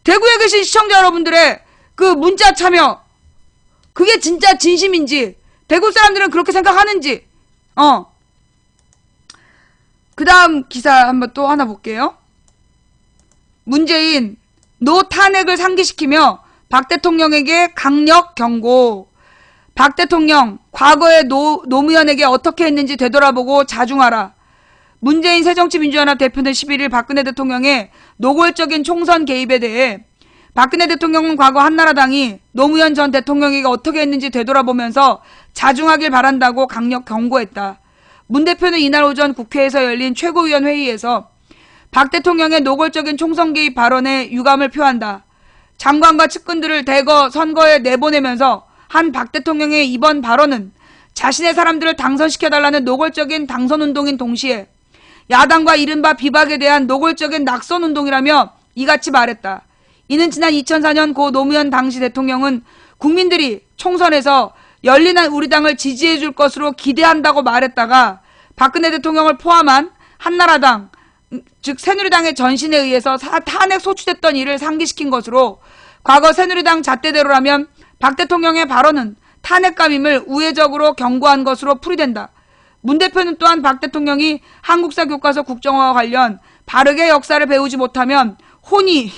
대구에 계신 시청자 여러분들의 그 문자 참여, 그게 진짜 진심인지, 대구 사람들은 그렇게 생각하는지, 그 다음 기사 한번 또 하나 볼게요. 문재인, 노 탄핵을 상기시키며 박 대통령에게 강력 경고. 박 대통령, 과거의 노무현에게 어떻게 했는지 되돌아보고 자중하라. 문재인 새정치민주연합 대표는 11일 박근혜 대통령의 노골적인 총선 개입에 대해 박근혜 대통령은 과거 한나라당이 노무현 전 대통령에게 어떻게 했는지 되돌아보면서 자중하길 바란다고 강력 경고했다. 문 대표는 이날 오전 국회에서 열린 최고위원 회의에서 박 대통령의 노골적인 총선 개입 발언에 유감을 표한다. 장관과 측근들을 대거 선거에 내보내면서 한 박 대통령의 이번 발언은 자신의 사람들을 당선시켜달라는 노골적인 당선운동인 동시에 야당과 이른바 비박에 대한 노골적인 낙선운동이라며 이같이 말했다. 이는 지난 2004년 고 노무현 당시 대통령은 국민들이 총선에서 열린 우리당을 지지해줄 것으로 기대한다고 말했다가 박근혜 대통령을 포함한 한나라당, 즉 새누리당의 전신에 의해서 탄핵 소추됐던 일을 상기시킨 것으로 과거 새누리당 잣대대로라면 박 대통령의 발언은 탄핵감임을 우회적으로 경고한 것으로 풀이된다. 문 대표는 또한 박 대통령이 한국사 교과서 국정화와 관련 바르게 역사를 배우지 못하면 혼이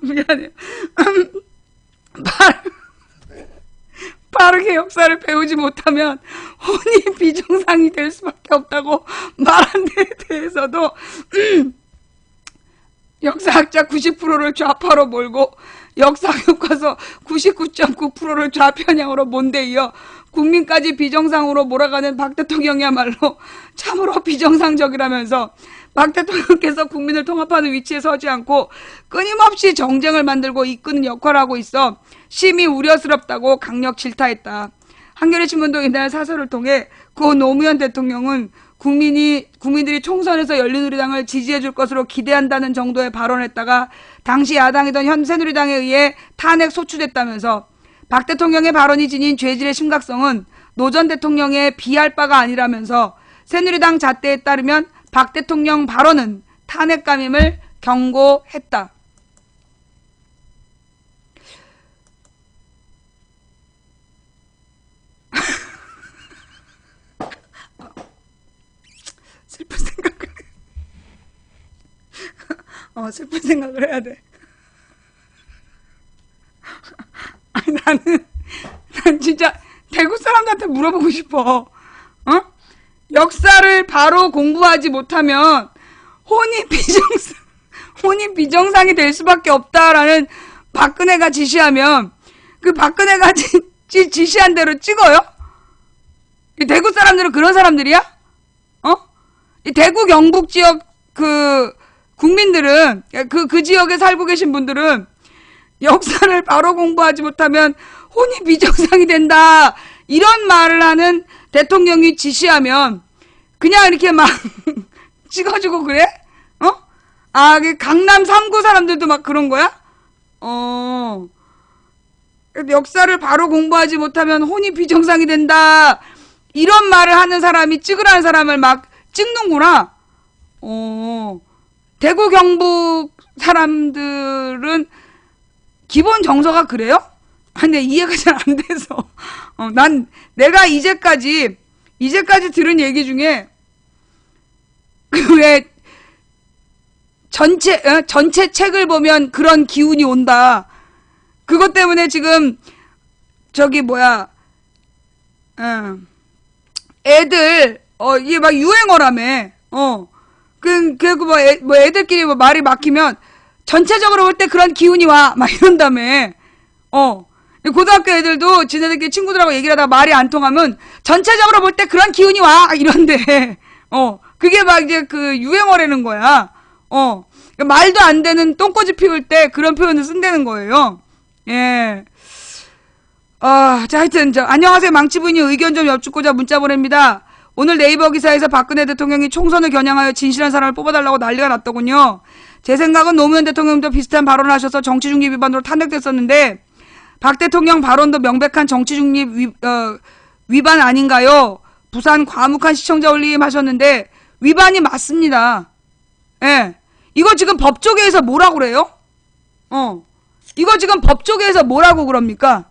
미안해요. 바르게 역사를 배우지 못하면 혼이 비정상이 될 수밖에 없다고 말한 데 대해서도 역사학자 90%를 좌파로 몰고 역사교과서 99.9%를 좌편향으로 몬데 이어 국민까지 비정상으로 몰아가는 박 대통령이야말로 참으로 비정상적이라면서 박 대통령께서 국민을 통합하는 위치에 서지 않고 끊임없이 정쟁을 만들고 이끄는 역할을 하고 있어 심히 우려스럽다고 강력 질타했다. 한겨레 신문도 이날 사설을 통해 고 노무현 대통령은 국민들이 총선에서 열린우리당을 지지해줄 것으로 기대한다는 정도의 발언했다가 당시 야당이던 현 새누리당에 의해 탄핵 소추됐다면서 박 대통령의 발언이 지닌 죄질의 심각성은 노 전 대통령에 비할 바가 아니라면서 새누리당 잣대에 따르면 박 대통령 발언은 탄핵감임을 경고했다. 슬픈 생각을 해야 돼. 아니, 난 진짜 대구 사람들한테 물어보고 싶어. 역사를 바로 공부하지 못하면 혼이 비정상이 될 수밖에 없다라는 박근혜가 지시하면 그 박근혜가 지시한 대로 찍어요? 이 대구 사람들은 그런 사람들이야? 이 대구 경북 지역 국민들은 그 지역에 살고 계신 분들은 역사를 바로 공부하지 못하면 혼이 비정상이 된다 이런 말을 하는 대통령이 지시하면 그냥 이렇게 막 찍어주고 그래? 그 강남 3구 사람들도 막 그런 거야? 역사를 바로 공부하지 못하면 혼이 비정상이 된다 이런 말을 하는 사람이 찍으라는 사람을 막 찍는구나. 대구 경북 사람들은 기본 정서가 그래요? 근데 이해가 잘 안 돼서 내가 이제까지 들은 얘기 중에 왜 전체 책을 보면 그런 기운이 온다. 그것 때문에 지금 애들 이게 막 유행어라며. 애들끼리 말이 막히면 전체적으로 볼 때 그런 기운이 와 막 이런다며. 고등학교 애들도 지네들끼리 친구들하고 얘기를 하다가 말이 안 통하면 전체적으로 볼 때 그런 기운이 와 이런데 그게 막 이제 그 유행어라는 거야. 말도 안 되는 똥꼬지 피울 때 그런 표현을 쓴다는 거예요. 예. 자, 하여튼 안녕하세요 망치부인이 의견 좀 여쭙고자 문자 보냅니다. 오늘 네이버 기사에서 박근혜 대통령이 총선을 겨냥하여 진실한 사람을 뽑아달라고 난리가 났더군요. 제 생각은 노무현 대통령도 비슷한 발언을 하셔서 정치 중립 위반으로 탄핵됐었는데 박 대통령 발언도 명백한 정치 중립 위반 아닌가요? 부산 과묵한 시청자 올림 하셨는데 위반이 맞습니다. 예. 이거 지금 법조계에서 뭐라고 그래요? 이거 지금 법조계에서 뭐라고 그럽니까?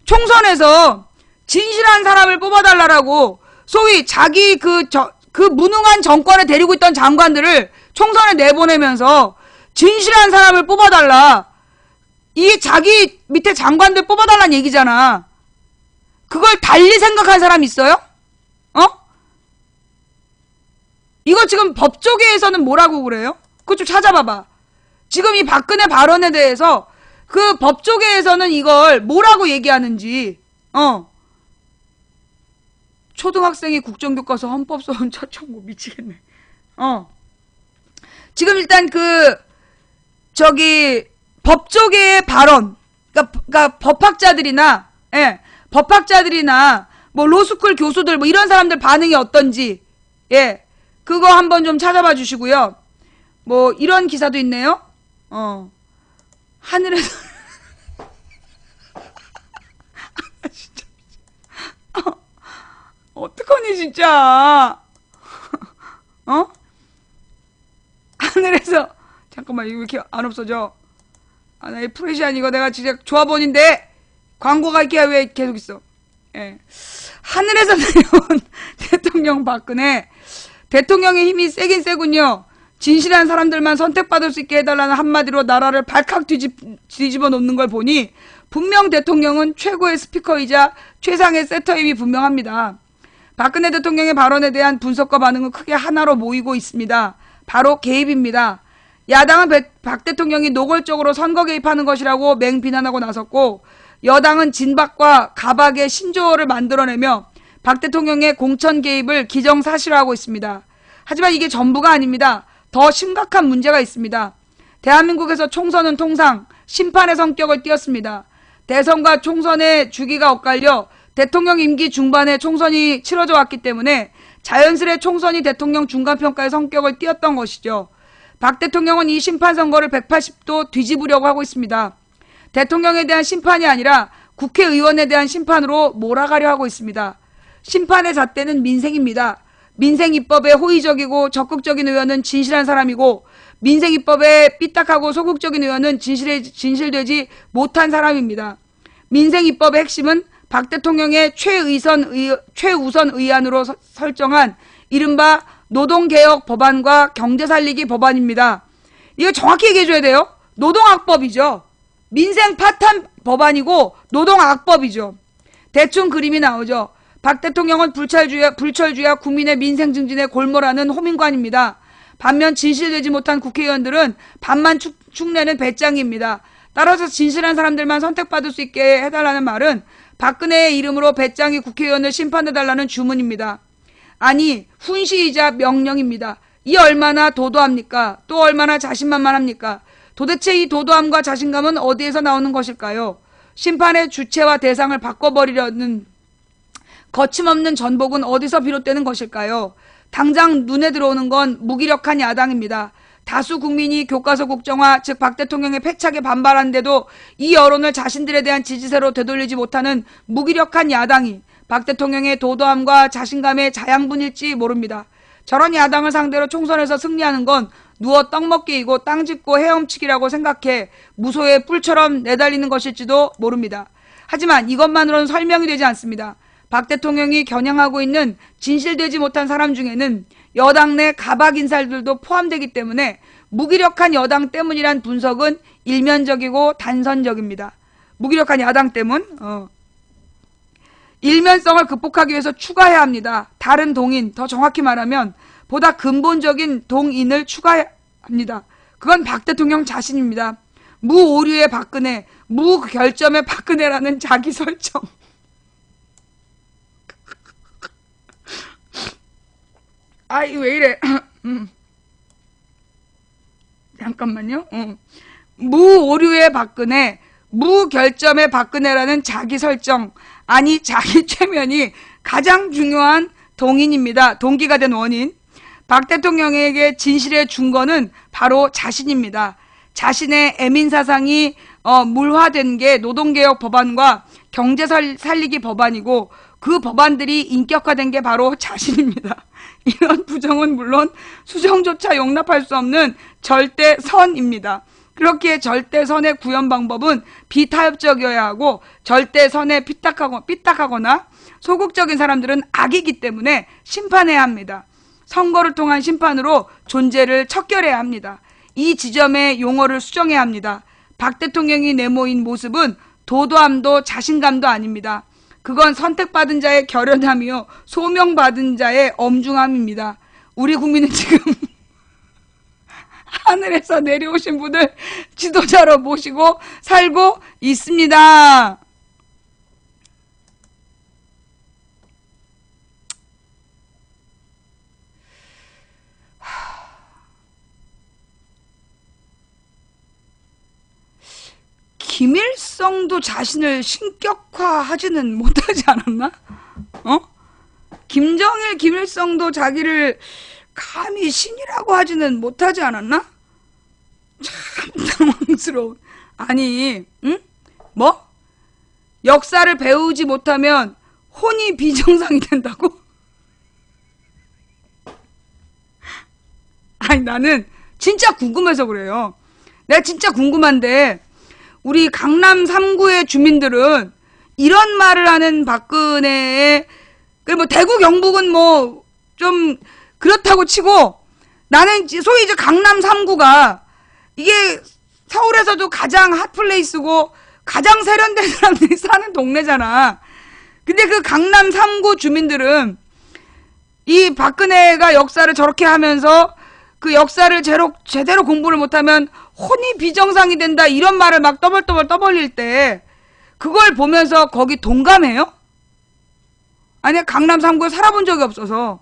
총선에서 진실한 사람을 뽑아달라고 소위 자기 그 무능한 정권에 데리고 있던 장관들을 총선에 내보내면서 진실한 사람을 뽑아달라. 이 자기 밑에 장관들 뽑아달라는 얘기잖아. 그걸 달리 생각한 사람 있어요? 이거 지금 법조계에서는 뭐라고 그래요? 그거 좀 찾아봐봐. 지금 이 박근혜 발언에 대해서 그 법조계에서는 이걸 뭐라고 얘기하는지. 초등학생이 국정교과서 헌법소원 첫 청구 미치겠네. 지금 일단 법조계의 발언, 그러니까 법학자들이나, 예, 법학자들이나, 뭐, 로스쿨 교수들, 뭐, 이런 사람들 반응이 어떤지, 예, 그거 한번 좀 찾아봐 주시고요. 뭐, 이런 기사도 있네요. 하늘에서, 진짜. 어떡하니, 진짜. 하늘에서, 잠깐만, 이거 왜 이렇게 안 없어져? 나 이 프레시안 이거 내가 진짜 조합원인데, 광고가 이렇게 왜 계속 있어? 예. 하늘에서 내려온 대통령 박근혜. 대통령의 힘이 세긴 세군요. 진실한 사람들만 선택받을 수 있게 해달라는 한마디로 나라를 발칵 뒤집어 놓는 걸 보니 분명 대통령은 최고의 스피커이자 최상의 세터임이 분명합니다. 박근혜 대통령의 발언에 대한 분석과 반응은 크게 하나로 모이고 있습니다. 바로 개입입니다. 야당은 박 대통령이 노골적으로 선거 개입하는 것이라고 맹비난하고 나섰고 여당은 진박과 가박의 신조어를 만들어내며 박 대통령의 공천 개입을 기정사실화하고 있습니다. 하지만 이게 전부가 아닙니다. 더 심각한 문제가 있습니다. 대한민국에서 총선은 통상 심판의 성격을 띠었습니다. 대선과 총선의 주기가 엇갈려 대통령 임기 중반에 총선이 치러져 왔기 때문에 자연스레 총선이 대통령 중간평가의 성격을 띠었던 것이죠. 박 대통령은 이 심판선거를 180도 뒤집으려고 하고 있습니다. 대통령에 대한 심판이 아니라 국회의원에 대한 심판으로 몰아가려 하고 있습니다. 심판의 잣대는 민생입니다. 민생 입법에 호의적이고 적극적인 의원은 진실한 사람이고 민생 입법에 삐딱하고 소극적인 의원은 진실되지 못한 사람입니다. 민생 입법의 핵심은 박 대통령의 최우선 의안으로 설정한 이른바 노동개혁 법안과 경제살리기 법안입니다. 이거 정확히 얘기해줘야 돼요. 노동악법이죠. 민생 파탄 법안이고 노동악법이죠. 대충 그림이 나오죠. 박 대통령은 불철주야 국민의 민생 증진에 골몰하는 호민관입니다. 반면 진실되지 못한 국회의원들은 반만 축내는 배짱입니다. 따라서 진실한 사람들만 선택받을 수 있게 해달라는 말은 박근혜의 이름으로 배짱이 국회의원을 심판해달라는 주문입니다. 아니 훈시이자 명령입니다. 이 얼마나 도도합니까? 또 얼마나 자신만만합니까? 도대체 이 도도함과 자신감은 어디에서 나오는 것일까요? 심판의 주체와 대상을 바꿔버리려는 거침없는 전복은 어디서 비롯되는 것일까요? 당장 눈에 들어오는 건 무기력한 야당입니다. 다수 국민이 교과서 국정화, 즉 박 대통령의 패착에 반발하는데도 이 여론을 자신들에 대한 지지세로 되돌리지 못하는 무기력한 야당이 박 대통령의 도도함과 자신감의 자양분일지 모릅니다. 저런 야당을 상대로 총선에서 승리하는 건 누워 떡먹기이고 땅짓고 헤엄치기라고 생각해 무소의 뿔처럼 내달리는 것일지도 모릅니다. 하지만 이것만으로는 설명이 되지 않습니다. 박 대통령이 겨냥하고 있는 진실되지 못한 사람 중에는 여당 내 가박 인사들도 포함되기 때문에 무기력한 여당 때문이란 분석은 일면적이고 단선적입니다. 무기력한 야당 때문? 일면성을 극복하기 위해서 추가해야 합니다. 다른 동인, 더 정확히 말하면 보다 근본적인 동인을 추가합니다. 그건 박 대통령 자신입니다. 무오류의 박근혜, 무결점의 박근혜라는 자기 설정. 아이 왜 이래. 잠깐만요. 무오류의 박근혜, 무결점의 박근혜라는 자기 설정, 아니 자기 최면이 가장 중요한 동인입니다. 동기가 된 원인. 박 대통령에게 진실의 증거는 바로 자신입니다. 자신의 애민사상이 물화된 게 노동개혁 법안과 경제 살리기 법안이고 그 법안들이 인격화된 게 바로 자신입니다. 이런 부정은 물론 수정조차 용납할 수 없는 절대선입니다. 그렇기에 절대선의 구현 방법은 비타협적이어야 하고 절대선에 삐딱하거나 소극적인 사람들은 악이기 때문에 심판해야 합니다. 선거를 통한 심판으로 존재를 척결해야 합니다. 이 지점의 용어를 수정해야 합니다. 박 대통령이 내모인 모습은 도도함도 자신감도 아닙니다. 그건 선택받은 자의 결연함이요 소명받은 자의 엄중함입니다. 우리 국민은 지금 하늘에서 내려오신 분을 지도자로 모시고 살고 있습니다. 김일성도 자신을 신격화하지는 못하지 않았나? 김정일, 김일성도 자기를 감히 신이라고 하지는 못하지 않았나? 참 당황스러운. 아니, 응? 뭐? 역사를 배우지 못하면 혼이 비정상이 된다고? 아니, 나는 진짜 궁금해서 그래요. 내가 진짜 궁금한데 우리 강남 3구의 주민들은 이런 말을 하는 박근혜의 뭐 대구 경북은 뭐 좀 그렇다고 치고 나는 소위 이제 강남 3구가 이게 서울에서도 가장 핫플레이스고 가장 세련된 사람들이 사는 동네잖아. 근데 그 강남 3구 주민들은 이 박근혜가 역사를 저렇게 하면서 그 역사를 제대로 공부를 못하면 혼이 비정상이 된다 이런 말을 막 떠벌릴 때 그걸 보면서 거기 동감해요? 아니 강남 3구에 살아본 적이 없어서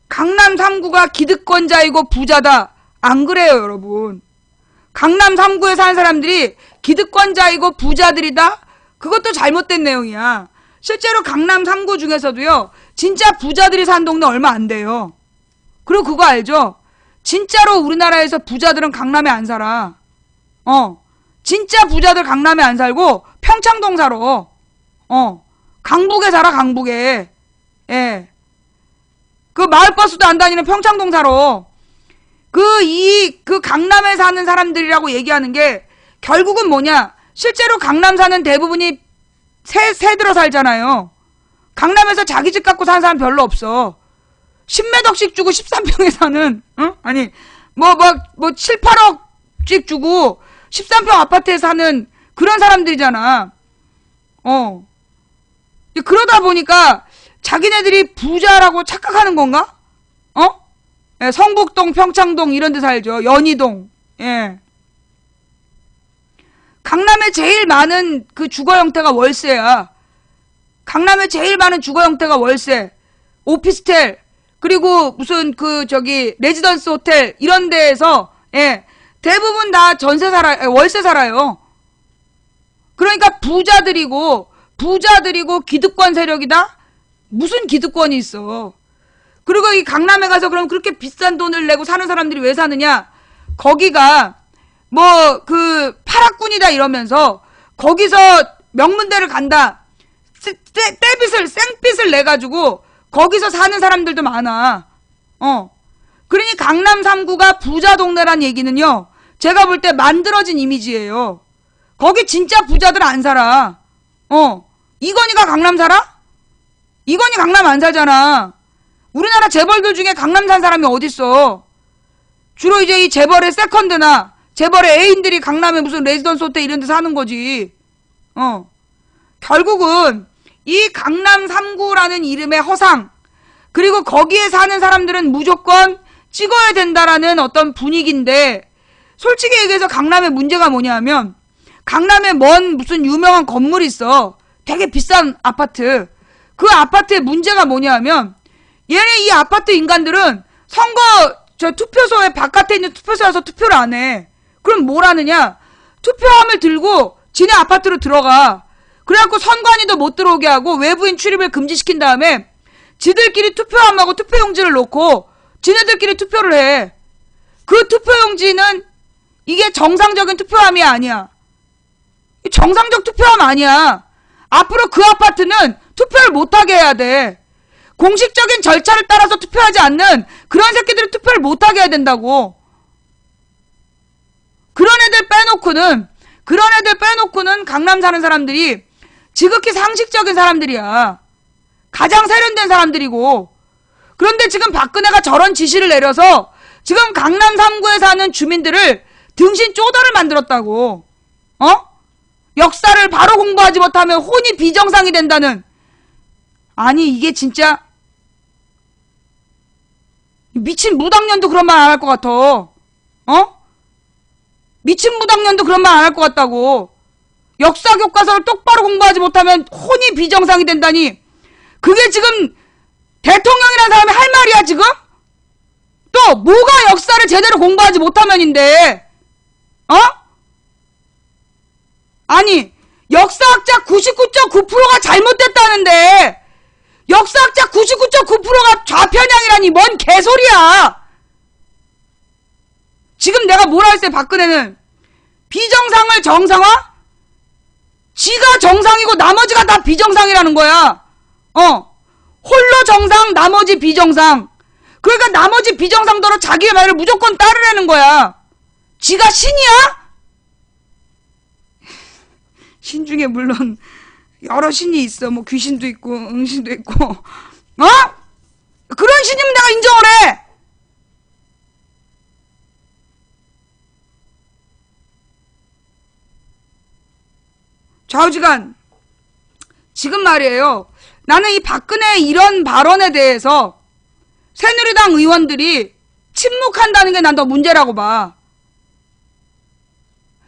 강남 3구가 기득권자이고 부자다 안 그래요 여러분. 강남 3구에 사는 사람들이 기득권자이고 부자들이다? 그것도 잘못된 내용이야. 실제로 강남 3구 중에서도요 진짜 부자들이 사는 동네 얼마 안 돼요. 그리고 그거 알죠? 진짜로 우리나라에서 부자들은 강남에 안 살아. 진짜 부자들 강남에 안 살고 평창동 살아. 강북에 살아 강북에. 예. 그 마을버스도 안 다니는 평창동 살아. 그 강남에 사는 사람들이라고 얘기하는 게 결국은 뭐냐? 실제로 강남 사는 대부분이 새 들어 살잖아요. 강남에서 자기 집 갖고 사는 사람 별로 없어. 10몇 억씩 주고 13평에 사는, 아니, 7, 8억씩 주고 13평 아파트에 사는 그런 사람들이잖아. 그러다 보니까 자기네들이 부자라고 착각하는 건가? 예, 성북동, 평창동 이런 데 살죠. 연희동. 예. 강남에 제일 많은 그 주거 형태가 월세야. 강남에 제일 많은 주거 형태가 월세. 오피스텔. 그리고 무슨 레지던스 호텔 이런 데에서 예. 대부분 다 월세 살아요. 그러니까 부자들이고 기득권 세력이다? 무슨 기득권이 있어. 그리고 이 강남에 가서 그럼 그렇게 비싼 돈을 내고 사는 사람들이 왜 사느냐? 거기가 파락군이다 이러면서 거기서 명문대를 간다. 생빚을 내가지고 거기서 사는 사람들도 많아. 그러니 강남 3구가 부자 동네란 얘기는요. 제가 볼 때 만들어진 이미지예요. 거기 진짜 부자들 안 살아. 이건희가 강남 살아? 이건희 강남 안 살잖아. 우리나라 재벌들 중에 강남 산 사람이 어딨어. 주로 이제 이 재벌의 세컨드나 재벌의 애인들이 강남에 무슨 레지던스 호텔 이런 데 사는 거지. 결국은 이 강남 3구라는 이름의 허상, 그리고 거기에 사는 사람들은 무조건 찍어야 된다라는 어떤 분위기인데, 솔직히 얘기해서 강남의 문제가 뭐냐면 강남에 무슨 유명한 건물이 있어. 되게 비싼 아파트. 그 아파트의 문제가 뭐냐면 얘네 이 아파트 인간들은 선거 투표소에 바깥에 있는 투표소에 와서 투표를 안 해. 그럼 뭘 하느냐? 투표함을 들고 지네 아파트로 들어가. 그래갖고 선관위도 못 들어오게 하고 외부인 출입을 금지시킨 다음에 지들끼리 투표함하고 투표용지를 놓고 지네들끼리 투표를 해. 그 투표용지는 이게 정상적인 투표함이 아니야. 정상적 투표함 아니야. 앞으로 그 아파트는 투표를 못하게 해야 돼. 공식적인 절차를 따라서 투표하지 않는 그런 새끼들이 투표를 못하게 해야 된다고. 그런 애들 빼놓고는 강남 사는 사람들이 지극히 상식적인 사람들이야. 가장 세련된 사람들이고. 그런데 지금 박근혜가 저런 지시를 내려서 지금 강남 3구에 사는 주민들을 등신 쪼다를 만들었다고. 역사를 바로 공부하지 못하면 혼이 비정상이 된다는. 아니 이게 진짜 미친 무당년도 그런 말 안 할 것 같아. 미친 무당년도 그런 말 안 할 것 같다고. 역사 교과서를 똑바로 공부하지 못하면 혼이 비정상이 된다니. 그게 지금 대통령이라는 사람이 할 말이야 지금? 또 뭐가 역사를 제대로 공부하지 못하면인데. 아니 역사학자 99.9%가 잘못됐다는데 역사학자 99.9%가 좌편향이라니 뭔 개소리야. 지금 내가 뭐라 했어요. 박근혜는 비정상을 정상화? 지가 정상이고 나머지가 다 비정상이라는 거야. 홀로 정상 나머지 비정상. 그러니까 나머지 비정상더러 자기의 말을 무조건 따르라는 거야. 지가 신이야? 신 중에 물론 여러 신이 있어. 뭐 귀신도 있고 응신도 있고. 그런 신이면 내가 인정을 해. 좌우지간 지금 말이에요. 나는 이 박근혜의 이런 발언에 대해서 새누리당 의원들이 침묵한다는 게 난 더 문제라고 봐.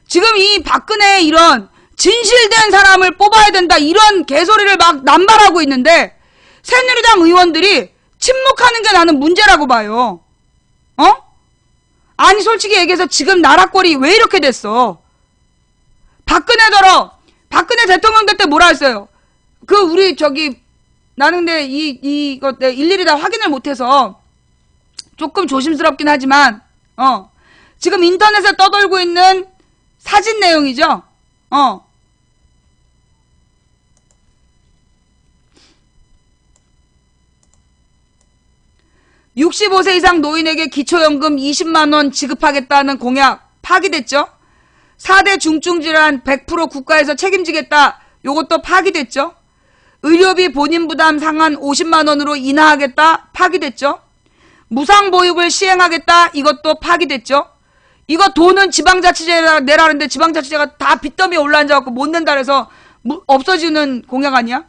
지금 이 박근혜의 이런 진실된 사람을 뽑아야 된다 이런 개소리를 막 남발하고 있는데 새누리당 의원들이 침묵하는 게 나는 문제라고 봐요. 아니 솔직히 얘기해서 지금 나라 꼴이 왜 이렇게 됐어. 박근혜 대통령 될 때 뭐라 했어요. 우리 나는 근데 이거 일일이 다 확인을 못해서 조금 조심스럽긴 하지만 지금 인터넷에 떠돌고 있는 사진 내용이죠. 65세 이상 노인에게 기초연금 20만원 지급하겠다는 공약 파기됐죠. 4대 중증질환 100% 국가에서 책임지겠다. 요것도 파기됐죠. 의료비 본인 부담 상한 50만원으로 인하하겠다. 파기됐죠. 무상보육을 시행하겠다. 이것도 파기됐죠. 이거 돈은 지방자치제가 내라는데 지방자치제가 다 빚더미에 올라앉아갖고 못 낸다 그래서 없어지는 공약 아니야?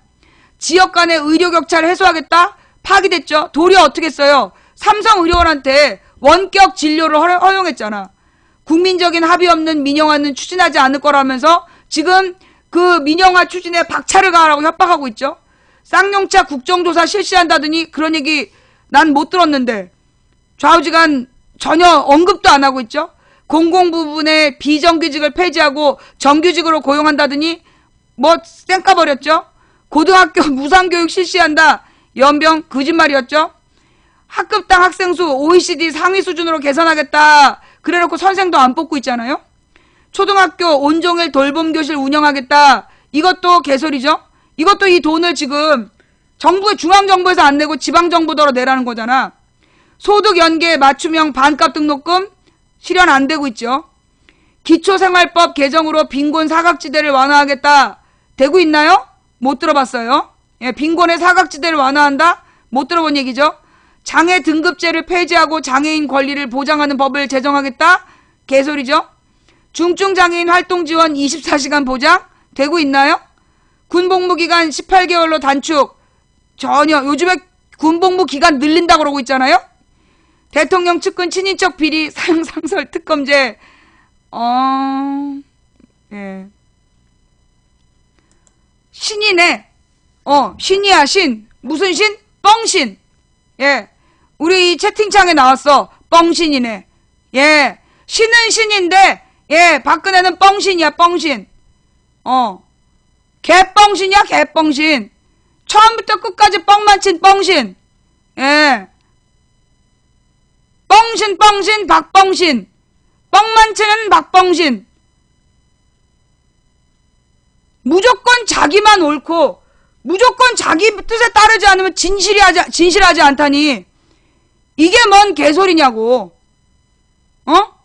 지역 간의 의료격차를 해소하겠다. 파기됐죠. 도리어 어떻게 했어요? 삼성의료원한테 원격 진료를 허용했잖아. 국민적인 합의 없는 민영화는 추진하지 않을 거라면서 지금 그 민영화 추진에 박차를 가하라고 협박하고 있죠. 쌍용차 국정조사 실시한다더니 그런 얘기 난 못 들었는데 좌우지간 전혀 언급도 안 하고 있죠. 공공부문의 비정규직을 폐지하고 정규직으로 고용한다더니 뭐 쌩까버렸죠. 고등학교 무상교육 실시한다. 연병 거짓말이었죠. 학급당 학생 수 OECD 상위 수준으로 개선하겠다. 그래놓고 선생도 안 뽑고 있잖아요. 초등학교 온종일 돌봄교실 운영하겠다. 이것도 개소리죠. 이것도 이 돈을 지금 중앙정부에서 안 내고 지방정부더러 내라는 거잖아. 소득연계 맞춤형 반값 등록금 실현 안 되고 있죠. 기초생활법 개정으로 빈곤 사각지대를 완화하겠다. 되고 있나요? 못 들어봤어요. 예, 빈곤의 사각지대를 완화한다? 못 들어본 얘기죠. 장애 등급제를 폐지하고 장애인 권리를 보장하는 법을 제정하겠다? 개소리죠. 중증장애인 활동지원 24시간 보장? 되고 있나요? 군복무기간 18개월로 단축. 전혀. 요즘에 군복무 기간 늘린다고 그러고 있잖아요. 대통령 측근 친인척 비리 사형 상설 특검제. 예. 신이네. 신이야 신. 무슨 신? 뻥신. 예. 우리 이 채팅창에 나왔어. 뻥신이네. 예. 신은 신인데 예, 박근혜는 뻥신이야, 뻥신. 개뻥신이야, 개뻥신. 처음부터 끝까지 뻥만 친 뻥신. 예. 뻥신 박뻥신. 뻥만 치는 박뻥신. 무조건 자기만 옳고 무조건 자기 뜻에 따르지 않으면 진실하지 않다니. 이게 뭔 개소리냐고. 어?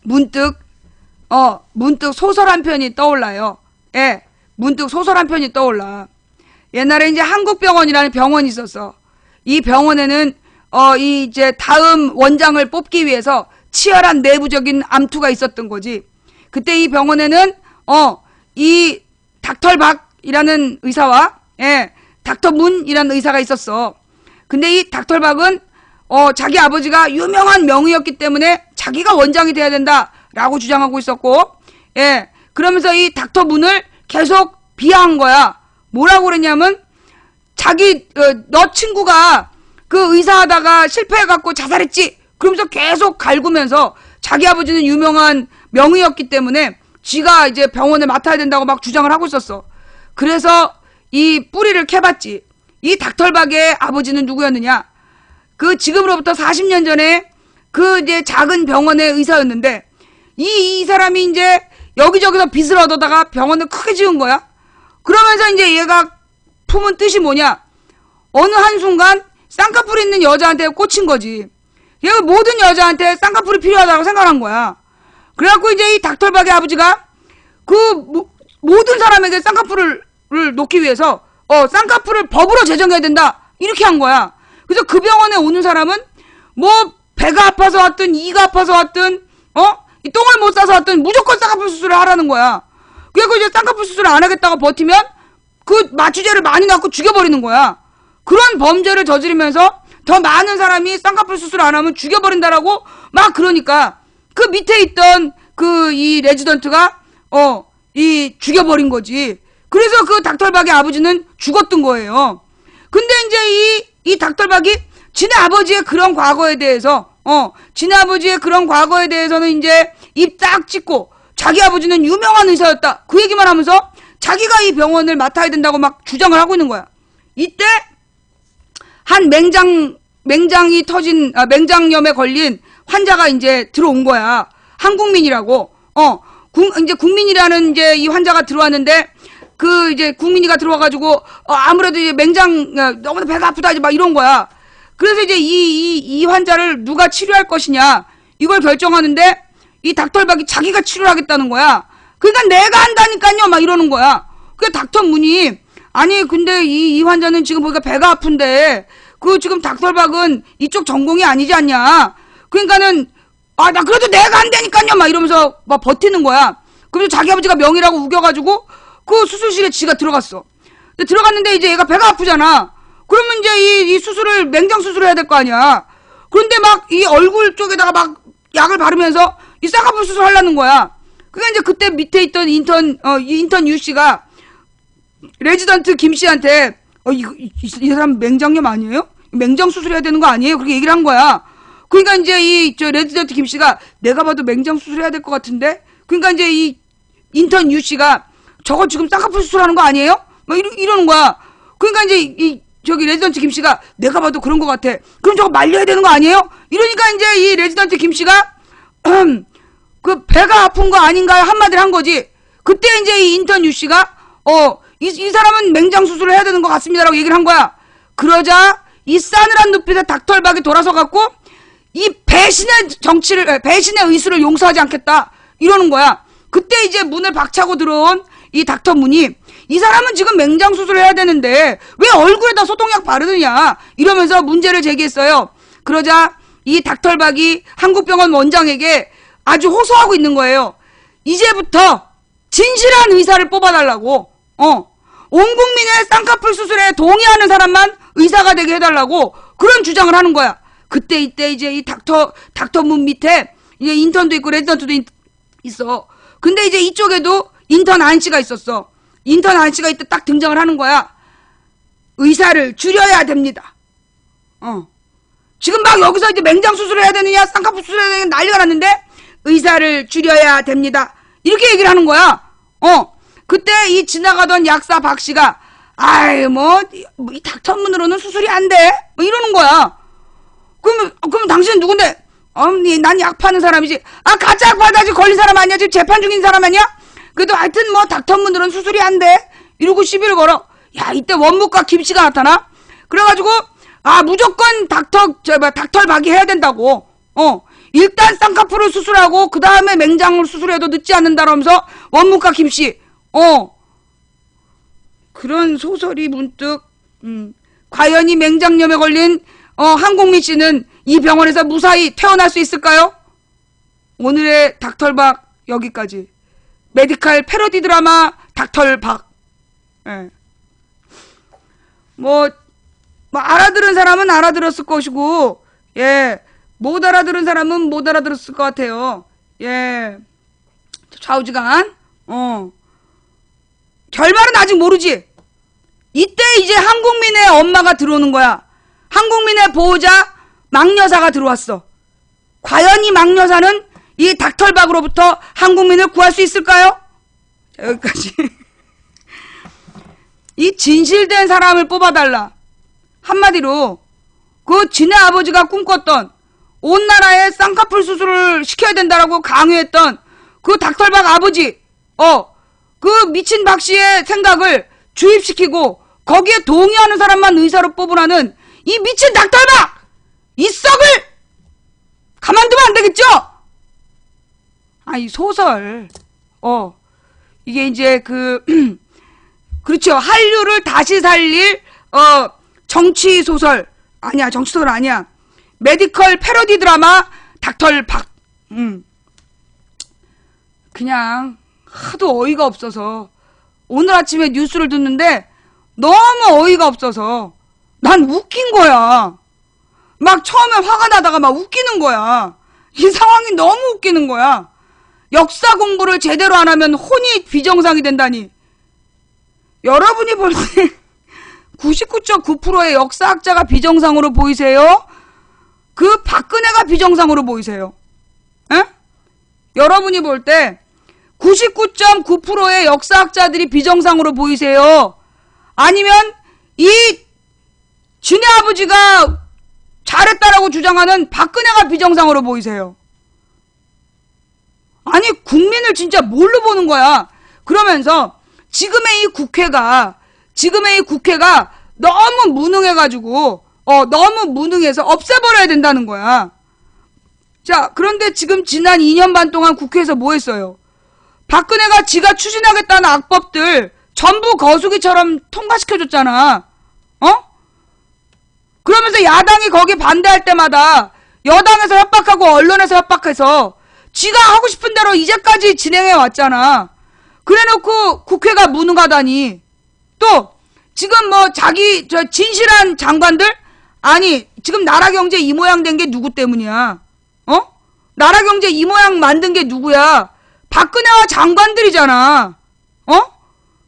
문득 소설 한 편이 떠올라요. 예, 문득 소설 한 편이 떠올라. 옛날에 이제 한국병원이라는 병원이 있었어. 이 병원에는, 이제 다음 원장을 뽑기 위해서 치열한 내부적인 암투가 있었던 거지. 그때 이 병원에는, 이 닥털박이라는 의사와, 예, 닥터문이라는 의사가 있었어. 근데 이 닥털박은, 자기 아버지가 유명한 명의였기 때문에 자기가 원장이 돼야 된다라고 주장하고 있었고, 예, 그러면서 이 닥터문을 계속 비하한 거야. 뭐라고 그랬냐면, 너 친구가 그 의사하다가 실패해갖고 자살했지? 그러면서 계속 갈구면서 자기 아버지는 유명한 명의였기 때문에 지가 이제 병원을 맡아야 된다고 막 주장을 하고 있었어. 그래서 이 뿌리를 캐봤지. 이 닥털박의 아버지는 누구였느냐? 그 지금으로부터 40년 전에 그 이제 작은 병원의 의사였는데 이 사람이 이제 여기저기서 빚을 얻어다가 병원을 크게 지은 거야. 그러면서 이제 얘가 품은 뜻이 뭐냐? 어느 한순간 쌍꺼풀 있는 여자한테 꽂힌 거지. 얘가 모든 여자한테 쌍꺼풀이 필요하다고 생각한 거야. 그래갖고 이제 이 닥털박의 아버지가 그 모든 사람에게 쌍꺼풀을 놓기 위해서 쌍꺼풀을 법으로 제정해야 된다. 이렇게 한 거야. 그래서 그 병원에 오는 사람은 뭐 배가 아파서 왔든 이가 아파서 왔든 이 똥을 못 싸서 왔든 무조건 쌍꺼풀 수술을 하라는 거야. 그래서 이제 쌍꺼풀 수술을 안 하겠다고 버티면 그 마취제를 많이 놔갖고 죽여버리는 거야. 그런 범죄를 저지르면서 더 많은 사람이 쌍꺼풀 수술 안 하면 죽여버린다라고 막 그러니까 그 밑에 있던 그 이 레지던트가 이 죽여버린 거지. 그래서 그 닥털박의 아버지는 죽었던 거예요. 근데 이제 이 닥털박이 지네 아버지의 그런 과거에 대해서 지네 아버지의 그런 과거에 대해서는 이제 입 딱 찢고 자기 아버지는 유명한 의사였다. 그 얘기만 하면서 자기가 이 병원을 맡아야 된다고 막 주장을 하고 있는 거야. 이때 한 맹장이 터진 맹장염에 걸린 환자가 이제 들어온 거야. 한국민이라고. 이제 국민이라는 이제 이 환자가 들어왔는데 그 이제 국민이가 들어와가지고 아무래도 이제 너무 배가 아프다 막 이런 거야. 그래서 이제 이 환자를 누가 치료할 것이냐 이걸 결정하는데 이 닥털박이 자기가 치료를 하겠다는 거야. 그러니까 내가 한다니까요 막 이러는 거야. 그 닥터문이 아니 근데 이 환자는 지금 보니까 배가 아픈데 그 지금 닥털박은 이쪽 전공이 아니지 않냐. 그러니까는 나 그래도 내가 한다니까요 막 이러면서 막 버티는 거야. 그래서 자기 아버지가 명의라고 우겨가지고 그 수술실에 지가 들어갔어. 근데 들어갔는데 이제 얘가 배가 아프잖아. 그러면 이제 이 수술을 맹장 수술을 해야 될 거 아니야. 그런데 막 이 얼굴 쪽에다가 막 약을 바르면서 이 쌍꺼풀 수술 하려는 거야. 그러니까 이제 그때 밑에 있던 인턴 유 씨가 레지던트 김 씨한테 이 사람 맹장염 아니에요? 맹장 수술해야 되는 거 아니에요? 그렇게 얘기를 한 거야. 그러니까 이제 레지던트 김 씨가 내가 봐도 맹장 수술해야 될 것 같은데. 그러니까 이제 이 인턴 유 씨가 저거 지금 쌍꺼풀 수술하는 거 아니에요? 막 이러는 거야. 그러니까 이제 저기 레지던트 김 씨가 내가 봐도 그런 것 같아. 그럼 저거 말려야 되는 거 아니에요? 이러니까 이제 이 레지던트 김 씨가 그 배가 아픈 거 아닌가요? 한마디를 한 거지. 그때 이제 이 인턴 유 씨가 이 사람은 맹장 수술을 해야 되는 것 같습니다라고 얘기를 한 거야. 그러자 이 싸늘한 눈빛에 닥털박이 돌아서 갖고 이 배신의 의술을 용서하지 않겠다 이러는 거야. 그때 이제 문을 박차고 들어온 이 닥터문이 이 사람은 지금 맹장 수술을 해야 되는데 왜 얼굴에다 소독약 바르느냐 이러면서 문제를 제기했어요. 그러자 이 닥털박이 한국병원 원장에게 아주 호소하고 있는 거예요. 이제부터 진실한 의사를 뽑아달라고. 온 국민의 쌍꺼풀 수술에 동의하는 사람만 의사가 되게 해달라고 그런 주장을 하는 거야. 이때 이제 이 닥터문 밑에 이제 인턴도 있고 레지던트도 있어. 근데 이제 이쪽에도 인턴 안씨가 있었어. 인턴 안씨가 이때 딱 등장을 하는 거야. 의사를 줄여야 됩니다. 지금 막 여기서 이제 맹장 수술을 해야 되느냐 쌍꺼풀 수술을 해야 되느냐 난리가 났는데 의사를 줄여야 됩니다. 이렇게 얘기를 하는 거야. 그때 이 지나가던 약사 박 씨가 아이 이 닥터문으로는 수술이 안 돼. 뭐 이러는 거야. 그럼 당신은 누군데? 난 약 파는 사람이지. 가짜 약 받아지 걸린 사람 아니야? 지금 재판 중인 사람 아니야? 그래도 하여튼 닥터문으로는 수술이 안 돼. 이러고 시비를 걸어. 야, 이때 원무과 김씨가 나타나. 그래가지고 무조건 닥털박이 해야 된다고. 일단 쌍꺼풀을 수술하고 그 다음에 맹장을 수술해도 늦지 않는다라면서 원무과 김씨. 그런 소설이 문득 과연 이 맹장염에 걸린 한국민 씨는 이 병원에서 무사히 퇴원할 수 있을까요? 오늘의 닥털박 여기까지. 메디칼 패러디 드라마 닥털박. 예. 알아들은 사람은 알아들었을 것이고, 예, 못 알아들은 사람은 못 알아들었을 것 같아요. 예, 좌우지간. 결말은 아직 모르지. 이때 이제 한국민의 엄마가 들어오는 거야. 한국민의 보호자 망여사가 들어왔어. 과연 이 망여사는 이 닥털박으로부터 한국민을 구할 수 있을까요? 자, 여기까지. 이 진실된 사람을 뽑아달라. 한마디로 지네 아버지가 꿈꿨던 온 나라에 쌍꺼풀 수술을 시켜야 된다라고 강요했던 그 닥털박 아버지, 그 미친 박 씨의 생각을 주입시키고 거기에 동의하는 사람만 의사로 뽑으라는 이 미친 닥털박! 이 썩을 가만두면 안 되겠죠? 이 소설, 이게 이제 그렇죠. 한류를 다시 살릴 정치 소설 아니야. 정치 소설 아니야. 메디컬 패러디 드라마 닥털박. 그냥 하도 어이가 없어서 오늘 아침에 뉴스를 듣는데 너무 어이가 없어서 난 웃긴 거야. 막 처음에 화가 나다가 막 웃기는 거야. 이 상황이 너무 웃기는 거야. 역사 공부를 제대로 안 하면 혼이 비정상이 된다니. 여러분이 볼 때 99.9%의 역사학자가 비정상으로 보이세요? 그 박근혜가 비정상으로 보이세요? 에? 여러분이 볼 때 99.9%의 역사학자들이 비정상으로 보이세요? 아니면 이 진의 아버지가 잘했다라고 주장하는 박근혜가 비정상으로 보이세요? 아니 국민을 진짜 뭘로 보는 거야? 그러면서 지금의 이 국회가 너무 무능해가지고 너무 무능해서 없애버려야 된다는 거야. 자, 그런데 지금 지난 2년 반 동안 국회에서 뭐 했어요? 박근혜가 지가 추진하겠다는 악법들 전부 거수기처럼 통과시켜줬잖아. 그러면서 야당이 거기 반대할 때마다 여당에서 협박하고 언론에서 협박해서 지가 하고 싶은 대로 이제까지 진행해 왔잖아. 그래놓고 국회가 무능하다니. 또 지금 자기 진실한 장관들? 아니 지금 나라경제 이 모양 된 게 누구 때문이야? 나라경제 이 모양 만든 게 누구야? 박근혜와 장관들이잖아.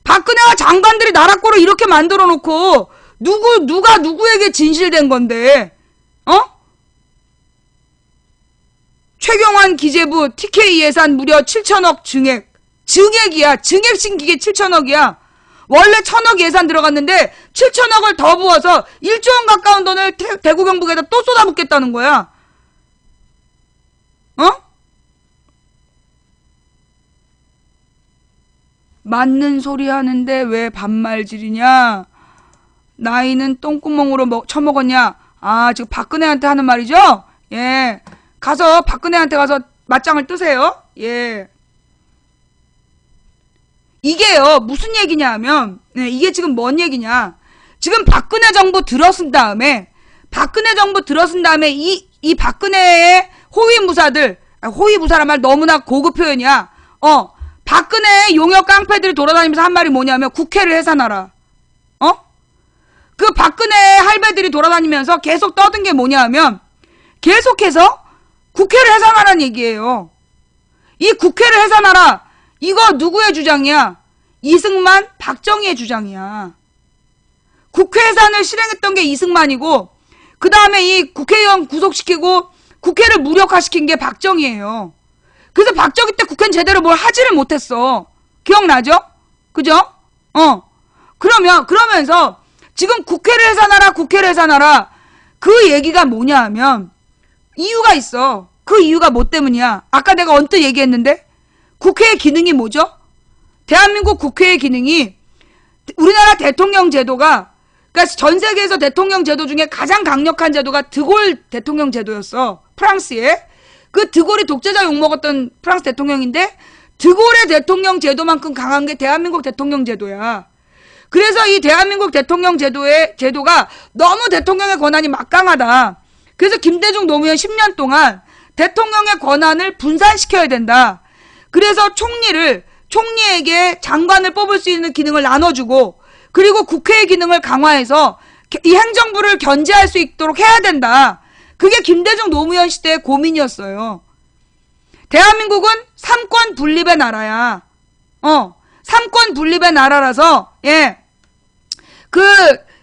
박근혜와 장관들이 나라 꼴을 이렇게 만들어 놓고 누가 누구에게 진실된 건데? 최경환 기재부 TK 예산 무려 7천억 증액이야. 증액신 기계 7천억이야. 원래 1,000억 예산 들어갔는데 7천억을 더 부어서 1조 원 가까운 돈을 대구 경북에다 또 쏟아붓겠다는 거야. 맞는 소리 하는데 왜 반말질이냐? 나이는 똥구멍으로 처먹었냐? 지금 박근혜한테 하는 말이죠? 예. 박근혜한테 가서 맞짱을 뜨세요. 예. 이게요, 무슨 얘기냐 하면, 이게 지금 뭔 얘기냐. 지금 박근혜 정부 들어선 다음에, 이 박근혜의 호위무사란 말 너무나 고급 표현이야. 박근혜의 용역 깡패들이 돌아다니면서 한 말이 뭐냐면, 국회를 해산하라. 그 박근혜의 할배들이 돌아다니면서 계속 떠든 게 뭐냐 하면, 계속해서 국회를 해산하라는 얘기예요. 이 국회를 해산하라. 이거 누구의 주장이야? 이승만, 박정희의 주장이야. 국회 해산을 실행했던 게 이승만이고 그 다음에 이 국회의원 구속시키고 국회를 무력화시킨 게 박정희예요. 그래서 박정희 때 국회는 제대로 뭘 하지를 못했어. 기억나죠? 그죠? 그러면서 지금 국회를 해산하라, 국회를 해산하라. 그 얘기가 뭐냐 하면 이유가 있어. 그 이유가 뭐 때문이야? 아까 내가 언뜻 얘기했는데 국회의 기능이 뭐죠? 대한민국 국회의 기능이 우리나라 대통령 제도가, 그러니까 전 세계에서 대통령 제도 중에 가장 강력한 제도가 드골 대통령 제도였어. 프랑스의. 그 드골이 독재자 욕먹었던 프랑스 대통령인데 드골의 대통령 제도만큼 강한 게 대한민국 대통령 제도야. 그래서 이 대한민국 대통령 제도가 너무 대통령의 권한이 막강하다. 그래서 김대중 노무현 10년 동안 대통령의 권한을 분산시켜야 된다. 그래서 총리에게 장관을 뽑을 수 있는 기능을 나눠주고, 그리고 국회의 기능을 강화해서 이 행정부를 견제할 수 있도록 해야 된다. 그게 김대중 노무현 시대의 고민이었어요. 대한민국은 삼권 분립의 나라야. 삼권 분립의 나라라서, 그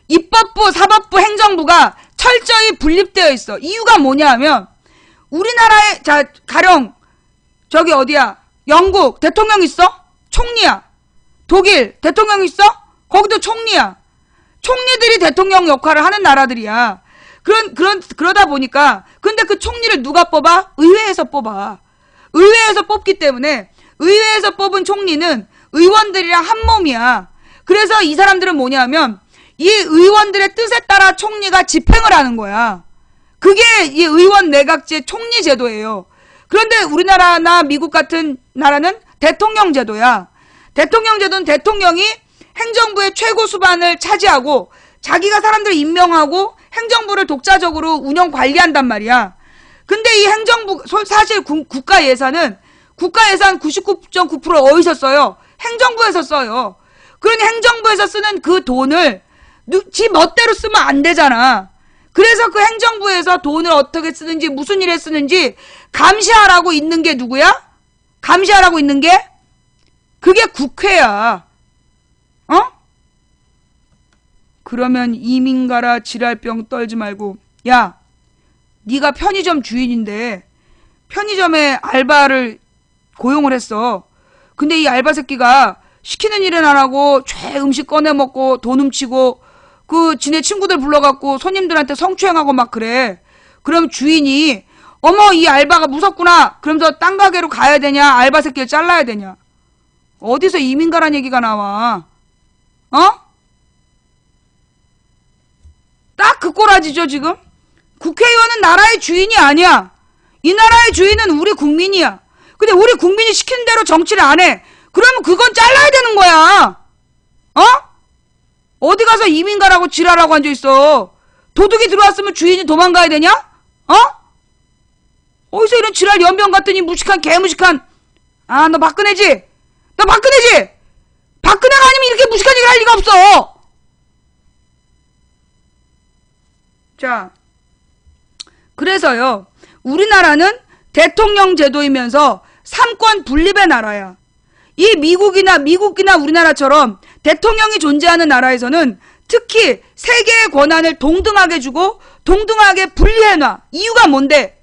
입법부, 사법부, 행정부가 철저히 분립되어 있어. 이유가 뭐냐 하면 우리나라에, 자, 가령 저기 어디야? 영국 대통령 있어? 총리야. 독일 대통령 있어? 거기도 총리야. 총리들이 대통령 역할을 하는 나라들이야. 그러다 보니까, 근데 그 총리를 누가 뽑아? 의회에서 뽑아. 의회에서 뽑기 때문에 의회에서 뽑은 총리는 의원들이랑 한 몸이야. 그래서 이 사람들은 뭐냐 하면 이 의원들의 뜻에 따라 총리가 집행을 하는 거야. 그게 이 의원 내각제 총리 제도예요. 그런데 우리나라나 미국 같은 나라는 대통령 제도야. 대통령 제도는 대통령이 행정부의 최고 수반을 차지하고 자기가 사람들을 임명하고 행정부를 독자적으로 운영 관리한단 말이야. 근데 이 행정부, 사실 국가 예산 99.9% 어디서 써요? 행정부에서 써요. 그러니 행정부에서 쓰는 그 돈을 지 멋대로 쓰면 안 되잖아. 그래서 그 행정부에서 돈을 어떻게 쓰는지, 무슨 일에 쓰는지 감시하라고 있는 게 누구야? 감시하라고 있는 게? 그게 국회야. 그러면 이민 가라 지랄병 떨지 말고, 야, 네가 편의점 주인인데 편의점에 알바를 고용을 했어. 근데 이 알바 새끼가 시키는 일은 안 하고 죄 음식 꺼내 먹고 돈 훔치고 그 지네 친구들 불러갖고 손님들한테 성추행하고 막 그래. 그럼 주인이 어머 이 알바가 무섭구나. 그러면서 딴 가게로 가야 되냐, 알바 새끼를 잘라야 되냐. 어디서 이민 가란 얘기가 나와? 딱 그 꼬라지죠 지금? 국회의원은 나라의 주인이 아니야. 이 나라의 주인은 우리 국민이야. 근데 우리 국민이 시키는 대로 정치를 안 해. 그러면 그건 잘라야 되는 거야. 어디 가서 이민 가라고 지랄하고 앉아있어. 도둑이 들어왔으면 주인이 도망가야 되냐? 어디서 이런 지랄 연병 같더니 무식한 개무식한. 아, 너 박근혜지? 너 박근혜지? 박근혜가 아니면 이렇게 무식한 얘기를 할 리가 없어. 자, 그래서요, 우리나라는 대통령 제도이면서 삼권 분립의 나라야. 이 미국이나 우리나라처럼 대통령이 존재하는 나라에서는 특히 세계의 권한을 동등하게 주고 동등하게 분리해놔. 이유가 뭔데?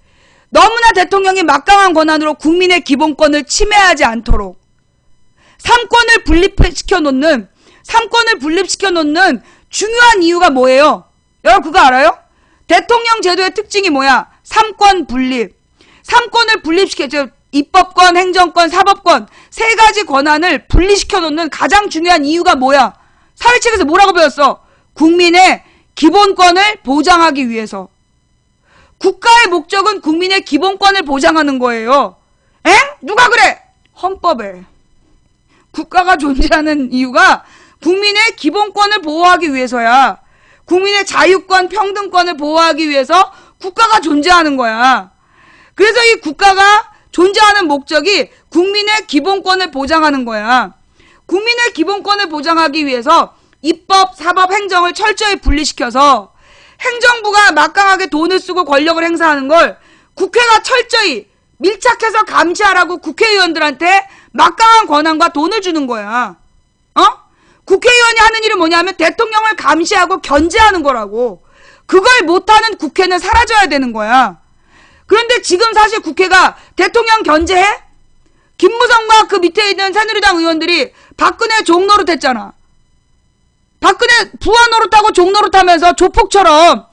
너무나 대통령이 막강한 권한으로 국민의 기본권을 침해하지 않도록. 삼권을 분립시켜 놓는 중요한 이유가 뭐예요? 여러분 그거 알아요? 대통령 제도의 특징이 뭐야? 삼권 분립. 삼권을 분립시켜, 입법권, 행정권, 사법권 세 가지 권한을 분리시켜 놓는 가장 중요한 이유가 뭐야? 사회책에서 뭐라고 배웠어? 국민의 기본권을 보장하기 위해서. 국가의 목적은 국민의 기본권을 보장하는 거예요. 누가 그래? 헌법에. 국가가 존재하는 이유가 국민의 기본권을 보호하기 위해서야. 국민의 자유권, 평등권을 보호하기 위해서 국가가 존재하는 거야. 그래서 이 국가가 존재하는 목적이 국민의 기본권을 보장하는 거야. 국민의 기본권을 보장하기 위해서 입법, 사법, 행정을 철저히 분리시켜서 행정부가 막강하게 돈을 쓰고 권력을 행사하는 걸 국회가 철저히 밀착해서 감시하라고 국회의원들한테 막강한 권한과 돈을 주는 거야. 국회의원이 하는 일은 뭐냐면 대통령을 감시하고 견제하는 거라고. 그걸 못하는 국회는 사라져야 되는 거야. 그런데 지금 사실 국회가 대통령 견제해? 김무성과 그 밑에 있는 새누리당 의원들이 박근혜 종노릇 했잖아. 박근혜 부하 노릇하고 종노릇 하면서 조폭처럼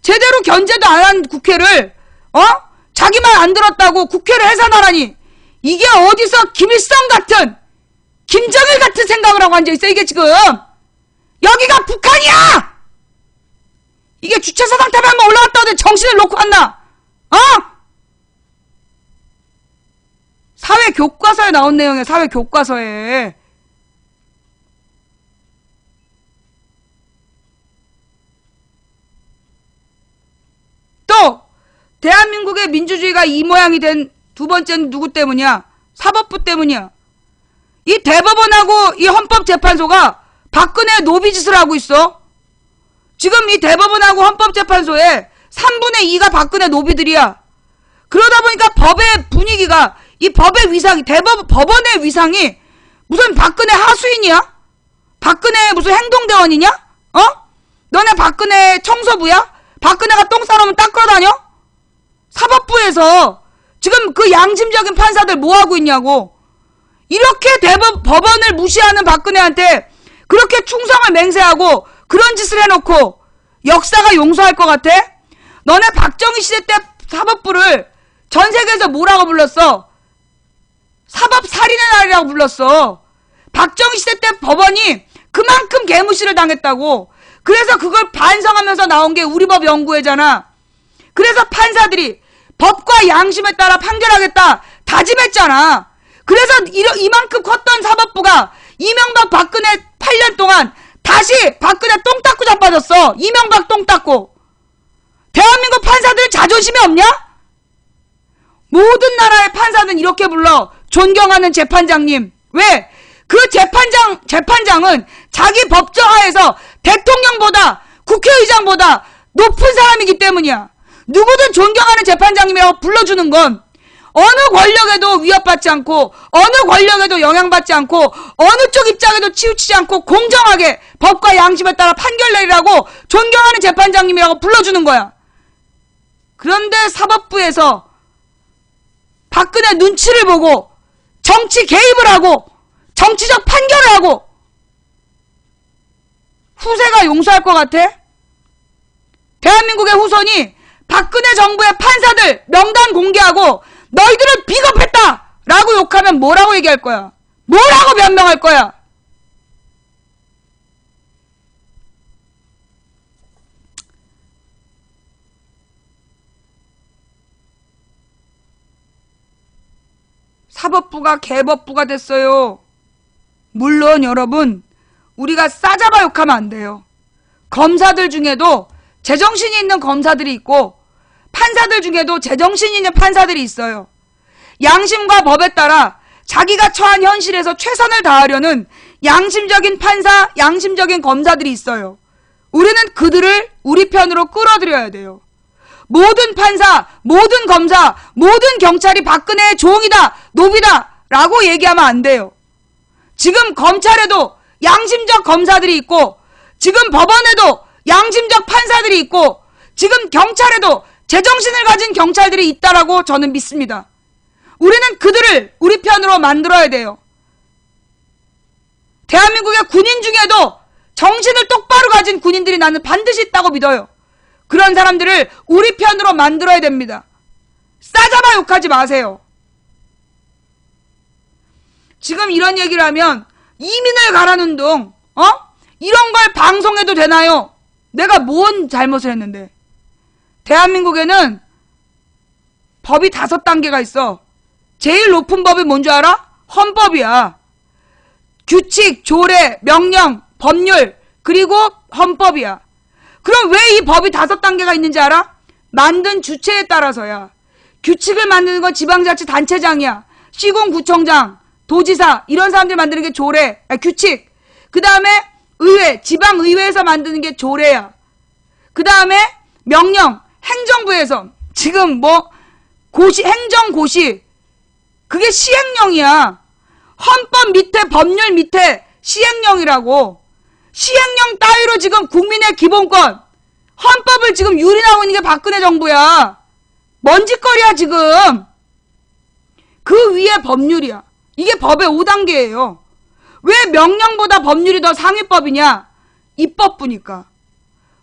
제대로 견제도 안 한 국회를 자기 말 안 들었다고 국회를 해산하라니, 이게 어디서 김일성 같은 김정일 같은 생각을 하고 앉아있어. 이게 지금 여기가 북한이야. 이게 주최사 상탑에 한번 올라갔다 오더니 정신을 놓고 왔나? 사회 교과서에 나온 내용이야. 사회 교과서에. 또 대한민국의 민주주의가 이 모양이 된 두 번째는 누구 때문이야? 사법부 때문이야. 이 대법원하고 이 헌법재판소가 박근혜 노비짓을 하고 있어. 지금 이 대법원하고 헌법재판소에 3분의 2가 박근혜 노비들이야. 그러다 보니까 법의 분위기가, 이 법의 위상이, 법원의 위상이 무슨 박근혜 하수인이야? 박근혜 무슨 행동대원이냐? 너네 박근혜 청소부야? 박근혜가 똥 싸놓으면 닦으러 다녀? 사법부에서 지금 그 양심적인 판사들 뭐하고 있냐고. 이렇게 법원을 무시하는 박근혜한테 그렇게 충성을 맹세하고 그런 짓을 해놓고 역사가 용서할 것 같아? 너네 박정희 시대 때 사법부를 전 세계에서 뭐라고 불렀어? 사법살인의 날이라고 불렀어. 박정희 시대 때 법원이 그만큼 개무시를 당했다고. 그래서 그걸 반성하면서 나온 게 우리법 연구회잖아. 그래서 판사들이 법과 양심에 따라 판결하겠다 다짐했잖아. 그래서 이만큼 컸던 사법부가 이명박 박근혜 8년 동안 다시 박근혜 똥 닦고 자빠졌어. 이명박 똥 닦고. 대한민국 판사들 자존심이 없냐? 모든 나라의 판사는 이렇게 불러. 존경하는 재판장님. 왜? 그 재판장은 자기 법정하에서 대통령보다 국회의장보다 높은 사람이기 때문이야. 누구든 존경하는 재판장님이라고 불러주는 건 어느 권력에도 위협받지 않고 어느 권력에도 영향받지 않고 어느 쪽 입장에도 치우치지 않고 공정하게 법과 양심에 따라 판결 내리라고 존경하는 재판장님이라고 불러주는 거야. 그런데 사법부에서 박근혜 눈치를 보고 정치 개입을 하고 정치적 판결을 하고 후세가 용서할 것 같아? 대한민국의 후손이 박근혜 정부의 판사들 명단 공개하고 너희들은 비겁했다! 라고 욕하면 뭐라고 얘기할 거야? 뭐라고 변명할 거야? 사법부가 개법부가 됐어요. 물론 여러분, 우리가 싸잡아 욕하면 안 돼요. 검사들 중에도 제정신이 있는 검사들이 있고 판사들 중에도 제정신이 있는 판사들이 있어요. 양심과 법에 따라 자기가 처한 현실에서 최선을 다하려는 양심적인 판사, 양심적인 검사들이 있어요. 우리는 그들을 우리 편으로 끌어들여야 돼요. 모든 판사, 모든 검사, 모든 경찰이 박근혜의 종이다, 노비다 라고 얘기하면 안 돼요. 지금 검찰에도 양심적 검사들이 있고 지금 법원에도 양심적 판사들이 있고 지금 경찰에도 제정신을 가진 경찰들이 있다라고 저는 믿습니다. 우리는 그들을 우리 편으로 만들어야 돼요. 대한민국의 군인 중에도 정신을 똑바로 가진 군인들이 나는 반드시 있다고 믿어요. 그런 사람들을 우리 편으로 만들어야 됩니다. 싸잡아 욕하지 마세요. 지금 이런 얘기를 하면 이민을 가라는 둥, 이런 걸 방송해도 되나요? 내가 뭔 잘못을 했는데. 대한민국에는 법이 5단계가 있어. 제일 높은 법이 뭔 줄 알아? 헌법이야. 규칙, 조례, 명령, 법률, 그리고 헌법이야. 그럼 왜 이 법이 5단계가 있는지 알아? 만든 주체에 따라서야. 규칙을 만드는 건 지방자치단체장이야. 시군구청장, 도지사 이런 사람들이 만드는 게 조례, 규칙. 그 다음에 의회, 지방의회에서 만드는 게 조례야. 그 다음에 명령, 행정부에서 지금 고시, 행정고시 그게 시행령이야. 헌법 밑에 법률 밑에 시행령이라고. 시행령 따위로 지금 국민의 기본권 헌법을 지금 유린하고 있는 게 박근혜 정부야. 뭔 짓거리야 지금. 그 위에 법률이야. 이게 법의 5단계예요. 왜 명령보다 법률이 더 상위법이냐? 입법부니까.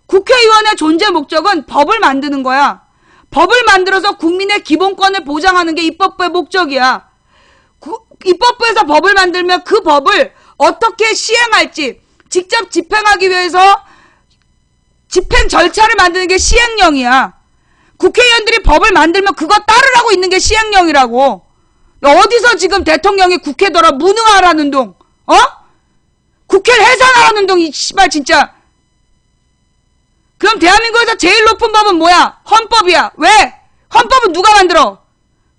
국회의원의 존재 목적은 법을 만드는 거야. 법을 만들어서 국민의 기본권을 보장하는 게 입법부의 목적이야. 입법부에서 법을 만들면 그 법을 어떻게 시행할지 직접 집행하기 위해서 집행 절차를 만드는 게 시행령이야. 국회의원들이 법을 만들면 그거 따르라고 있는 게 시행령이라고. 어디서 지금 대통령이 국회더러 무능하라는 동, 국회를 해산하라는 동, 이 씨발 진짜. 그럼 대한민국에서 제일 높은 법은 뭐야? 헌법이야. 왜? 헌법은 누가 만들어?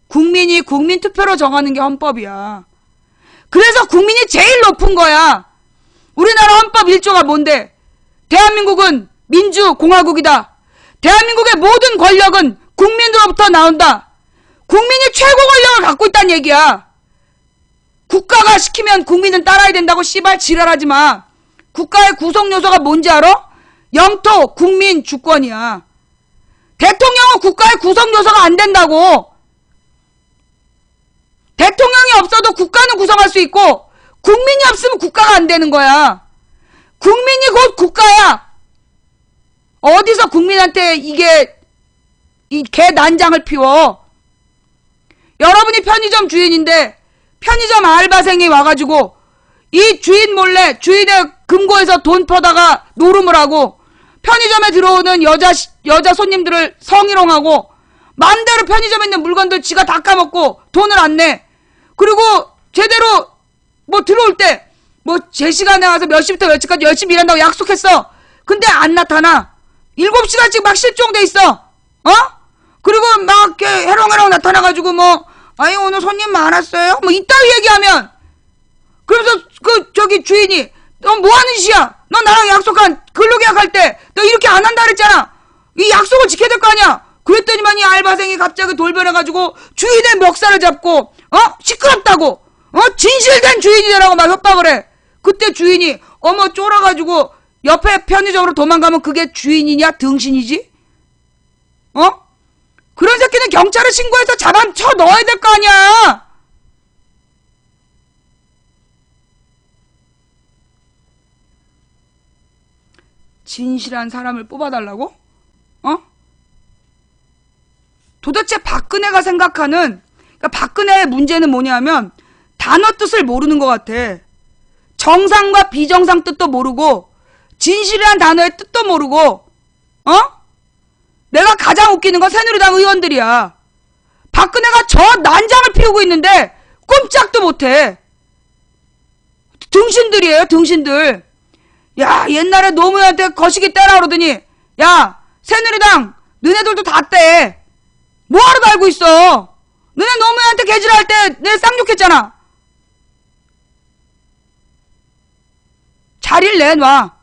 국민이 국민 투표로 정하는 게 헌법이야. 그래서 국민이 제일 높은 거야. 우리나라 헌법 1조가 뭔데? 대한민국은 민주공화국이다. 대한민국의 모든 권력은 국민으로부터 나온다. 국민이 최고 권력을 갖고 있다는 얘기야. 국가가 시키면 국민은 따라야 된다고 씨발 지랄하지 마. 국가의 구성 요소가 뭔지 알아? 영토, 국민, 주권이야. 대통령은 국가의 구성 요소가 안 된다고. 대통령이 없어도 국가는 구성할 수 있고 국민이 없으면 국가가 안 되는 거야. 국민이 곧 국가야. 어디서 국민한테 이게 이 개 난장을 피워. 여러분이 편의점 주인인데 편의점 알바생이 와가지고 이 주인 몰래 주인의 금고에서 돈 퍼다가 노름을 하고 편의점에 들어오는 여자 손님들을 성희롱하고 맘대로 편의점에 있는 물건들 지가 다 까먹고 돈을 안 내. 그리고 제대로 뭐 들어올 때 뭐 제 시간에 와서 몇 시부터 몇 시까지 열심히 일한다고 약속했어. 근데 안 나타나. 7시간씩 막 실종돼 있어. 그리고 막 이렇게 해롱해롱 나타나가지고 뭐 아니 오늘 손님 많았어요? 뭐 이따위 얘기하면 그러면서 저기 주인이 너 뭐하는 짓이야? 너 나랑 약속한 근로계약할 때 너 이렇게 안 한다 그랬잖아. 이 약속을 지켜야 될 거 아니야. 그랬더니만 이 알바생이 갑자기 돌변해가지고 주인의 멱살을 잡고 시끄럽다고 진실된 주인이 되라고 막 협박을 해. 그때 주인이 어머 쫄아가지고 옆에 편의점으로 도망가면 그게 주인이냐 등신이지? 그런 새끼는 경찰에 신고해서 잡아쳐 넣어야 될 거 아니야. 진실한 사람을 뽑아달라고? 도대체 박근혜가 생각하는, 그러니까 박근혜의 문제는 뭐냐면 단어 뜻을 모르는 것 같아. 정상과 비정상 뜻도 모르고 진실이란 단어의 뜻도 모르고 내가 가장 웃기는 건 새누리당 의원들이야. 박근혜가 저 난장을 피우고 있는데 꼼짝도 못해. 등신들이에요, 등신들. 야, 옛날에 노무현한테 거시기 떼라 그러더니 야, 새누리당 너네들도 다 떼. 뭐하러 달고 있어? 너네 노무현한테 개질할 때 내 쌍욕했잖아. 자리를 내놔.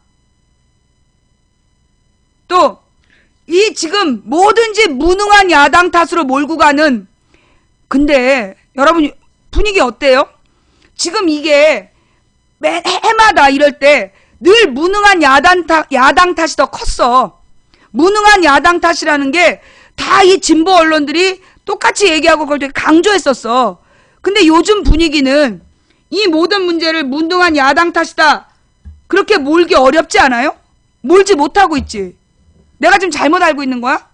또 이 지금 뭐든지 무능한 야당 탓으로 몰고 가는, 근데 여러분 분위기 어때요? 지금 이게 매 해마다 이럴 때 늘 무능한 야당 탓이 더 컸어. 무능한 야당 탓이라는 게 다 이 진보 언론들이 똑같이 얘기하고 그걸 되게 강조했었어. 근데 요즘 분위기는 이 모든 문제를 무능한 야당 탓이다 그렇게 몰기 어렵지 않아요? 몰지 못하고 있지. 내가 지금 잘못 알고 있는 거야?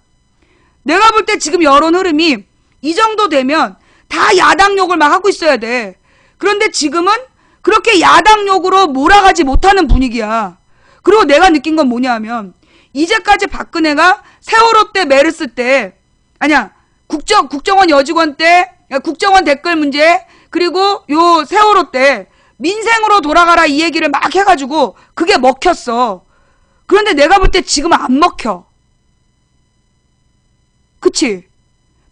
내가 볼 때 지금 여론 흐름이 이 정도 되면 다 야당 욕을 막 하고 있어야 돼. 그런데 지금은 그렇게 야당 욕으로 몰아가지 못하는 분위기야. 그리고 내가 느낀 건 뭐냐 하면 이제까지 박근혜가 세월호 때 메르스 때 아니야 국정원 여직원 때 국정원 댓글 문제 그리고 요 세월호 때 민생으로 돌아가라 이 얘기를 막 해가지고 그게 먹혔어. 그런데 내가 볼 때 지금은 안 먹혀. 그치?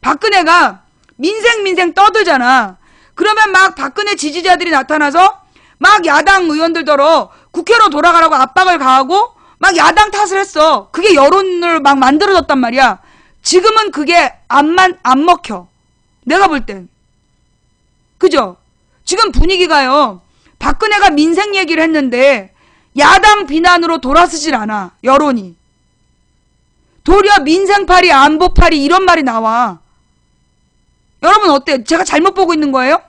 박근혜가 민생 떠들잖아. 그러면 막 박근혜 지지자들이 나타나서 막 야당 의원들더러 국회로 돌아가라고 압박을 가하고 막 야당 탓을 했어. 그게 여론을 막 만들어졌단 말이야. 지금은 그게 안 먹혀. 내가 볼 땐. 그죠? 지금 분위기가요. 박근혜가 민생 얘기를 했는데 야당 비난으로 돌아서질 않아. 여론이. 도리어 민생파리 안보파리 이런 말이 나와. 여러분 어때? 제가 잘못 보고 있는 거예요?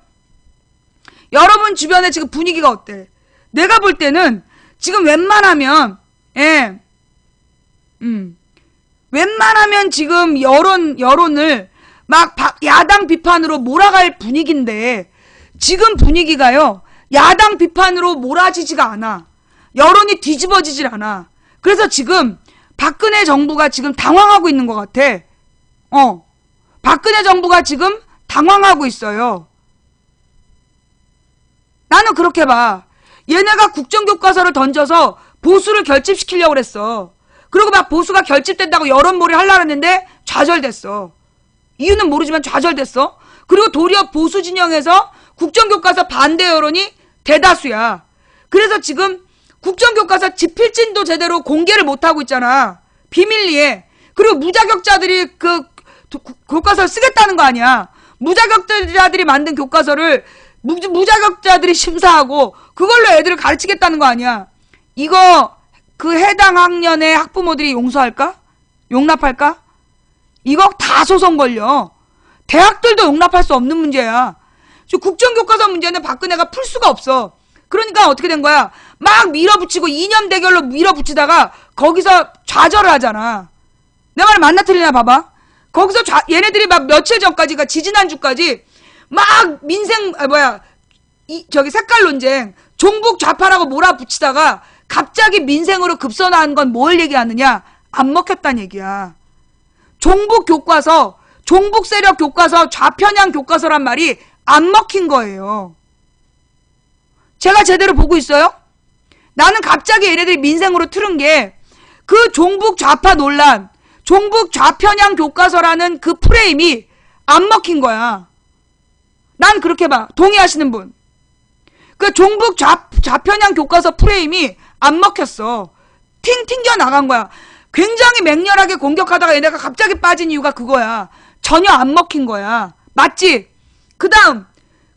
여러분 주변에 지금 분위기가 어때? 내가 볼 때는 지금 웬만하면 웬만하면 지금 여론을 막 야당 비판으로 몰아갈 분위기인데 지금 분위기가요. 야당 비판으로 몰아지지가 않아. 여론이 뒤집어지질 않아. 그래서 지금 박근혜 정부가 지금 당황하고 있는 것 같아. 박근혜 정부가 지금 당황하고 있어요. 나는 그렇게 봐. 얘네가 국정교과서를 던져서 보수를 결집시키려고 그랬어. 그리고 막 보수가 결집된다고 여론몰이 하려고 했는데 좌절됐어. 이유는 모르지만 좌절됐어. 그리고 도리어 보수 진영에서 국정교과서 반대 여론이 대다수야. 그래서 지금 국정교과서 집필진도 제대로 공개를 못하고 있잖아. 비밀리에. 그리고 무자격자들이 그 교과서를 쓰겠다는 거 아니야. 무자격자들이 만든 교과서를 무자격자들이 심사하고 그걸로 애들을 가르치겠다는 거 아니야. 이거 그 해당 학년의 학부모들이 용서할까? 용납할까? 이거 다 소송 걸려. 대학들도 용납할 수 없는 문제야. 국정교과서 문제는 박근혜가 풀 수가 없어. 그러니까 어떻게 된 거야? 막 밀어붙이고 이념 대결로 밀어붙이다가 거기서 좌절을 하잖아. 내 말 맞나 틀리나 봐봐. 거기서 얘네들이 막 며칠 전까지, 그러니까 지지난주까지 막 민생 색깔 논쟁, 종북 좌파라고 몰아붙이다가 갑자기 민생으로 급선화한 건 뭘 얘기하느냐? 안 먹혔단 얘기야. 종북 교과서, 종북 세력 교과서, 좌편향 교과서란 말이 안 먹힌 거예요. 제가 제대로 보고 있어요? 나는 갑자기 얘네들이 민생으로 틀은 게 그 종북 좌파 논란, 종북 좌편향 교과서라는 그 프레임이 안 먹힌 거야. 난 그렇게 봐. 동의하시는 분. 그 종북 좌편향 교과서 프레임이 안 먹혔어. 튕겨 나간 거야. 굉장히 맹렬하게 공격하다가 얘네가 갑자기 빠진 이유가 그거야. 전혀 안 먹힌 거야. 맞지? 그 다음,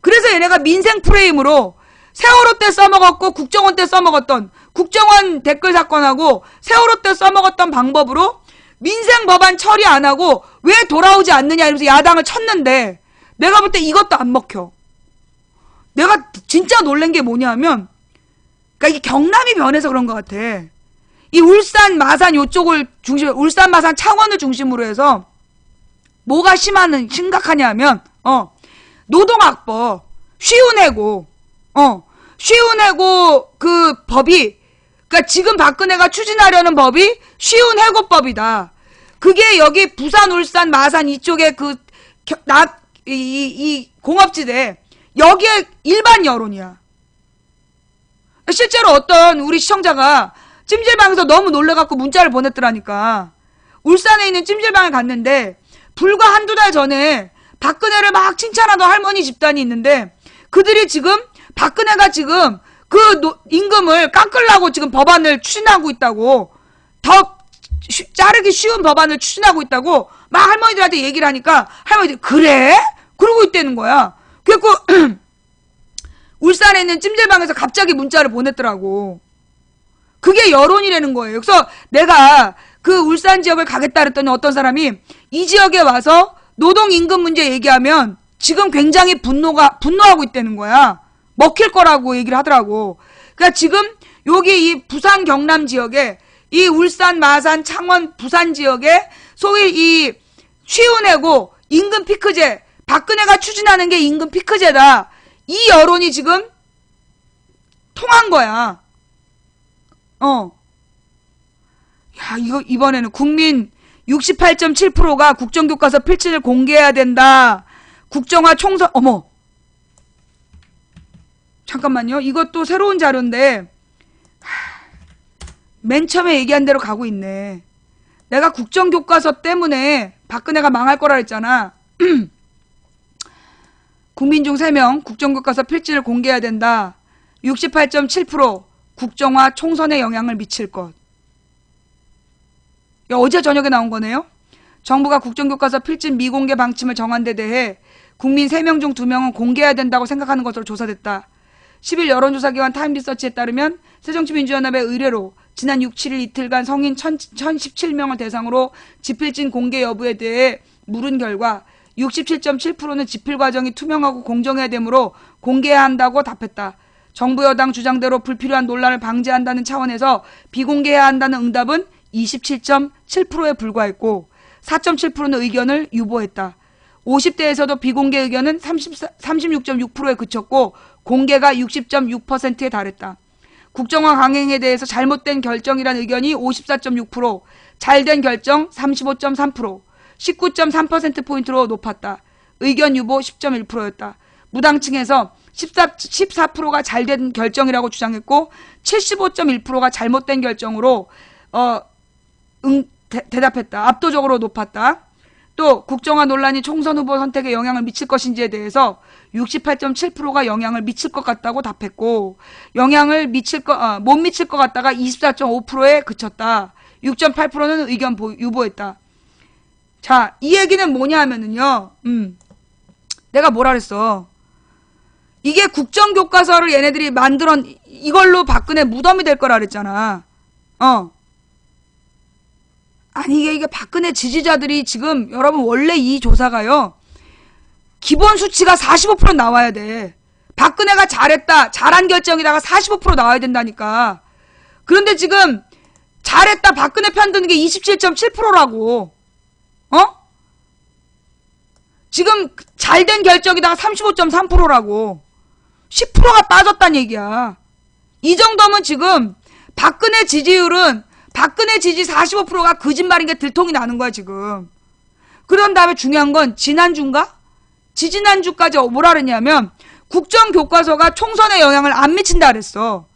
그래서 얘네가 민생 프레임으로 세월호 때 써먹었고 국정원 때 써먹었던, 국정원 댓글 사건하고 세월호 때 써먹었던 방법으로 민생 법안 처리 안 하고 왜 돌아오지 않느냐 이러면서 야당을 쳤는데 내가 볼 때 이것도 안 먹혀. 내가 진짜 놀란 게 뭐냐면, 그러니까 이게 경남이 변해서 그런 것 같아. 이 울산, 마산 요쪽을 울산, 마산, 창원을 중심으로 해서 뭐가 심각하냐면, 노동학법, 쉬운해고 그 법이, 그러니까 지금 박근혜가 추진하려는 법이 쉬운해고법이다. 그게 여기 부산, 울산, 마산 이쪽에 이 공업지대, 여기에 일반 여론이야. 실제로 어떤 우리 시청자가 찜질방에서 너무 놀래갖고 문자를 보냈더라니까. 울산에 있는 찜질방에 갔는데 불과 한두 달 전에 박근혜를 막 칭찬하던 할머니 집단이 있는데 그들이 지금 박근혜가 지금 그 임금을 깎으려고 지금 법안을 추진하고 있다고, 더 자르기 쉬운 법안을 추진하고 있다고 막 할머니들한테 얘기를 하니까 할머니들이 그래? 그러고 있다는 거야. 그래갖고 울산에 있는 찜질방에서 갑자기 문자를 보냈더라고. 그게 여론이라는 거예요. 그래서 내가 그 울산 지역을 가겠다 그랬더니 어떤 사람이 이 지역에 와서 노동임금 문제 얘기하면 지금 굉장히 분노하고 있다는 거야. 먹힐 거라고 얘기를 하더라고. 그러니까 지금 여기 이 부산 경남 지역에 이 울산, 마산, 창원, 부산 지역에 소위 이 쉬운해고 임금 피크제, 박근혜가 추진하는 게 임금 피크제다. 이 여론이 지금 통한 거야. 야, 이번에는 국민 68.7%가 국정교과서 필진을 공개해야 된다. 국정화 총선, 잠깐만요. 이것도 새로운 자료인데, 맨 처음에 얘기한 대로 가고 있네. 내가 국정교과서 때문에 박근혜가 망할 거라 했잖아. 국민 중 3명 국정교과서 필진을 공개해야 된다. 68.7% 국정화 총선에 영향을 미칠 것. 어제 저녁에 나온 거네요. 정부가 국정교과서 필진 미공개 방침을 정한 데 대해 국민 3명 중 2명은 공개해야 된다고 생각하는 것으로 조사됐다. 10일 여론조사기관 타임리서치에 따르면 새정치민주연합의 의뢰로 지난 6, 7일 이틀간 성인 1017명을 대상으로 지필진 공개 여부에 대해 물은 결과 67.7%는 집필 과정이 투명하고 공정해야 되므로 공개해야 한다고 답했다. 정부 여당 주장대로 불필요한 논란을 방지한다는 차원에서 비공개해야 한다는 응답은 27.7%에 불과했고 4.7%는 의견을 유보했다. 50대에서도 비공개 의견은 36.6%에 그쳤고 공개가 60.6%에 달했다. 국정화 강행에 대해서 잘못된 결정이란 의견이 54.6%, 잘된 결정 35.3%, 19.3%포인트로 높았다. 의견 유보 10.1%였다. 무당층에서 14%가 잘된 결정이라고 주장했고 75.1%가 잘못된 결정으로 대답했다. 압도적으로 높았다. 또 국정화 논란이 총선 후보 선택에 영향을 미칠 것인지에 대해서 68.7%가 영향을 미칠 것 같다고 답했고 영향을 못 미칠 것 같다가 24.5%에 그쳤다. 6.8%는 의견 유보했다. 자, 이 얘기는 뭐냐 하면은요. 내가 뭐라 그랬어. 이게 국정교과서를 얘네들이 이걸로 박근혜 무덤이 될 거라 그랬잖아. 아니 이게 박근혜 지지자들이 지금 여러분 원래 이 조사가요. 기본 수치가 45% 나와야 돼. 박근혜가 잘했다. 잘한 결정이다가 45% 나와야 된다니까. 그런데 지금 잘했다. 박근혜 편 드는 게 27.7%라고. 지금 잘된 결정이다가 35.3%라고. 10%가 빠졌단 얘기야. 이 정도면 지금 박근혜 지지율은 박근혜 지지 45%가 거짓말인 게 들통이 나는 거야 지금. 그런 다음에 중요한 건 지난주인가? 지지난주까지 뭐라 그랬냐면 국정교과서가 총선에 영향을 안 미친다 그랬어.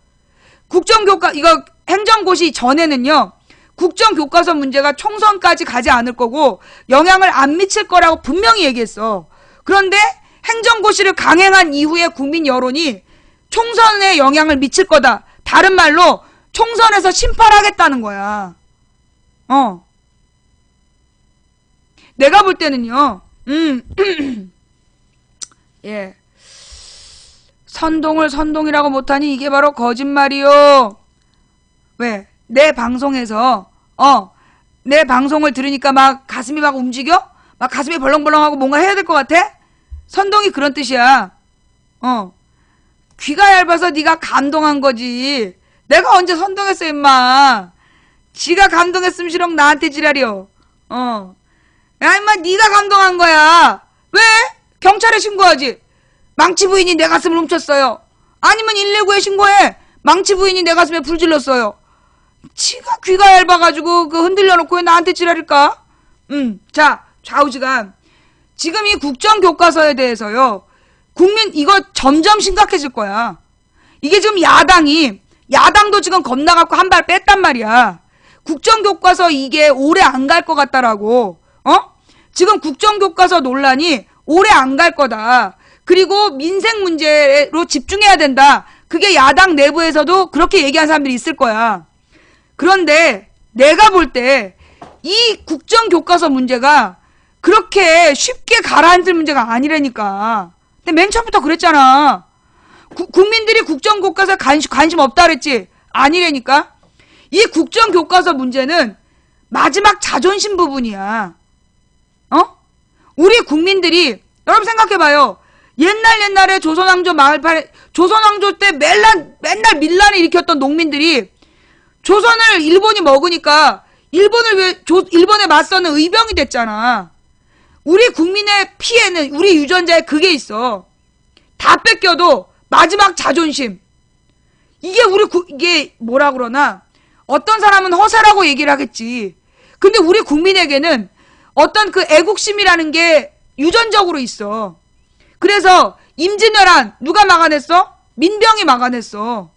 이거 행정고시 전에는요. 국정교과서 문제가 총선까지 가지 않을 거고 영향을 안 미칠 거라고 분명히 얘기했어. 그런데 행정고시를 강행한 이후에 국민 여론이 총선에 영향을 미칠 거다. 다른 말로 총선에서 심판하겠다는 거야. 내가 볼 때는요. 예. 선동을 선동이라고 못하니 이게 바로 거짓말이요. 왜? 내 방송에서 내 방송을 들으니까 막 가슴이 막 움직여? 막 가슴이 벌렁벌렁하고 뭔가 해야 될 것 같아? 선동이 그런 뜻이야. 귀가 얇아서 네가 감동한 거지. 내가 언제 선동했어 임마. 지가 감동했으면 싫어 나한테 지랄이요. 야 임마 네가 감동한 거야. 왜? 경찰에 신고하지. 망치 부인이 내 가슴을 훔쳤어요. 아니면 119에 신고해. 망치 부인이 내 가슴에 불 질렀어요. 지가 귀가 얇아가지고 그 흔들려 놓고 왜 나한테 지랄일까? 자 좌우지간 지금 이 국정교과서에 대해서요. 국민 이거 점점 심각해질 거야. 이게 지금 야당도 지금 겁나갖고 한 발 뺐단 말이야. 국정교과서 이게 오래 안 갈 것 같다라고. 지금 국정교과서 논란이 오래 안 갈 거다. 그리고 민생 문제로 집중해야 된다. 그게 야당 내부에서도 그렇게 얘기하는 사람들이 있을 거야. 그런데 내가 볼 때 이 국정교과서 문제가 그렇게 쉽게 가라앉을 문제가 아니라니까. 근데 맨 처음부터 그랬잖아. 국민들이 국정교과서에 관심 없다 그랬지? 아니라니까. 이 국정교과서 문제는 마지막 자존심 부분이야. 우리 국민들이 여러분 생각해봐요. 옛날에 조선왕조 조선왕조 때 맨날 밀란을 일으켰던 농민들이 조선을 일본이 먹으니까 일본에 맞서는 의병이 됐잖아. 우리 국민의 피해는 우리 유전자에 그게 있어. 다 뺏겨도 마지막 자존심. 이게 뭐라 그러나 어떤 사람은 허세라고 얘기를 하겠지. 근데 우리 국민에게는 어떤 그 애국심이라는 게 유전적으로 있어. 그래서 임진왜란 누가 막아냈어? 민병이 막아냈어.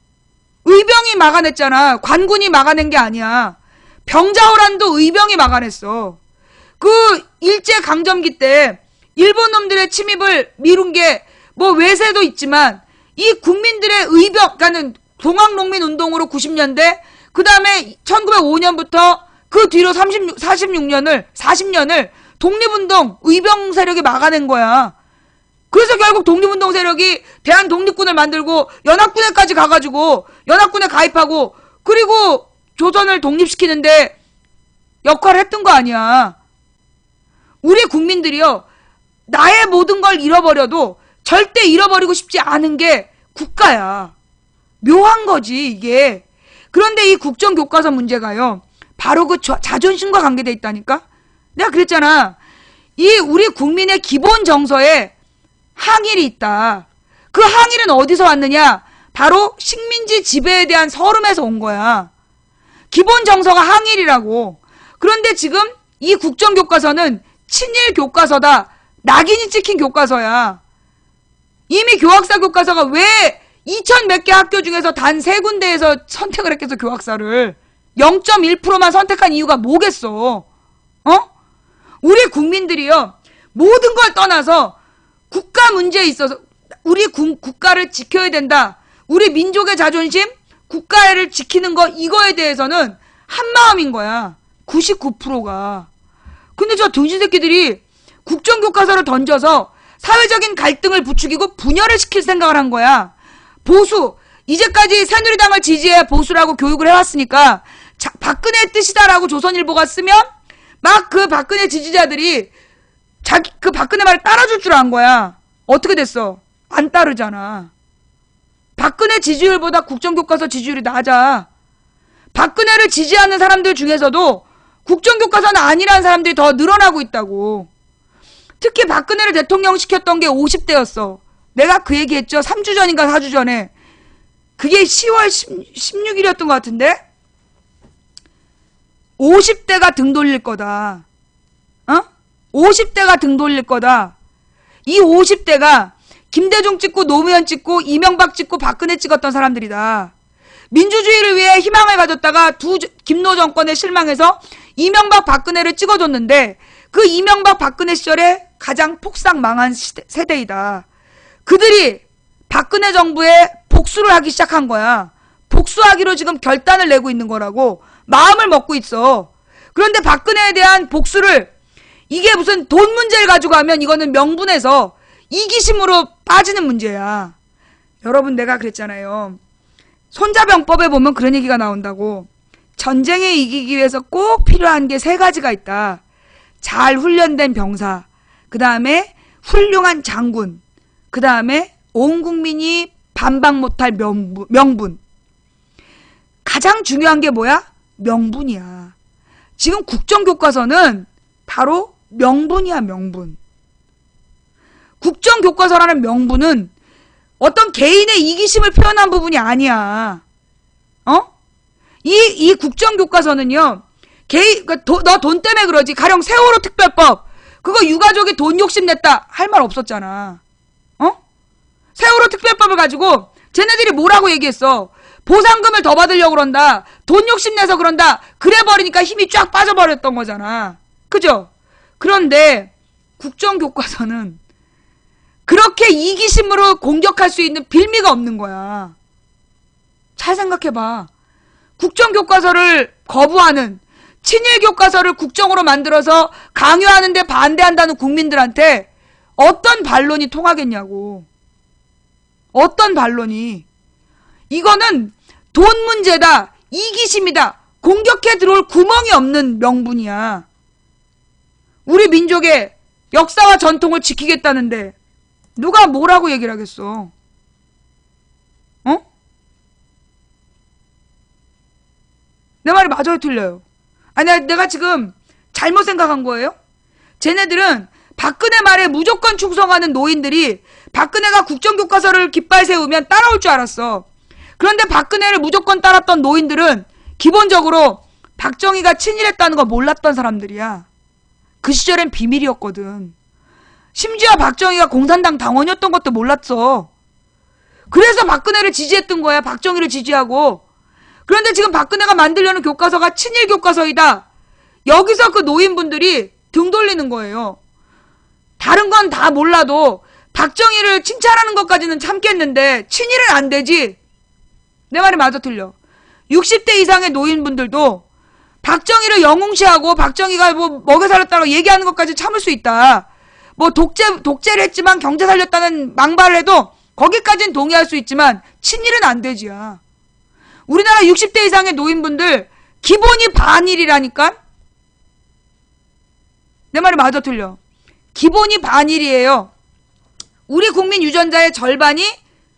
의병이 막아냈잖아. 관군이 막아낸 게 아니야. 병자호란도 의병이 막아냈어. 그 일제강점기 때 일본 놈들의 침입을 미룬 게 뭐 외세도 있지만 이 국민들의 의병, 그러니까는 동학농민운동으로 90년대, 그 다음에 1905년부터 그 뒤로 40년을 독립운동, 의병 세력이 막아낸 거야. 그래서 결국 독립운동 세력이 대한독립군을 만들고 연합군에까지 가가지고 연합군에 가입하고 그리고 조선을 독립시키는데 역할을 했던 거 아니야. 우리 국민들이요. 나의 모든 걸 잃어버려도 절대 잃어버리고 싶지 않은 게 국가야. 묘한 거지 이게. 그런데 이 국정교과서 문제가요, 바로 그 자존심과 관계돼 있다니까. 내가 그랬잖아. 이 우리 국민의 기본 정서에 항일이 있다. 그 항일은 어디서 왔느냐? 바로 식민지 지배에 대한 서름에서 온 거야. 기본 정서가 항일이라고. 그런데 지금 이 국정교과서는 친일 교과서다. 낙인이 찍힌 교과서야. 이미 교학사 교과서가 왜 2000 몇 개 학교 중에서 단 3군데에서 선택을 했겠어, 교학사를. 0.1%만 선택한 이유가 뭐겠어? 우리 국민들이요, 모든 걸 떠나서 국가 문제에 있어서 우리 국가를 지켜야 된다. 우리 민족의 자존심, 국가를 지키는 거, 이거에 대해서는 한마음인 거야. 99%가. 근데 저 등신새끼들이 국정교과서를 던져서 사회적인 갈등을 부추기고 분열을 시킬 생각을 한 거야. 보수, 이제까지 새누리당을 지지해 보수라고 교육을 해왔으니까 박근혜의 뜻이다라고 조선일보가 쓰면 막 그 박근혜 지지자들이 자기 그 박근혜 말을 따라줄 줄 안 거야. 어떻게 됐어? 안 따르잖아. 박근혜 지지율보다 국정교과서 지지율이 낮아. 박근혜를 지지하는 사람들 중에서도 국정교과서는 아니라는 사람들이 더 늘어나고 있다고. 특히 박근혜를 대통령 시켰던 게 50대였어. 내가 그 얘기했죠. 3주 전인가 4주 전에. 그게 10월 16일이었던 것 같은데? 50대가 등 돌릴 거다. 50대가 등 돌릴 거다. 이 50대가 김대중 찍고 노무현 찍고 이명박 찍고 박근혜 찍었던 사람들이다. 민주주의를 위해 희망을 가졌다가 김노 정권에 실망해서 이명박 박근혜를 찍어줬는데 그 이명박 박근혜 시절에 가장 폭삭 망한 세대이다. 그들이 박근혜 정부에 복수를 하기 시작한 거야. 복수하기로 지금 결단을 내고 있는 거라고. 마음을 먹고 있어. 그런데 박근혜에 대한 복수를, 이게 무슨 돈 문제를 가지고 하면 이거는 명분에서 이기심으로 빠지는 문제야. 여러분, 내가 그랬잖아요. 손자병법에 보면 그런 얘기가 나온다고. 전쟁에 이기기 위해서 꼭 필요한 게 3가지가 있다. 잘 훈련된 병사, 그 다음에 훌륭한 장군, 그 다음에 온 국민이 반박 못할 명분. 가장 중요한 게 뭐야? 명분이야. 지금 국정교과서는 바로 명분이야, 명분. 국정교과서라는 명분은 어떤 개인의 이기심을 표현한 부분이 아니야. 이 국정교과서는요, 너 돈 때문에 그러지. 가령 세월호 특별법. 그거 유가족이 돈 욕심 냈다. 할 말 없었잖아. 세월호 특별법을 가지고 쟤네들이 뭐라고 얘기했어? 보상금을 더 받으려고 그런다. 돈 욕심내서 그런다. 그래버리니까 힘이 쫙 빠져버렸던 거잖아. 그죠? 그런데 국정교과서는 그렇게 이기심으로 공격할 수 있는 빌미가 없는 거야. 잘 생각해봐. 국정교과서를 거부하는, 친일교과서를 국정으로 만들어서 강요하는데 반대한다는 국민들한테 어떤 반론이 통하겠냐고. 어떤 반론이. 이거는 돈 문제다. 이기심이다. 공격해 들어올 구멍이 없는 명분이야. 우리 민족의 역사와 전통을 지키겠다는데 누가 뭐라고 얘기를 하겠어? 내 말이 맞아요, 틀려요? 아니, 내가 지금 잘못 생각한 거예요? 쟤네들은 박근혜 말에 무조건 충성하는 노인들이 박근혜가 국정교과서를 깃발 세우면 따라올 줄 알았어. 그런데 박근혜를 무조건 따랐던 노인들은 기본적으로 박정희가 친일했다는 거 몰랐던 사람들이야. 그 시절엔 비밀이었거든. 심지어 박정희가 공산당 당원이었던 것도 몰랐어. 그래서 박근혜를 지지했던 거야. 박정희를 지지하고. 그런데 지금 박근혜가 만들려는 교과서가 친일 교과서이다. 여기서 그 노인분들이 등 돌리는 거예요. 다른 건 다 몰라도 박정희를 칭찬하는 것까지는 참겠는데 친일은 안 되지. 내 말이 맞아, 틀려? 60대 이상의 노인분들도 박정희를 영웅시하고 박정희가 뭐 먹여 살렸다고 얘기하는 것까지 참을 수 있다. 뭐 독재를 했지만 경제 살렸다는 망발을 해도 거기까지는 동의할 수 있지만 친일은 안 되지야. 우리나라 60대 이상의 노인분들 기본이 반일이라니까? 내 말이 맞아, 틀려? 기본이 반일이에요. 우리 국민 유전자의 절반이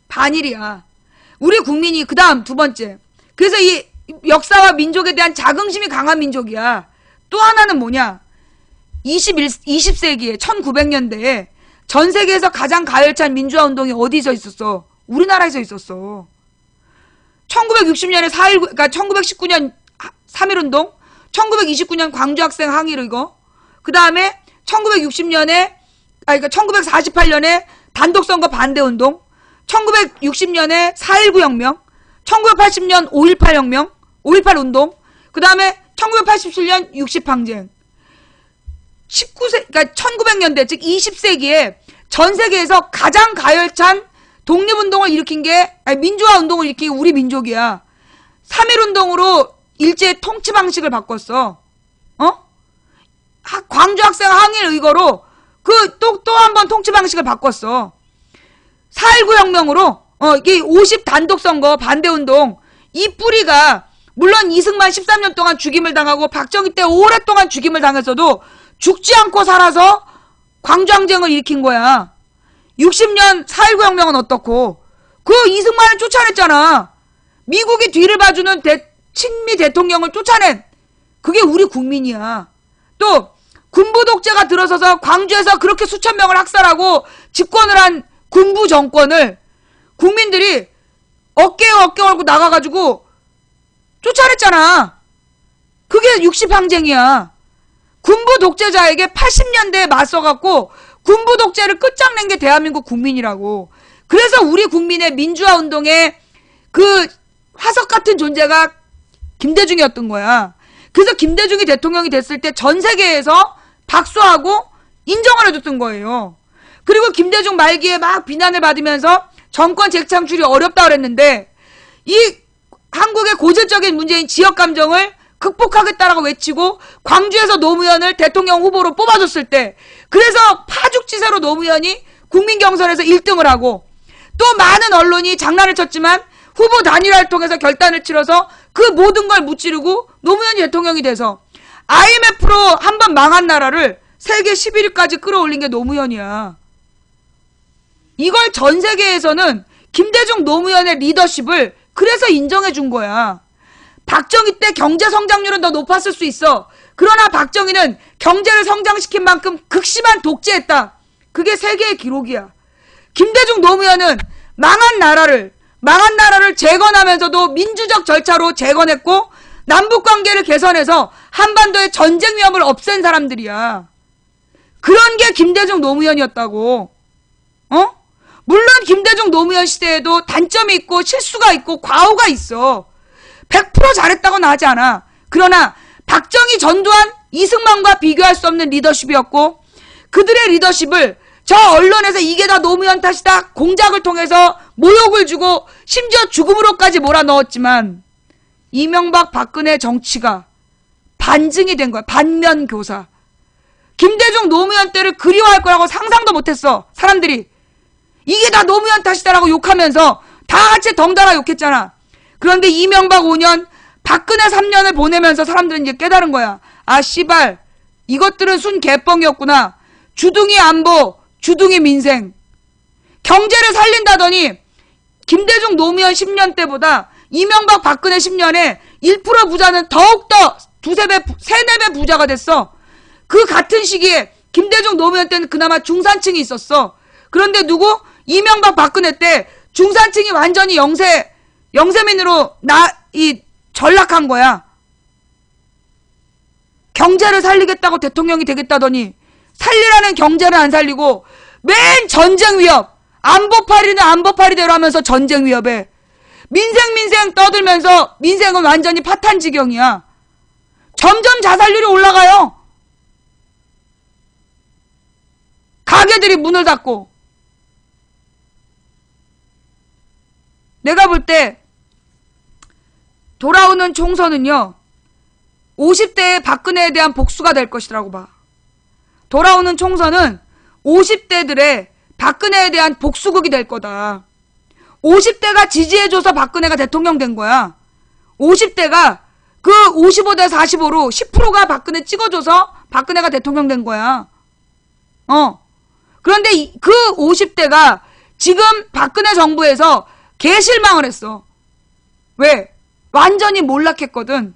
반일이야. 우리 국민이 그 다음 두 번째. 그래서 이 역사와 민족에 대한 자긍심이 강한 민족이야. 또 하나는 뭐냐? 20세기에 1900년대에 전 세계에서 가장 가열찬 민주화 운동이 어디서 있었어? 우리나라에서 있었어. 1960년에 4.19, 그러니까 1919년 3.1운동, 1929년 광주학생 항의로 이거, 그 다음에 1960년에, 그러니까 1948년에 단독선거 반대운동, 1960년에 4.19 혁명, 1980년 5.18 혁명, 5.18 운동, 그 다음에 1987년 60항쟁. 그러니까 1900년대, 즉 20세기에 전 세계에서 가장 가열찬 독립운동을 일으킨 게, 아니, 민주화 운동을 일으킨 게 우리 민족이야. 3.1운동으로 일제 통치 방식을 바꿨어. 광주 학생 항일 의거로 또 한 번 통치 방식을 바꿨어. 4.19 혁명으로, 이게 50 단독선거 반대운동, 이 뿌리가, 물론 이승만 13년 동안 죽임을 당하고 박정희 때 오랫동안 죽임을 당했어도 죽지 않고 살아서 광주항쟁을 일으킨 거야. 60년 4.19 혁명은 어떻고? 그 이승만을 쫓아냈잖아. 미국이 뒤를 봐주는 친미 대통령을 쫓아낸 그게 우리 국민이야. 또 군부 독재가 들어서서 광주에서 그렇게 수천 명을 학살하고 집권을 한 군부 정권을 국민들이 어깨에 어깨 걸고 나가가지고 쫓아냈잖아. 그게 60항쟁이야. 군부 독재자에게 80년대에 맞서갖고 군부 독재를 끝장낸 게 대한민국 국민이라고. 그래서 우리 국민의 민주화 운동의 그 화석 같은 존재가 김대중이었던 거야. 그래서 김대중이 대통령이 됐을 때 전 세계에서 박수하고 인정을 해줬던 거예요. 그리고 김대중 말기에 막 비난을 받으면서 정권 재창출이 어렵다 그랬는데 이 한국의 고질적인 문제인 지역감정을 극복하겠다라고 외치고 광주에서 노무현을 대통령 후보로 뽑아줬을 때, 그래서 파죽지세로 노무현이 국민경선에서 1등을 하고, 또 많은 언론이 장난을 쳤지만 후보 단일화를 통해서 결단을 치러서 그 모든 걸 무찌르고 노무현이 대통령이 돼서 IMF로 한번 망한 나라를 세계 11위까지 끌어올린 게 노무현이야. 이걸 전 세계에서는 김대중 노무현의 리더십을 그래서 인정해 준 거야. 박정희 때 경제 성장률은 더 높았을 수 있어. 그러나 박정희는 경제를 성장시킨 만큼 극심한 독재했다. 그게 세계의 기록이야. 김대중 노무현은 망한 나라를 재건하면서도 민주적 절차로 재건했고 남북관계를 개선해서 한반도의 전쟁 위험을 없앤 사람들이야. 그런 게 김대중 노무현이었다고. 물론 김대중 노무현 시대에도 단점이 있고 실수가 있고 과오가 있어. 100% 잘했다고는 하지 않아. 그러나 박정희, 전두환, 이승만과 비교할 수 없는 리더십이었고, 그들의 리더십을 저 언론에서 이게 다 노무현 탓이다 공작을 통해서 모욕을 주고 심지어 죽음으로까지 몰아넣었지만 이명박 박근혜 정치가 반증이 된 거야. 반면교사. 김대중 노무현 때를 그리워할 거라고 상상도 못했어. 사람들이 이게 다 노무현 탓이다라고 욕하면서 다 같이 덩달아 욕했잖아. 그런데 이명박 5년, 박근혜 3년을 보내면서 사람들은 이제 깨달은 거야. 아, 씨발, 이것들은 순 개뻥이었구나. 주둥이 안보, 주둥이 민생. 경제를 살린다더니 김대중 노무현 10년 때보다 이명박 박근혜 10년에 1% 부자는 더욱더 두세 배, 세네 배 부자가 됐어. 그 같은 시기에 김대중 노무현 때는 그나마 중산층이 있었어. 그런데 누구? 이명박 박근혜 때 중산층이 완전히 영세민으로 전락한 거야. 경제를 살리겠다고 대통령이 되겠다더니 살리라는 경제를 안 살리고 맨 전쟁 위협, 안보파리는 안보파리대로 하면서 전쟁 위협에 민생 떠들면서 민생은 완전히 파탄 지경이야. 점점 자살률이 올라가요. 가게들이 문을 닫고. 내가 볼 때 돌아오는 총선은요 50대의 박근혜에 대한 복수가 될 것이라고 봐. 돌아오는 총선은 50대들의 박근혜에 대한 복수극이 될 거다. 50대가 지지해줘서 박근혜가 대통령 된 거야. 50대가 그 55대 45로 10%가 박근혜 찍어줘서 박근혜가 대통령 된 거야. 그런데 그 50대가 지금 박근혜 정부에서 개실망을 했어. 왜? 완전히 몰락했거든.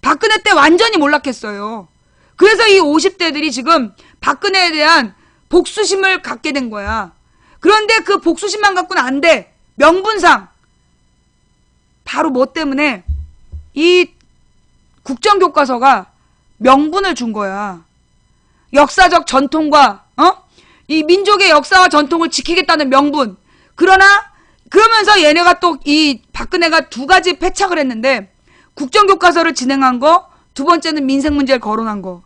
박근혜 때 완전히 몰락했어요. 그래서 이 50대들이 지금 박근혜에 대한 복수심을 갖게 된 거야. 그런데 그 복수심만 갖고는 안 돼. 명분상. 바로 뭐 때문에? 이 국정교과서가 명분을 준 거야. 역사적 전통과 이 민족의 역사와 전통을 지키겠다는 명분. 그러면서 얘네가 또 이 박근혜가 두 가지 패착을 했는데, 국정교과서를 진행한 거, 두 번째는 민생 문제를 거론한 거.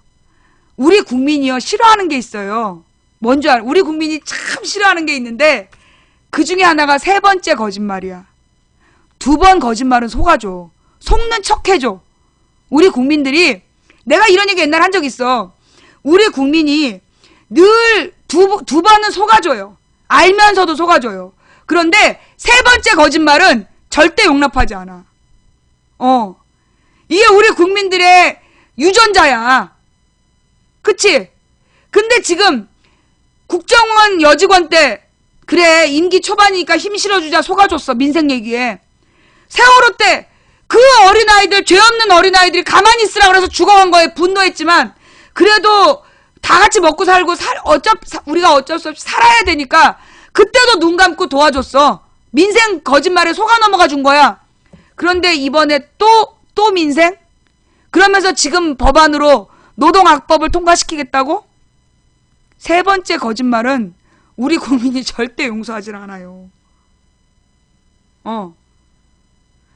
우리 국민이요 싫어하는 게 있어요. 뭔지 알아? 우리 국민이 참 싫어하는 게 있는데 그 중에 하나가 세 번째 거짓말이야. 두 번 거짓말은 속아줘. 속는 척 해줘. 우리 국민들이, 내가 이런 얘기 옛날에 한 적 있어. 우리 국민이 늘 두 번은 속아줘요. 알면서도 속아줘요. 그런데 세 번째 거짓말은 절대 용납하지 않아. 이게 우리 국민들의 유전자야. 그치? 근데 지금 국정원 여직원 때 그래 임기 초반이니까 힘 실어주자 속아줬어. 민생 얘기에. 세월호 때 그 어린아이들, 죄 없는 어린아이들이 가만히 있으라 그래서 죽어간 거에 분노했지만 그래도 다 같이 먹고 살고 우리가 어쩔 수 없이 살아야 되니까 그때도 눈 감고 도와줬어. 민생 거짓말에 속아 넘어가 준 거야. 그런데 이번에 또 민생? 그러면서 지금 법안으로 노동악법을 통과시키겠다고? 세 번째 거짓말은 우리 국민이 절대 용서하지 않아요.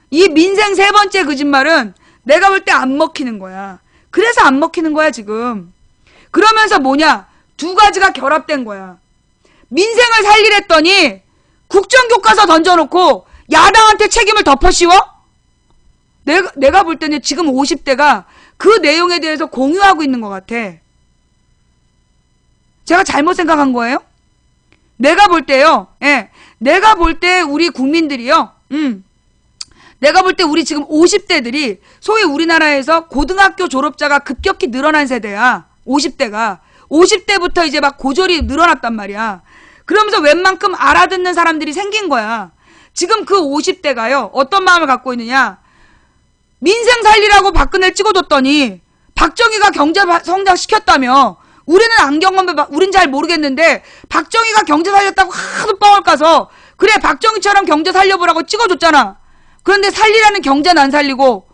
이 민생 세 번째 거짓말은 내가 볼 때 안 먹히는 거야. 그래서 안 먹히는 거야 지금. 그러면서 뭐냐? 두 가지가 결합된 거야. 민생을 살리랬더니 국정교과서 던져놓고 야당한테 책임을 덮어씌워? 내가 볼 때는 지금 50대가 그 내용에 대해서 공유하고 있는 것 같아. 제가 잘못 생각한 거예요? 내가 볼 때요. 내가 볼 때 우리 국민들이요. 내가 볼 때 우리 지금 50대들이 소위 우리나라에서 고등학교 졸업자가 급격히 늘어난 세대야. 50대가. 50대부터 이제 막 고졸이 늘어났단 말이야. 그러면서 웬만큼 알아듣는 사람들이 생긴 거야. 지금 그 50대가요. 어떤 마음을 갖고 있느냐. 민생 살리라고 박근혜를 찍어줬더니 박정희가 경제 성장시켰다며. 우리는 안 경험해, 우린 잘 모르겠는데 박정희가 경제 살렸다고 하도 뻥을 까서 그래 박정희처럼 경제 살려보라고 찍어줬잖아. 그런데 살리라는 경제는 안 살리고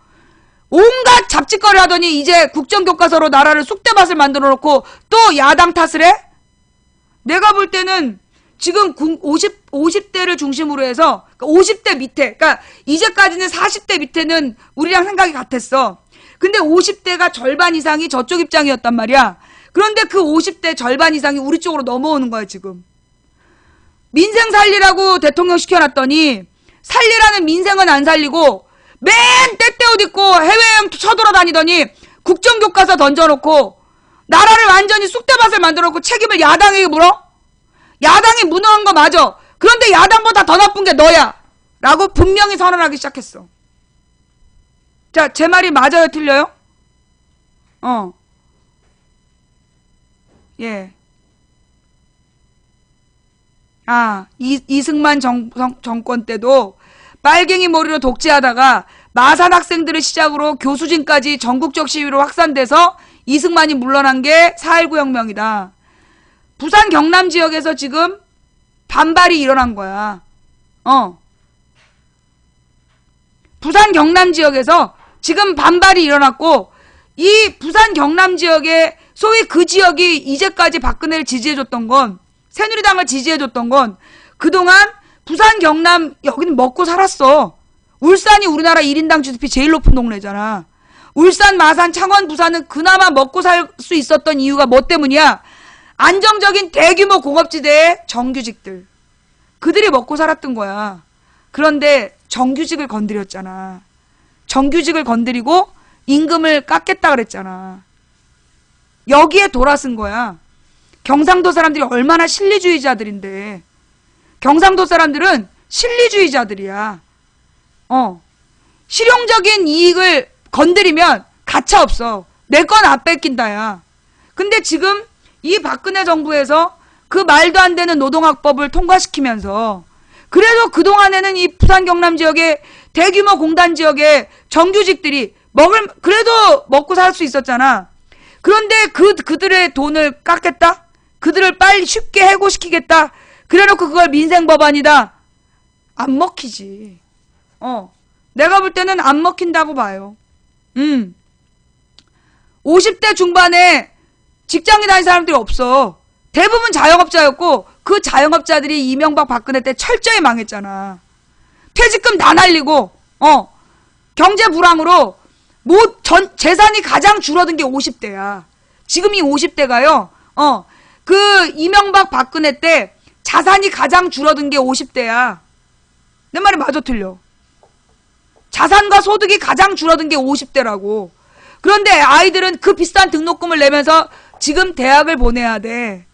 온갖 잡짓거리 하더니 이제 국정교과서로 나라를 쑥대밭을 만들어 놓고 또 야당 탓을 해? 내가 볼 때는 지금 50대를 중심으로 해서 50대 밑에, 그러니까 이제까지는 40대 밑에는 우리랑 생각이 같았어. 근데 50대가 절반 이상이 저쪽 입장이었단 말이야. 그런데 그 50대 절반 이상이 우리 쪽으로 넘어오는 거야 지금. 민생 살리라고 대통령 시켜놨더니 살리라는 민생은 안 살리고 맨 때때옷 입고 해외여행 쳐돌아다니더니 국정교과서 던져놓고 나라를 완전히 쑥대밭을 만들어놓고 책임을 야당에게 물어? 야당이 무능한 거 맞아. 그런데 야당보다 더 나쁜 게 너야. 라고 분명히 선언하기 시작했어. 자, 제 말이 맞아요? 틀려요? 예. 이승만 정권 때도 빨갱이 머리로 독재하다가 마산 학생들을 시작으로 교수진까지 전국적 시위로 확산돼서 이승만이 물러난 게 4.19 혁명이다. 부산 경남 지역에서 지금 반발이 일어난 거야. 부산 경남 지역에서 지금 반발이 일어났고 이 부산 경남 지역에 소위 그 지역이 이제까지 박근혜를 지지해줬던 건 새누리당을 지지해줬던 건 그동안 부산 경남 여기는 먹고 살았어. 울산이 우리나라 1인당 GDP 제일 높은 동네잖아. 울산, 마산, 창원, 부산은 그나마 먹고 살 수 있었던 이유가 뭐 때문이야? 안정적인 대규모 공업지대의 정규직들. 그들이 먹고 살았던 거야. 그런데 정규직을 건드렸잖아. 정규직을 건드리고 임금을 깎겠다 그랬잖아. 여기에 돌아선 거야. 경상도 사람들이 얼마나 실리주의자들인데. 경상도 사람들은 실리주의자들이야. 실용적인 이익을 건드리면 가차 없어. 내 건 안 뺏긴다야. 근데 지금 이 박근혜 정부에서 그 말도 안 되는 노동학법을 통과시키면서 그래도 그동안에는 이 부산 경남 지역의 대규모 공단 지역의 정규직들이 그래도 먹고 살 수 있었잖아. 그런데 그들의 돈을 깎겠다? 그들을 빨리 쉽게 해고시키겠다? 그래 놓고 그걸 민생법안이다? 안 먹히지. 내가 볼 때는 안 먹힌다고 봐요. 50대 중반에 직장에 다니는 사람들이 없어. 대부분 자영업자였고 그 자영업자들이 이명박 박근혜 때 철저히 망했잖아. 퇴직금 다 날리고 경제 불황으로 재산이 가장 줄어든 게 50대야. 지금 이 50대가요. 그 이명박 박근혜 때 자산이 가장 줄어든 게 50대야. 내 말이 맞아 틀려? 자산과 소득이 가장 줄어든 게 50대라고. 그런데 아이들은 그 비싼 등록금을 내면서 지금 대학을 보내야 돼.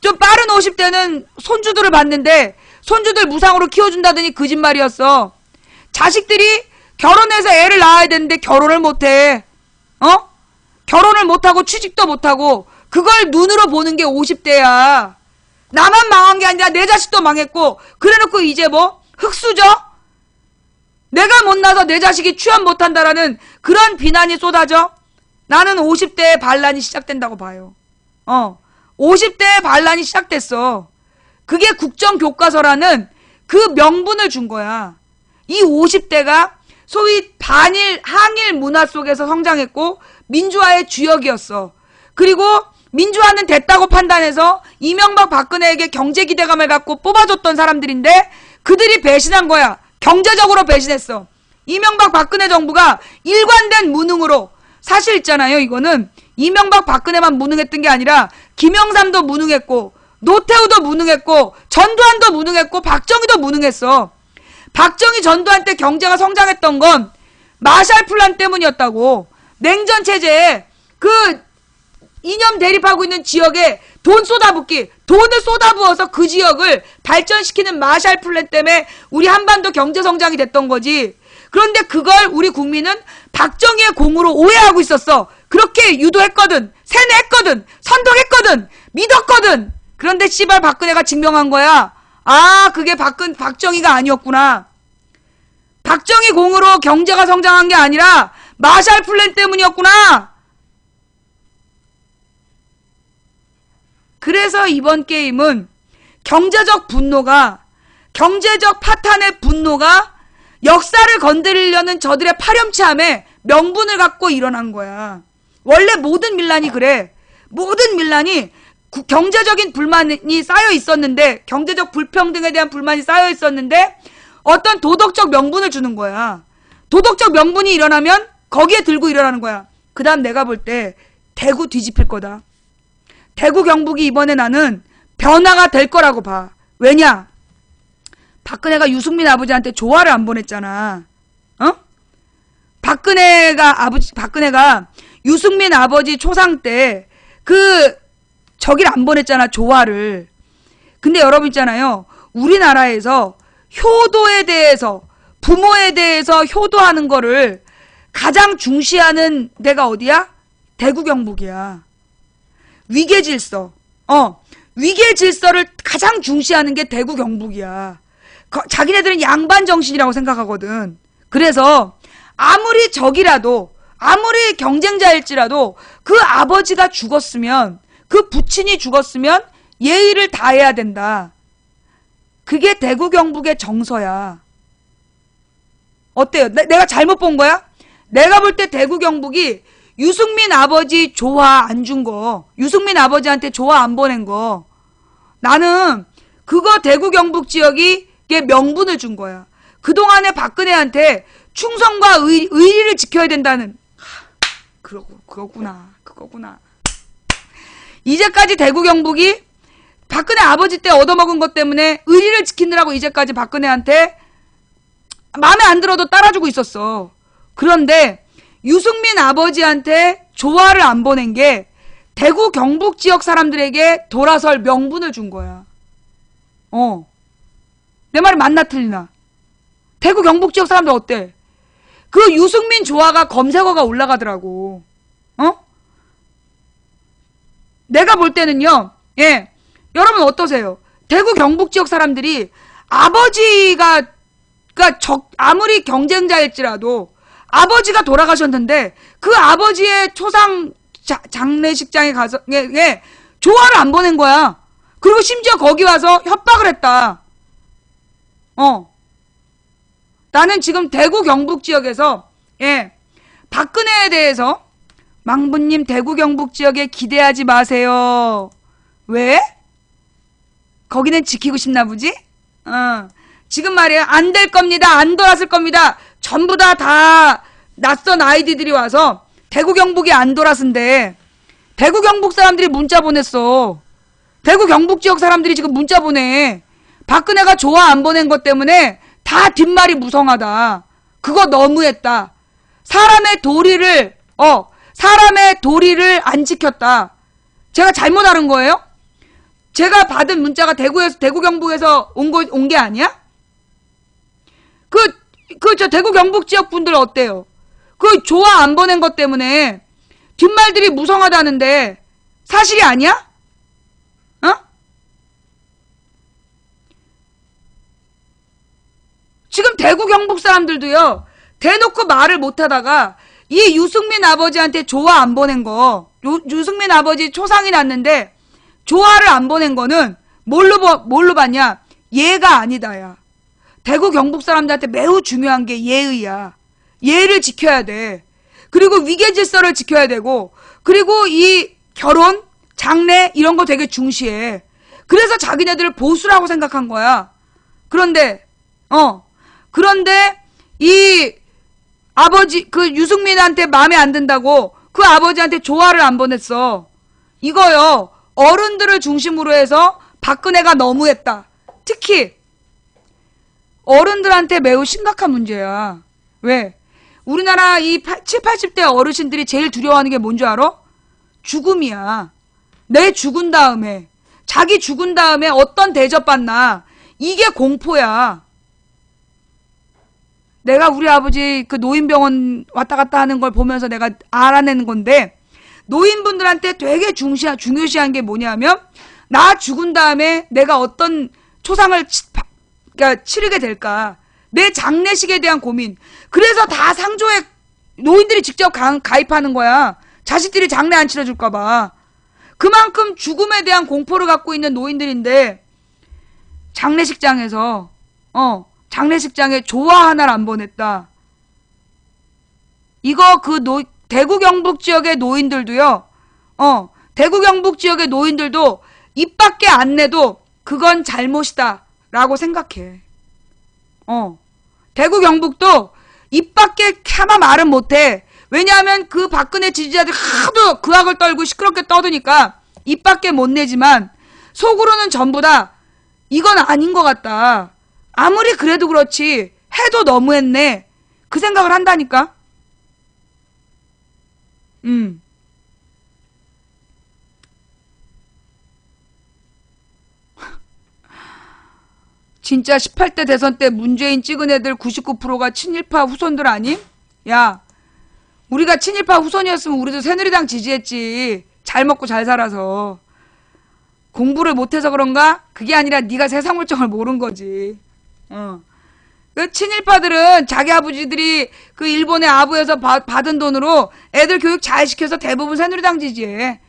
좀 빠른 50대는 손주들을 봤는데 손주들 무상으로 키워준다더니 거짓말이었어. 자식들이 결혼해서 애를 낳아야 되는데 결혼을 못해. 결혼을 못하고 취직도 못하고 그걸 눈으로 보는 게 50대야. 나만 망한 게 아니라 내 자식도 망했고 그래놓고 이제 뭐 흙수저? 내가 못나서 내 자식이 취업 못한다라는 그런 비난이 쏟아져? 나는 50대의 반란이 시작된다고 봐요. 50대의 반란이 시작됐어. 그게 국정교과서라는 그 명분을 준 거야. 이 50대가 소위 반일, 항일 문화 속에서 성장했고 민주화의 주역이었어. 그리고 민주화는 됐다고 판단해서 이명박 박근혜에게 경제 기대감을 갖고 뽑아줬던 사람들인데 그들이 배신한 거야. 경제적으로 배신했어. 이명박 박근혜 정부가 일관된 무능으로, 사실 있잖아요. 이거는 이명박 박근혜만 무능했던 게 아니라 김영삼도 무능했고 노태우도 무능했고 전두환도 무능했고 박정희도 무능했어. 박정희 전두환 때 경제가 성장했던 건 마샬 플랜 때문이었다고. 냉전 체제에 그 이념 대립하고 있는 지역에 돈 쏟아붓기, 돈을 쏟아부어서 그 지역을 발전시키는 마샬 플랜 때문에 우리 한반도 경제 성장이 됐던 거지. 그런데 그걸 우리 국민은 박정희의 공으로 오해하고 있었어. 그렇게 유도했거든, 세뇌했거든, 선동했거든, 믿었거든. 그런데 씨발 박근혜가 증명한 거야. 아, 그게 박정희가 아니었구나. 박정희 공으로 경제가 성장한 게 아니라 마샬 플랜 때문이었구나. 그래서 이번 게임은 경제적 파탄의 분노가 역사를 건드리려는 저들의 파렴치함에 명분을 갖고 일어난 거야. 원래 모든 밀란이 그래. 모든 밀란이 경제적인 불만이 쌓여 있었는데, 경제적 불평등에 대한 불만이 쌓여 있었는데 어떤 도덕적 명분을 주는 거야. 도덕적 명분이 일어나면 거기에 들고 일어나는 거야. 그 다음 내가 볼 때 대구 뒤집힐 거다. 대구 경북이 이번에 나는 변화가 될 거라고 봐. 왜냐? 박근혜가 유승민 아버지한테 조화를 안 보냈잖아. 박근혜가 유승민 아버지 초상 때 저기를 안 보냈잖아, 조화를. 근데 여러분 있잖아요. 우리나라에서 효도에 대해서, 부모에 대해서 효도하는 거를 가장 중시하는 데가 어디야? 대구 경북이야. 위계질서. 위계질서를 가장 중시하는 게 대구 경북이야. 자기네들은 양반 정신이라고 생각하거든. 그래서 아무리 적이라도, 아무리 경쟁자일지라도 그 아버지가 죽었으면, 그 부친이 죽었으면 예의를 다해야 된다. 그게 대구 경북의 정서야. 어때요? 내가 잘못 본 거야? 내가 볼 때 대구 경북이 유승민 아버지 조화 안 준 거, 유승민 아버지한테 조화 안 보낸 거, 나는 그거 대구 경북 지역이 명분을 준 거야. 그동안에 박근혜한테 충성과 의리를 지켜야 된다는. 그거구나. 이제까지 대구 경북이 박근혜 아버지 때 얻어먹은 것 때문에 의리를 지키느라고 이제까지 박근혜한테 마음에 안 들어도 따라주고 있었어. 그런데 유승민 아버지한테 조화를 안 보낸 게 대구 경북 지역 사람들에게 돌아설 명분을 준 거야. 내 말이 맞나 틀리나? 대구 경북 지역 사람들 어때? 그 유승민 조화가 검색어가 올라가더라고. 내가 볼 때는요, 예, 여러분 어떠세요? 대구 경북 지역 사람들이 아버지가, 그러니까 아무리 경쟁자일지라도 아버지가 돌아가셨는데 그 아버지의 초상 장례식장에 가서, 예, 조화를 안 보낸 거야. 그리고 심지어 거기 와서 협박을 했다. 나는 지금 대구 경북 지역에서, 예, 박근혜에 대해서, 망부님 대구 경북 지역에 기대하지 마세요. 왜? 거기는 지키고 싶나 보지? 지금 말이에요. 안 될 겁니다. 안 돌았을 겁니다. 전부 다 낯선 아이디들이 와서 대구 경북이 안 돌았은데, 대구 경북 사람들이 문자 보냈어. 대구 경북 지역 사람들이 지금 문자 보내. 박근혜가 조화 안 보낸 것 때문에 다 뒷말이 무성하다. 그거 너무했다. 사람의 도리를 안 지켰다. 제가 잘못 알은 거예요? 제가 받은 문자가 대구 경북에서 온 게 아니야? 저 대구 경북 지역 분들 어때요? 그 조화 안 보낸 것 때문에 뒷말들이 무성하다는데 사실이 아니야? 지금 대구 경북 사람들도요, 대놓고 말을 못하다가 이 유승민 아버지한테 조화 안 보낸 거, 유승민 아버지 초상이 났는데 조화를 안 보낸 거는 뭘로 봤냐? 예가 아니다, 야. 대구 경북 사람들한테 매우 중요한 게 예의야. 예를 지켜야 돼. 그리고 위계 질서를 지켜야 되고, 그리고 이 결혼, 장례 이런 거 되게 중시해. 그래서 자기네들을 보수라고 생각한 거야. 그런데 이 아버지, 그 유승민한테 마음에 안 든다고 그 아버지한테 조화를 안 보냈어. 이거요, 어른들을 중심으로 해서 박근혜가 너무했다. 특히 어른들한테 매우 심각한 문제야. 왜? 우리나라 이 70, 80대 어르신들이 제일 두려워하는 게 뭔 줄 알아? 죽음이야. 내 죽은 다음에, 자기 죽은 다음에 어떤 대접받나. 이게 공포야. 내가 우리 아버지 그 노인병원 왔다 갔다 하는 걸 보면서 내가 알아내는 건데, 노인분들한테 되게 중요시한 게 뭐냐면, 나 죽은 다음에 내가 어떤 초상을 그러니까 치르게 될까. 내 장례식에 대한 고민. 그래서 다 상조에 노인들이 직접 가입하는 거야. 자식들이 장례 안 치러줄까봐. 그만큼 죽음에 대한 공포를 갖고 있는 노인들인데, 장례식장에 조화 하나를 안 보냈다. 이거 대구 경북 지역의 노인들도요, 대구 경북 지역의 노인들도 입 밖에 안 내도 그건 잘못이다 라고 생각해. 대구 경북도 입 밖에 차마 말은 못해. 왜냐하면 그 박근혜 지지자들 하도 그 악을 떨고 시끄럽게 떠드니까 입 밖에 못 내지만 속으로는 전부 다 이건 아닌 것 같다. 아무리 그래도 그렇지 해도 너무했네. 그 생각을 한다니까. 진짜 18대 대선 때 문재인 찍은 애들 99%가 친일파 후손들 아님? 야, 우리가 친일파 후손이었으면 우리도 새누리당 지지했지. 잘 먹고 잘 살아서. 공부를 못해서 그런가? 그게 아니라 네가 세상 물정을 모른 거지. 그 친일파들은 자기 아버지들이 그 일본의 아부에서 받은 돈으로 애들 교육 잘 시켜서 대부분 새누리당 지지해.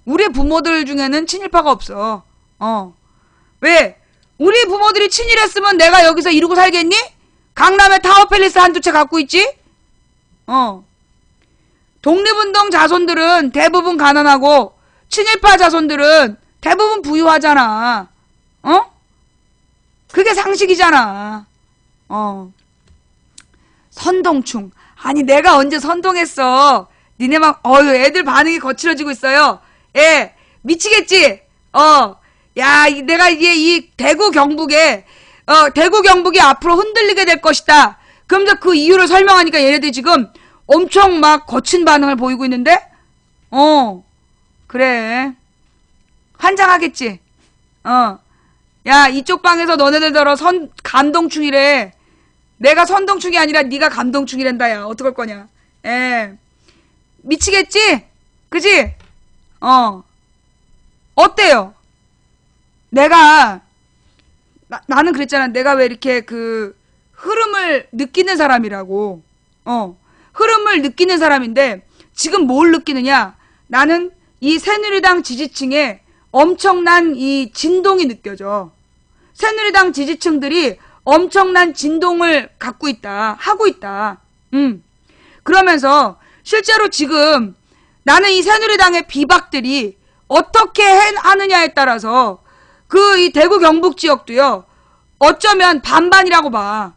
우리 부모들 중에는 친일파가 없어. 왜? 우리 부모들이 친일했으면 내가 여기서 이러고 살겠니? 강남에 타워팰리스 한두 채 갖고 있지? 독립운동 자손들은 대부분 가난하고 친일파 자손들은 대부분 부유하잖아. 그게 상식이잖아. 선동충. 아니 내가 언제 선동했어. 니네 막 애들 반응이 거칠어지고 있어요. 예, 미치겠지? 야, 내가 이제 이 대구 경북이 앞으로 흔들리게 될 것이다. 그러면서 그 이유를 설명하니까 얘네들이 지금 엄청 막 거친 반응을 보이고 있는데? 그래. 환장하겠지? 야, 이쪽 방에서 너네들더러 감동충이래. 내가 선동충이 아니라 네가 감동충이란다, 야. 어떡할 거냐. 미치겠지? 그지? 어때요? 내가 나는 그랬잖아. 내가 왜 이렇게 그 흐름을 느끼는 사람이라고. 흐름을 느끼는 사람인데 지금 뭘 느끼느냐? 나는 이 새누리당 지지층에 엄청난 이 진동이 느껴져. 새누리당 지지층들이 엄청난 진동을 갖고 있다. 하고 있다. 그러면서 실제로 지금 나는 이 새누리당의 비박들이 어떻게 하느냐에 따라서 그 이 대구 경북 지역도요. 어쩌면 반반이라고 봐.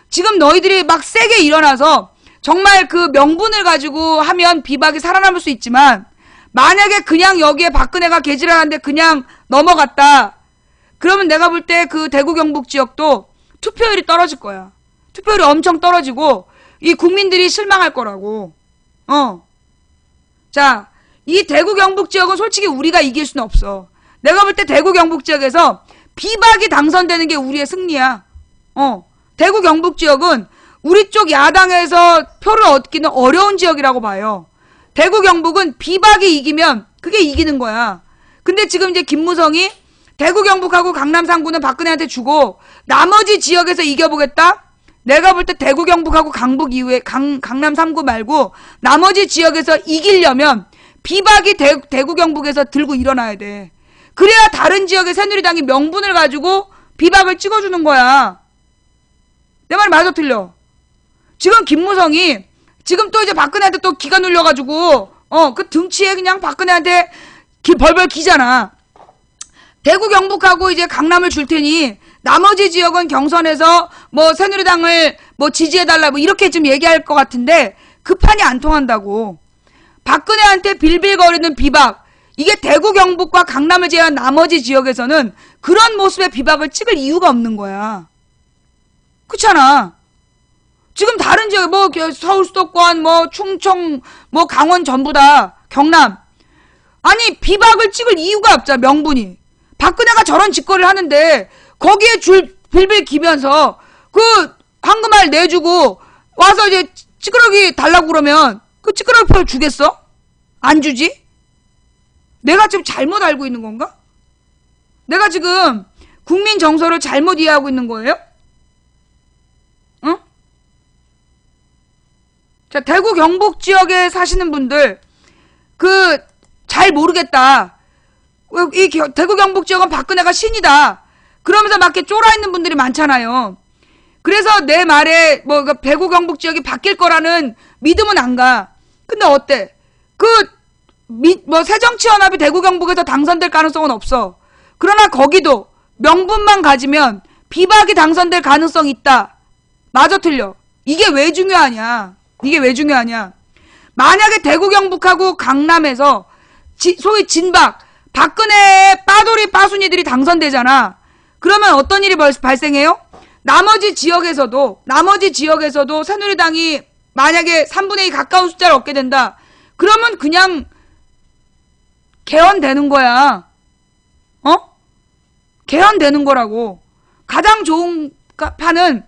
지금 너희들이 막 세게 일어나서 정말 그 명분을 가지고 하면 비박이 살아남을 수 있지만 만약에 그냥 여기에 박근혜가 개지랄한데 그냥 넘어갔다. 그러면 내가 볼 때 그 대구 경북 지역도 투표율이 떨어질 거야. 투표율이 엄청 떨어지고 이 국민들이 실망할 거라고. 자, 이 대구 경북 지역은 솔직히 우리가 이길 수는 없어. 내가 볼 때 대구 경북 지역에서 비박이 당선되는 게 우리의 승리야. 대구 경북 지역은 우리 쪽 야당에서 표를 얻기는 어려운 지역이라고 봐요. 대구 경북은 비박이 이기면 그게 이기는 거야. 근데 지금 이제 김무성이 대구 경북하고 강남 3구는 박근혜한테 주고 나머지 지역에서 이겨보겠다? 내가 볼 때 대구 경북하고 강북 이후에 강남 3구 말고 나머지 지역에서 이기려면 비박이 대구 경북에서 들고 일어나야 돼. 그래야 다른 지역의 새누리당이 명분을 가지고 비박을 찍어주는 거야. 내 말 맞아 틀려? 지금 김무성이 지금 또 이제 박근혜한테 또 기가 눌려가지고 그 등치에 그냥 박근혜한테 벌벌 기잖아. 대구 경북하고 이제 강남을 줄 테니 나머지 지역은 경선에서 뭐 새누리당을 뭐 지지해달라 뭐 이렇게 좀 얘기할 것 같은데 그 판이 안 통한다고. 박근혜한테 빌빌거리는 비박, 이게 대구 경북과 강남을 제외한 나머지 지역에서는 그런 모습의 비박을 찍을 이유가 없는 거야. 그렇잖아. 지금 다른 지역 뭐 서울 수도권 뭐 충청 뭐 강원 전부 다 경남 아니 비박을 찍을 이유가 없잖아. 명분이. 박근혜가 저런 짓거리를 하는데 거기에 줄 빌빌 기면서 그 황금알 내주고 와서 이제 찌끄러기 달라고 그러면 그 찌끄러기 표 주겠어? 안 주지? 내가 지금 잘못 알고 있는 건가? 내가 지금 국민 정서를 잘못 이해하고 있는 거예요? 응? 자, 대구 경북 지역에 사시는 분들 잘 모르겠다. 이 대구 경북 지역은 박근혜가 신이다. 그러면서 막 이렇게 쫄아있는 분들이 많잖아요. 그래서 내 말에 뭐 대구 경북 지역이 바뀔 거라는 믿음은 안 가. 근데 어때? 새정치연합이 대구 경북에서 당선될 가능성은 없어. 그러나 거기도 명분만 가지면 비박이 당선될 가능성이 있다. 맞아 틀려? 이게 왜 중요하냐? 만약에 대구 경북하고 강남에서 소위 진박 박근혜의 빠돌이 빠순이들이 당선되잖아. 그러면 어떤 일이 발생해요? 나머지 지역에서도 새누리당이 만약에 3분의 2 가까운 숫자를 얻게 된다. 그러면 그냥 개헌되는 거야. 개헌되는 거라고. 가장 좋은 판은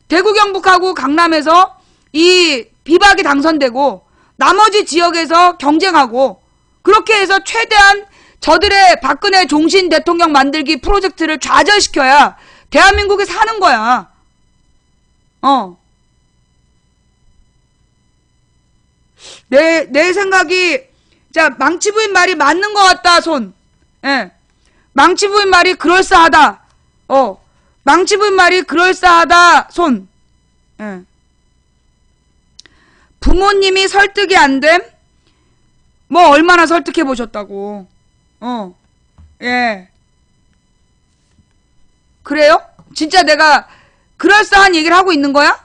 대구 경북하고 강남에서 이 비박이 당선되고 나머지 지역에서 경쟁하고 그렇게 해서 최대한 저들의 박근혜 종신 대통령 만들기 프로젝트를 좌절시켜야 대한민국에 사는 거야. 내 생각이, 자, 망치부인 말이 맞는 것 같다, 손. 예. 망치부인 말이 그럴싸하다. 망치부인 말이 그럴싸하다, 손. 예. 부모님이 설득이 안 됨? 뭐, 얼마나 설득해 보셨다고. 예. 그래요? 진짜 내가 그럴싸한 얘기를 하고 있는 거야?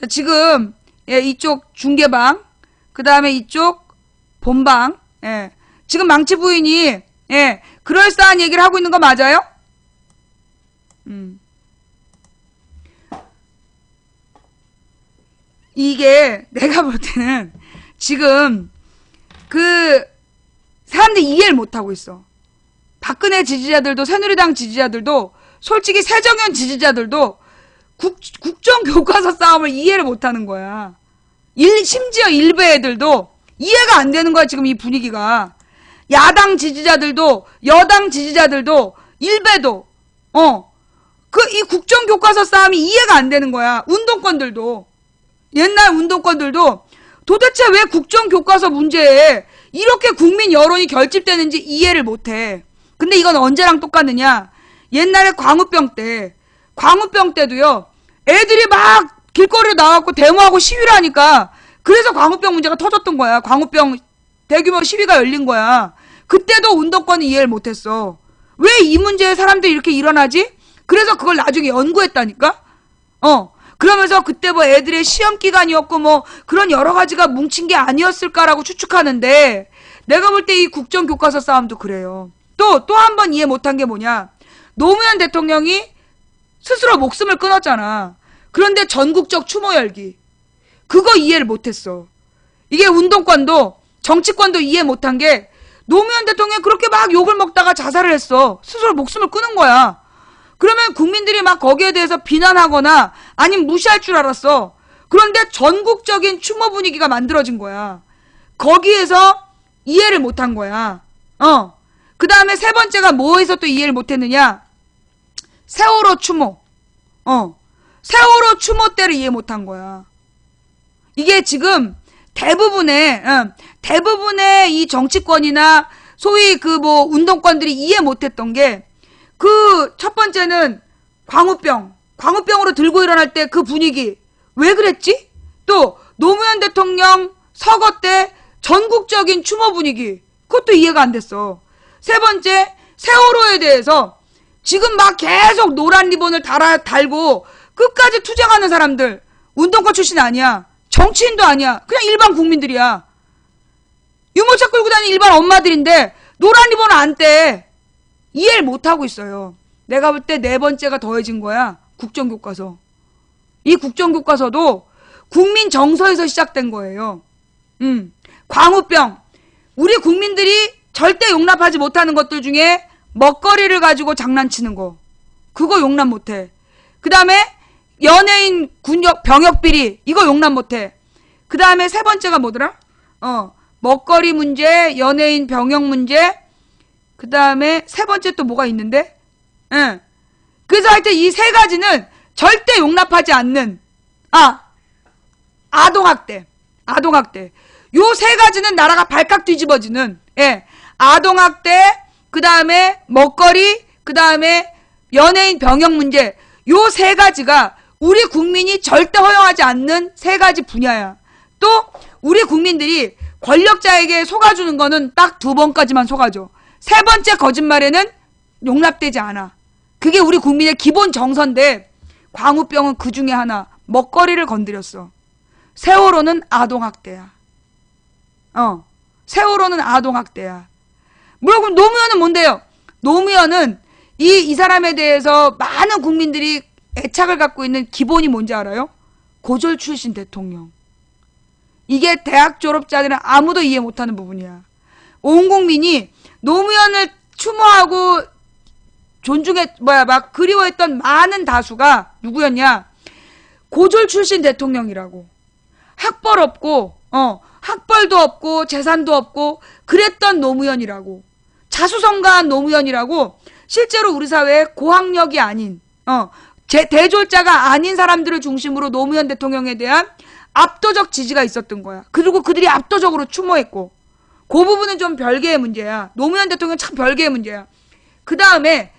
자, 지금, 예, 이쪽 중계방, 그 다음에 이쪽 본방, 예. 지금 망치 부인이, 예, 그럴싸한 얘기를 하고 있는 거 맞아요? 이게 내가 볼 때는 지금 사람들이 이해를 못하고 있어. 박근혜 지지자들도 새누리당 지지자들도 솔직히 새정연 지지자들도 국정교과서 싸움을 이해를 못하는 거야. 심지어 일부 애들도 이해가 안 되는 거야, 지금 이 분위기가. 야당 지지자들도, 여당 지지자들도, 일베도, 이 국정교과서 싸움이 이해가 안 되는 거야. 운동권들도. 옛날 운동권들도 도대체 왜 국정교과서 문제에 이렇게 국민 여론이 결집되는지 이해를 못해. 근데 이건 언제랑 똑같느냐? 옛날에 광우병 때도요, 애들이 막 길거리로 나와갖고 데모하고 시위를 하니까 그래서 광우병 문제가 터졌던 거야. 광우병 대규모 시위가 열린 거야. 그때도 운동권은 이해를 못했어. 왜 이 문제에 사람들이 이렇게 일어나지? 그래서 그걸 나중에 연구했다니까? 그러면서 그때 뭐 애들의 시험 기간이었고 뭐 그런 여러 가지가 뭉친 게 아니었을까라고 추측하는데, 내가 볼 때 이 국정교과서 싸움도 그래요. 또 한 번 이해 못한 게 뭐냐? 노무현 대통령이 스스로 목숨을 끊었잖아. 그런데 전국적 추모 열기. 그거 이해를 못했어. 이게 운동권도 정치권도 이해 못한 게, 노무현 대통령이 그렇게 막 욕을 먹다가 자살을 했어. 스스로 목숨을 끊은 거야. 그러면 국민들이 막 거기에 대해서 비난하거나 아니면 무시할 줄 알았어. 그런데 전국적인 추모 분위기가 만들어진 거야. 거기에서 이해를 못한 거야. 그 다음에 세 번째가 뭐에서 또 이해를 못했느냐? 세월호 추모. 세월호 추모 때를 이해 못한 거야. 이게 지금 대부분의 이 정치권이나 소위 그 뭐 운동권들이 이해 못했던 게, 그 첫 번째는 광우병으로 들고 일어날 때 그 분위기 왜 그랬지? 또 노무현 대통령 서거 때 전국적인 추모 분위기, 그것도 이해가 안 됐어. 세 번째, 세월호에 대해서 지금 막 계속 노란 리본을 달고 끝까지 투쟁하는 사람들, 운동권 출신 아니야. 정치인도 아니야. 그냥 일반 국민들이야. 유모차 끌고 다니는 일반 엄마들인데 노란 리본을 안 떼. 이해를 못하고 있어요. 내가 볼 때 네 번째가 더해진 거야. 국정교과서. 이 국정교과서도 국민 정서에서 시작된 거예요. 광우병. 우리 국민들이 절대 용납하지 못하는 것들 중에 먹거리를 가지고 장난치는 거. 그거 용납 못해. 그 다음에 연예인 병역 비리. 이거 용납 못해. 그 다음에 세 번째가 뭐더라? 먹거리 문제, 연예인 병역 문제. 그 다음에 세 번째 또 뭐가 있는데? 그래서 하여튼 이 세 가지는 절대 용납하지 않는, 아동학대. 요 세 가지는 나라가 발칵 뒤집어지는, 아동학대, 그 다음에 먹거리, 그 다음에 연예인 병역 문제. 요 세 가지가 우리 국민이 절대 허용하지 않는 세 가지 분야야. 또 우리 국민들이 권력자에게 속아주는 거는 딱 두 번까지만 속아줘. 세 번째 거짓말에는 용납되지 않아. 그게 우리 국민의 기본 정서인데, 광우병은 그 중에 하나. 먹거리를 건드렸어. 세월호는 아동학대야. 세월호는 아동학대야. 그럼 노무현은 뭔데요? 노무현은 이 사람에 대해서 많은 국민들이 애착을 갖고 있는 기본이 뭔지 알아요? 고졸 출신 대통령. 이게 대학 졸업자들은 아무도 이해 못하는 부분이야. 온 국민이 노무현을 추모하고 막 그리워했던 많은 다수가 누구였냐? 고졸 출신 대통령이라고. 학벌 없고, 학벌도 없고, 재산도 없고, 그랬던 노무현이라고. 자수성가한 노무현이라고. 실제로 우리 사회에 고학력이 아닌, 대졸자가 아닌 사람들을 중심으로 노무현 대통령에 대한 압도적 지지가 있었던 거야. 그리고 그들이 압도적으로 추모했고, 그 부분은 좀 별개의 문제야. 노무현 대통령 참 별개의 문제야. 그 다음에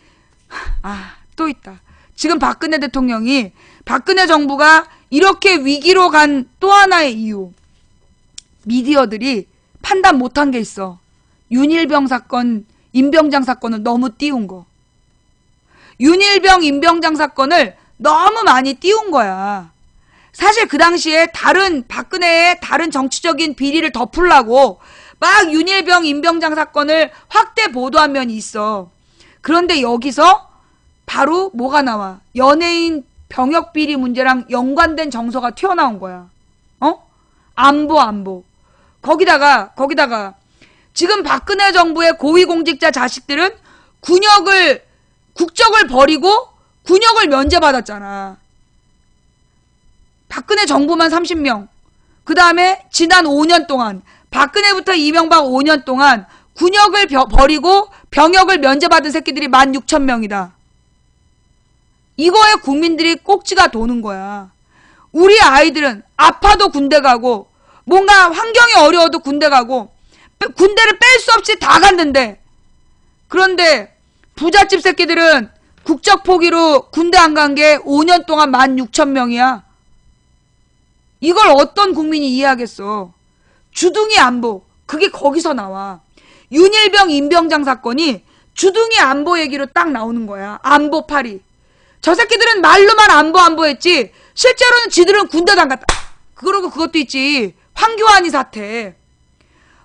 또 있다. 지금 박근혜 대통령이, 박근혜 정부가 이렇게 위기로 간 또 하나의 이유. 미디어들이 판단 못한 게 있어. 윤일병 사건, 임병장 사건을 너무 띄운 거. 윤일병, 임병장 사건을 너무 많이 띄운 거야. 사실 그 당시에 박근혜의 다른 정치적인 비리를 덮으려고 막 윤일병, 임병장 사건을 확대 보도한 면이 있어. 그런데 여기서 바로 뭐가 나와? 연예인 병역 비리 문제랑 연관된 정서가 튀어나온 거야. 안보. 거기다가 지금 박근혜 정부의 고위공직자 자식들은 국적을 버리고 군역을 면제받았잖아. 박근혜 정부만 30명. 그 다음에 지난 5년 동안 박근혜부터 이명박 5년 동안 군역을 버리고 병역을 면제받은 새끼들이 16,000명이다. 이거에 국민들이 꼭지가 도는 거야. 우리 아이들은 아파도 군대 가고 뭔가 환경이 어려워도 군대 가고 군대를 뺄 수 없이 다 갔는데, 그런데 부잣집 새끼들은 국적 포기로 군대 안 간 게 5년 동안 16,000명이야. 이걸 어떤 국민이 이해하겠어. 주둥이 안보, 그게 거기서 나와. 윤일병 임병장 사건이 주둥이 안보 얘기로 딱 나오는 거야. 안보 파리. 저 새끼들은 말로만 안보 했지 실제로는 지들은 군대도 안 갔다. 그러고 그것도 있지. 황교안이 사태.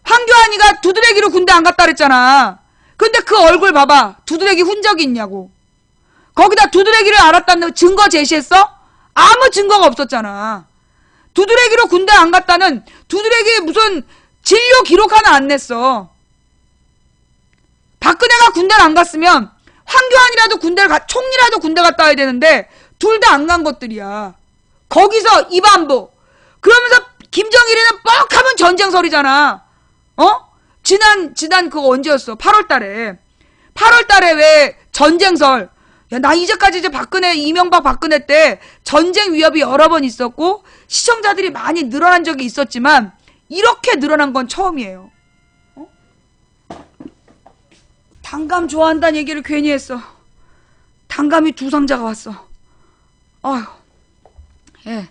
황교안이가 두드레기로 군대 안 갔다 그랬잖아. 근데 그 얼굴 봐봐. 두드레기 흔적이 있냐고. 거기다 두드레기를 알았다는 증거 제시했어? 아무 증거가 없었잖아. 두드레기로 군대 안 갔다는 두드레기 무슨 진료 기록 하나 안 냈어. 박근혜가 군대를 안 갔으면 황교안이라도 총리라도 군대 갔다 와야 되는데 둘 다 안 간 것들이야. 거기서 입안보. 그러면서 김정일이는 뻑하면 전쟁설이잖아. 지난 그거 언제였어? 8월달에 왜 전쟁설. 야, 나 이제까지 이명박 박근혜 때 전쟁 위협이 여러 번 있었고 시청자들이 많이 늘어난 적이 있었지만 이렇게 늘어난 건 처음이에요. 단감 좋아한다는 얘기를 괜히 했어. 단감이 2상자가 왔어. 어휴. 예.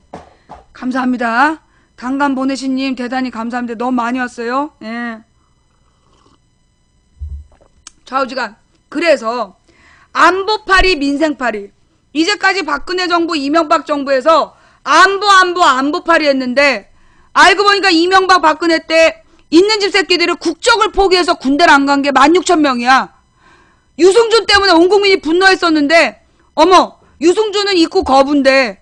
감사합니다. 단감 보내신 님 대단히 감사합니다. 너무 많이 왔어요. 예. 좌우지간. 그래서 안보파리 민생파리. 이제까지 박근혜 정부 이명박 정부에서 안보파리 했는데 알고 보니까 이명박 박근혜 때 있는 집 새끼들은 국적을 포기해서 군대를 안 간 게 16,000명이야. 유승준 때문에 온 국민이 분노했었는데 어머 유승준은 입국 거부인데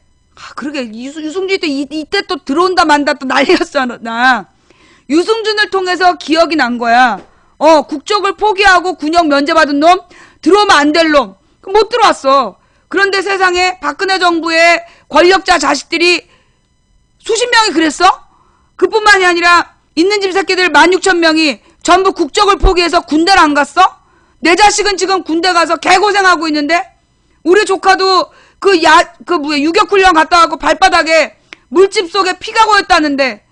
그러게 유승준이 또 이때 또 들어온다 만다 또 난리였잖아. 유승준을 통해서 기억이 난 거야. 국적을 포기하고 군역 면제받은 놈 들어오면 안 될 놈 못 들어왔어. 그런데 세상에 박근혜 정부의 권력자 자식들이 수십 명이 그랬어? 그뿐만이 아니라 있는 집 새끼들 16,000명이 전부 국적을 포기해서 군대를 안 갔어? 내 자식은 지금 군대 가서 개고생하고 있는데 우리 조카도 유격훈련 갔다 와고 발바닥에 물집 속에 피가 고였다는데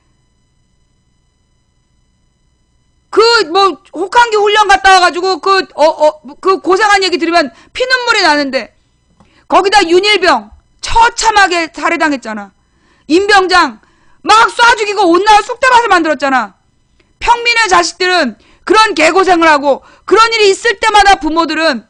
혹한기 훈련 갔다 와가지고 그 고생한 얘기 들으면 피눈물이 나는데 거기다 윤일병 처참하게 살해당했잖아. 임병장 막 쏴 죽이고 온나라 쑥대밭을 만들었잖아. 평민의 자식들은 그런 개고생을 하고 그런 일이 있을 때마다 부모들은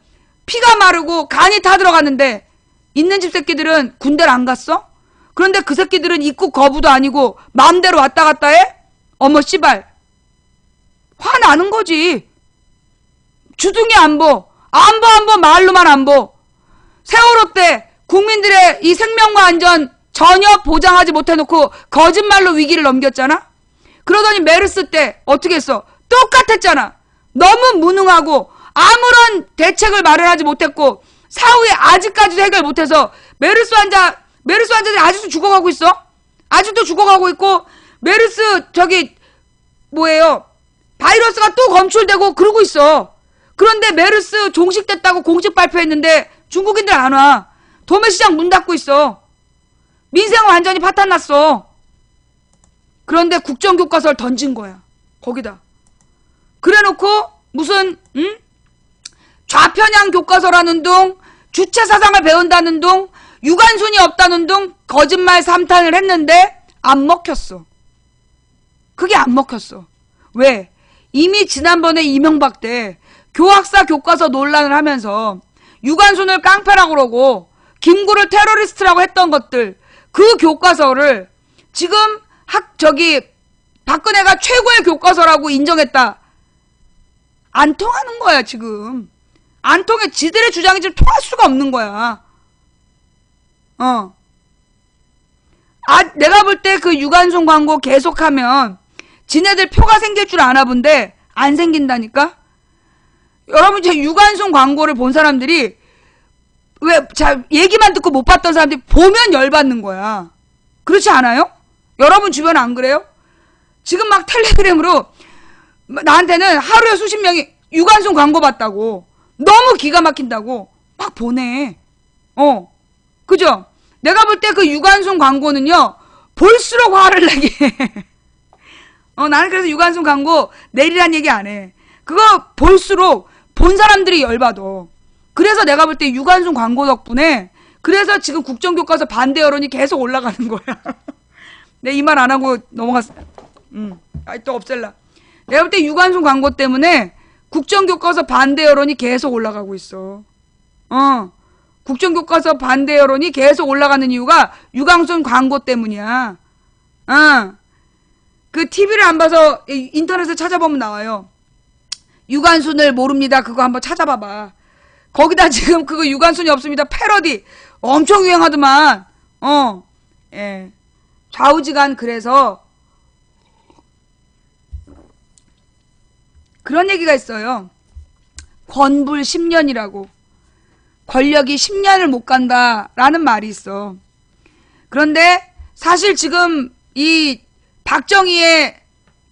피가 마르고 간이 다 들어갔는데 있는 집 새끼들은 군대를 안 갔어? 그런데 그 새끼들은 입국 거부도 아니고 마음대로 왔다 갔다 해? 어머 씨발. 화나는 거지. 주둥이 안보 말로만 안보. 세월호 때 국민들의 이 생명과 안전 전혀 보장하지 못해놓고 거짓말로 위기를 넘겼잖아. 그러더니 메르스 때 어떻게 했어? 똑같았잖아. 너무 무능하고 아무런 대책을 마련하지 못했고 사후에 아직까지도 해결 못해서 메르스 환자들이 아직도 죽어가고 있어. 아직도 죽어가고 있고 메르스 바이러스가 또 검출되고 그러고 있어. 그런데 메르스 종식됐다고 공식 발표했는데 중국인들 안 와. 도매시장 문 닫고 있어. 민생은 완전히 파탄났어. 그런데 국정교과서를 던진 거야. 거기다. 그래놓고 무슨 좌편향 교과서라는 둥, 주체사상을 배운다는 둥, 유관순이 없다는 둥 거짓말 3탄을 했는데 안 먹혔어. 그게 안 먹혔어. 왜? 이미 지난번에 이명박 때 교학사 교과서 논란을 하면서 유관순을 깡패라고 그러고 김구를 테러리스트라고 했던 것들 그 교과서를 지금 박근혜가 최고의 교과서라고 인정했다. 안 통하는 거야 지금. 안 통해. 지들의 주장이 지금 통할 수가 없는 거야. 내가 볼 때 그 유관순 광고 계속하면 지네들 표가 생길 줄 아나 본데 안 생긴다니까? 여러분 제 유관순 광고를 본 사람들이 얘기만 듣고 못 봤던 사람들이 보면 열받는 거야. 그렇지 않아요? 여러분 주변 안 그래요? 지금 막 텔레그램으로 나한테는 하루에 수십 명이 유관순 광고 봤다고, 너무 기가 막힌다고 막 보내. 그죠? 내가 볼 때 그 유관순 광고는요, 볼수록 화를 내게 해. 나는 그래서 유관순 광고 내리란 얘기 안 해. 그거 볼수록 본 사람들이 열받아. 그래서 내가 볼 때 유관순 광고 덕분에, 그래서 지금 국정교과서 반대 여론이 계속 올라가는 거야. 내 이 말 안 하고 넘어갔어. 또 없앨라. 내가 볼 때 유관순 광고 때문에 국정교과서 반대 여론이 계속 올라가고 있어. 국정교과서 반대 여론이 계속 올라가는 이유가 유관순 광고 때문이야. 그 TV를 안 봐서 인터넷에 찾아보면 나와요. 유관순을 모릅니다. 그거 한번 찾아봐봐. 거기다 지금 그거 유관순이 없습니다. 패러디 엄청 유행하더만. 예. 좌우지간. 그래서 그런 얘기가 있어요. 권불 10년이라고. 권력이 10년을 못 간다라는 말이 있어. 그런데 사실 지금 이 박정희의